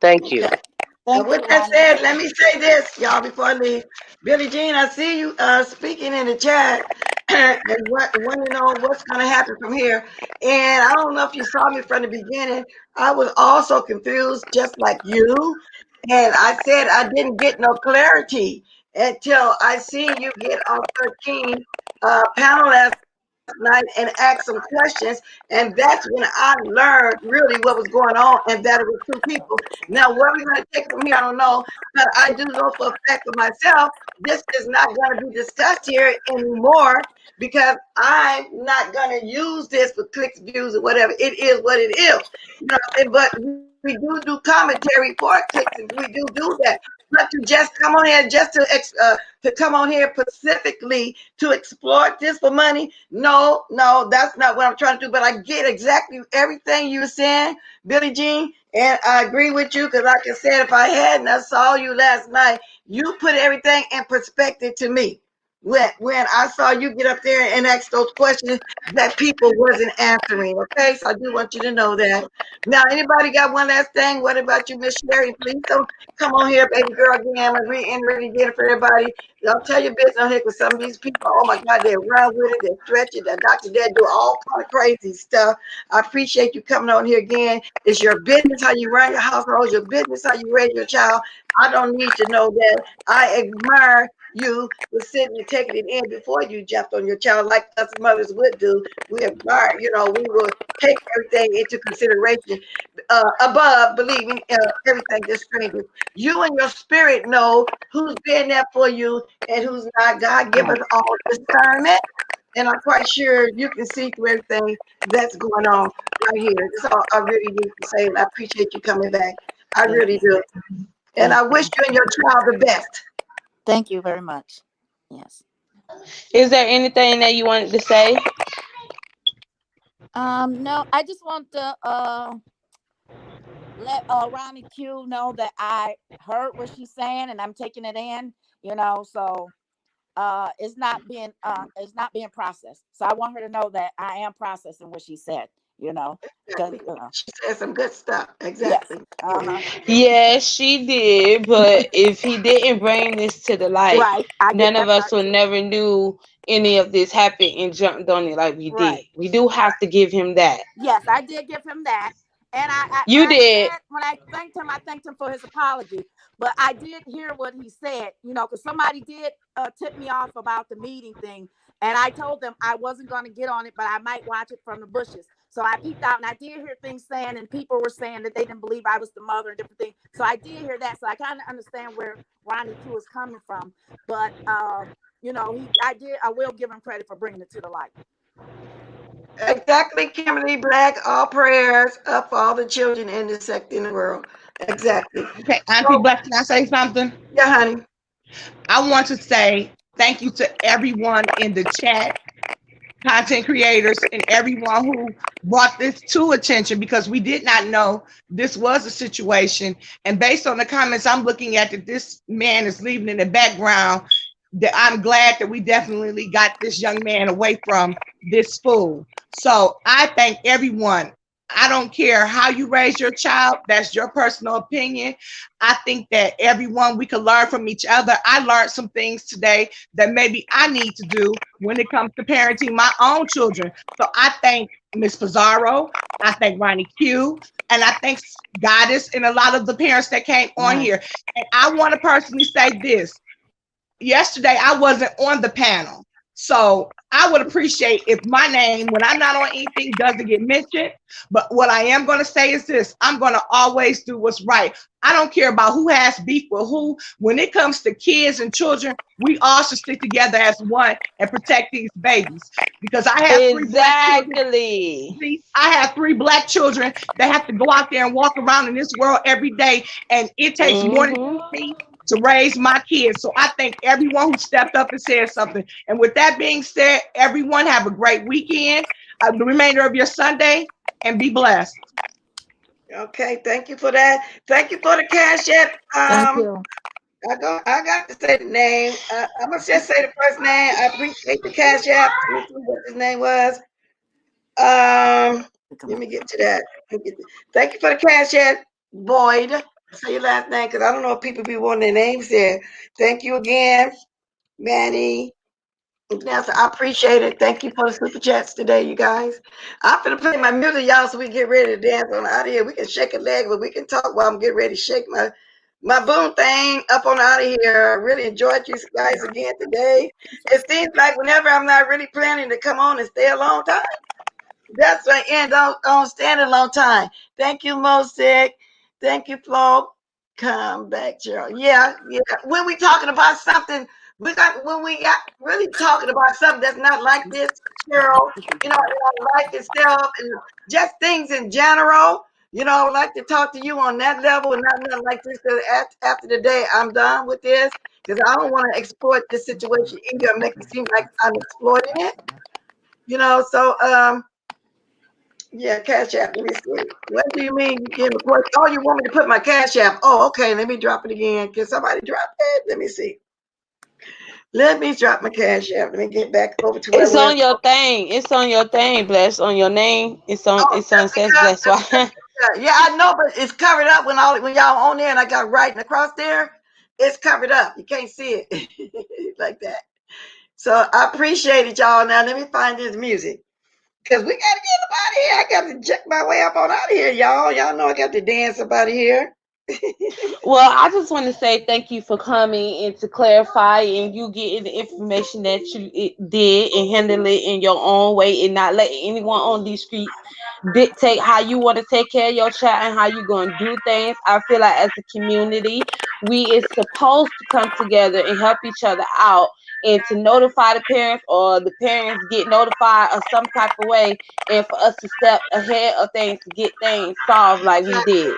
Thank you. Okay. Thank With you, that Ronnie. said, let me say this, y'all, before I leave. Billie Jean, I see you speaking in the chat, and want to know what's going to happen from here. And I don't know if you saw me from the beginning. I was also confused, just like you. And I said I didn't get no clarity until I seen you get on 13 panel last night and ask some questions. And that's when I learned really what was going on and that it was two people. Now, where we're going to take it from here, I don't know. But I do know for a fact for myself, this is not going to be discussed here anymore because I'm not going to use this for clicks, views, or whatever. It is what it is. You know what I'm saying? But we do commentary for clicks, and we do that. But to just come on here, just to come on here specifically to exploit this for money, no, no, that's not what I'm trying to do. But I get exactly everything you're saying, Billie Jean, and I agree with you because, like I said, if I hadn't, I saw you last night. You put everything in perspective to me. When I saw you get up there and ask those questions that people wasn't answering. Okay, so I do want you to know that. Now, anybody got one last thing? What about you, Miss Sherry? Please don't come on here, baby girl, again. I'm reading again for everybody. Don't tell your business on here because some of these people, oh my God, they run with it, they stretch it, the doctor they do all kind of crazy stuff. I appreciate you coming on here again. It's your business how you run your household, it's your business how you raise your child. I don't need to know that. I admire you for sitting and taking it in before you jumped on your child like us mothers would do. We admire, we will take everything into consideration above believing everything that's strangers. You and your spirit know who's been there for you and who's not. God give us all discernment. And I'm quite sure you can see through everything that's going on right here. That's all I really need to say. And I appreciate you coming back. I Thank really you. do. And Thank I you. wish you and your child the best. Thank you very much. Yes. Is there anything that you wanted to say? No, I just want to let Ronnie Q know that I heard what she's saying and I'm taking it in, so it's not being processed. So I want her to know that I am processing what she said, because Exactly. She said some good stuff. yes. Exactly. Uh-huh. Yes, she did. But if he didn't bring this to the light, Right. I get none of that us part would too. never knew any of this happened and jumped on it like we did. Right. We do have to give him that. Yes, I did give him that. And You I did. said when I thanked him for his apology. But I did hear what he said, because somebody did tip me off about the meeting thing. And I told them I wasn't going to get on it, but I might watch it from the bushes. So I peeped out and I did hear things saying, and people were saying that they didn't believe I was the mother and different things. So I did hear that. So I kind of understand where Ronnie Q is coming from. But, I will give him credit for bringing it to the light. Exactly, Kimberly Black. All prayers up for all the children in the sect in the world. Exactly. Okay, Auntie So, Black, can I say something? yeah, honey. I want to say thank you to everyone in the chat, content creators, and everyone who brought this to attention because we did not know this was a situation. And based on the comments I'm looking at, that this man is leaving in the background, that I'm glad that we definitely got this young man away from this fool. So I thank everyone. I don't care how you raise your child, that's your personal opinion. I think that everyone, we can learn from each other. I learned some things today that maybe I need to do when it comes to parenting my own children. So I thank Miss Pizarro. I thank Ronnie Q. And I thank Goddess and a lot of the parents that came on here. And I want to personally say this. Yesterday, I wasn't on the panel. So I would appreciate if my name, when I'm not on anything, doesn't get mentioned. But what I am going to say is this: I'm going to always do what's right. I don't care about who has beef with who. When it comes to kids and children, we all should stick together as one and protect these babies. Because I have three black children. Exactly. I have three black children that have to go out there and walk around in this world every day. And it takes more than me to raise my kids. So I thank everyone who stepped up and said something. And with that being said, everyone have a great weekend, the remainder of your Sunday, and be blessed. Okay, thank you for that. Thank you for the cash app. Thank you. I got to say the name. I'm gonna just say the first name. I appreciate the cash app. Let me see what his name was. Let me get to that. Thank you for the cash app, Boyd. Say your last name because I don't know if people be wanting their names there. Thank you again, Manny. Yes, I appreciate it. Thank you for the super chats today, you guys. I'm gonna play my music, y'all, so we can get ready to dance on out of here. We can shake a leg, but we can talk while I'm getting ready to shake my boom thing up on out of here. I really enjoyed you guys again today. It seems like whenever I'm not really planning to come on and stay a long time, that's right, and don't stand a long time. Thank you, Mosik. Thank you, Flo. Come back, Cheryl. Yeah, yeah. When we talking about something, when we got really talking about something that's not like this, Cheryl, like itself and just things in general. I would like to talk to you on that level and not nothing like this. Because after the day, I'm done with this because I don't want to exploit this situation either and make it seem like I'm exploiting it. So yeah, Cash App. Let me see. What do you mean you give me question? Oh, you want me to put my Cash App? Oh, okay. Let me drop it again. Can somebody drop it? Let me see. Let me drop my Cash App. Let me get back over to where I It's was. on your thing. It's on your thing, bless. On your name. It's on Oh, it's on says bless. Why? yeah, I know, but it's covered up when y'all on there and I got writing across there. It's covered up. You can't see it like that. So I appreciate it, y'all. Now let me find this music. Because we got to get up out of here. I got to check my way up on out of here, y'all. Y'all know I got to dance up out of here. Well, I just want to say thank you for coming and to clarify and you getting the information that you did and handle it in your own way and not letting anyone on these streets dictate how you want to take care of your child and how you're going to do things. I feel like as a community, we is supposed to come together and help each other out and to notify the parents or the parents get notified of some type of way and for us to step ahead of things to get things solved like we did.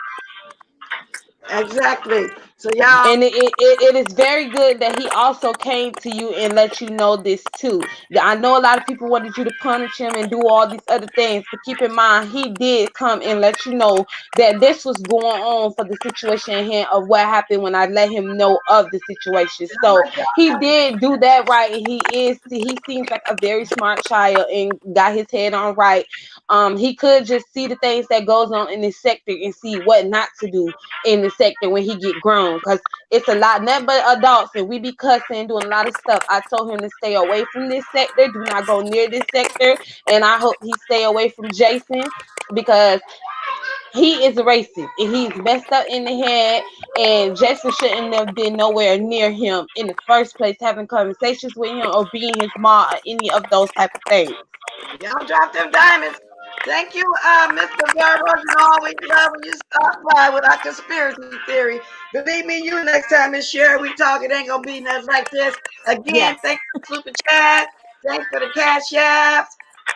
Exactly. So y'all, And it is very good that he also came to you and let you know this too. I know a lot of people wanted you to punish him and do all these other things, but keep in mind he did come and let you know that this was going on for the situation in hand of what happened when I let him know of the situation. So he did do that right, and he seems like a very smart child and got his head on right. He could just see the things that goes on in this sector and see what not to do in the sector when he get grown, because it's a lot, nothing but adults, and we be cussing, doing a lot of stuff. I told him to stay away from this sector, do not go near this sector, and I hope he stay away from Jason because he is racist and he's messed up in the head, and Jason shouldn't have been nowhere near him in the first place, having conversations with him or being his mom or any of those type of things. y'all drop them diamonds. Thank you, Mr. Garbo. You always love when you stop by with our conspiracy theory. Believe me, you next time this year we talk, it ain't gonna be nothing like this. Again, Yes. thank you for Super Chat. Thanks for the cash apps.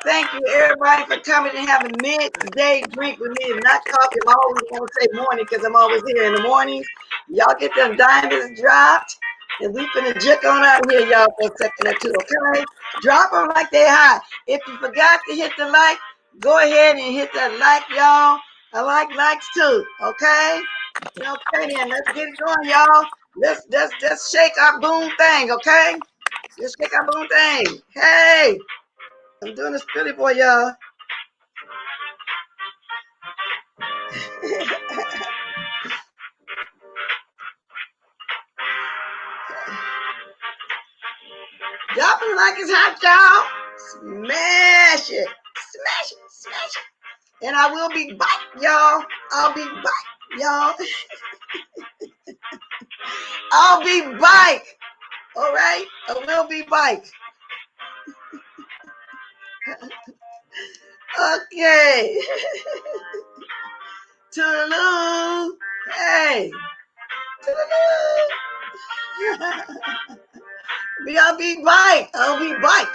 Thank you everybody for coming and having midday drink with me and not coffee. I'm always gonna say morning because I'm always here in the mornings. Y'all get them diamonds dropped. And we finna jick on out of here, y'all, for a second or two, okay? Drop them like they hot. If you forgot to hit the like, go ahead and hit that like, y'all. I like likes too, okay? Okay, then let's get it going, y'all. Let's shake our boom thing, okay? Let's shake our boom thing. Hey, I'm doing this pretty boy, y'all. Dropping like it's hot, y'all. Smash it. Smash it. Smash And I will be back, y'all. I'll be back, y'all. I'll be back. All right? I will be back. Okay. Toodaloo. Hey. Toodaloo. I'll be back. I'll be back.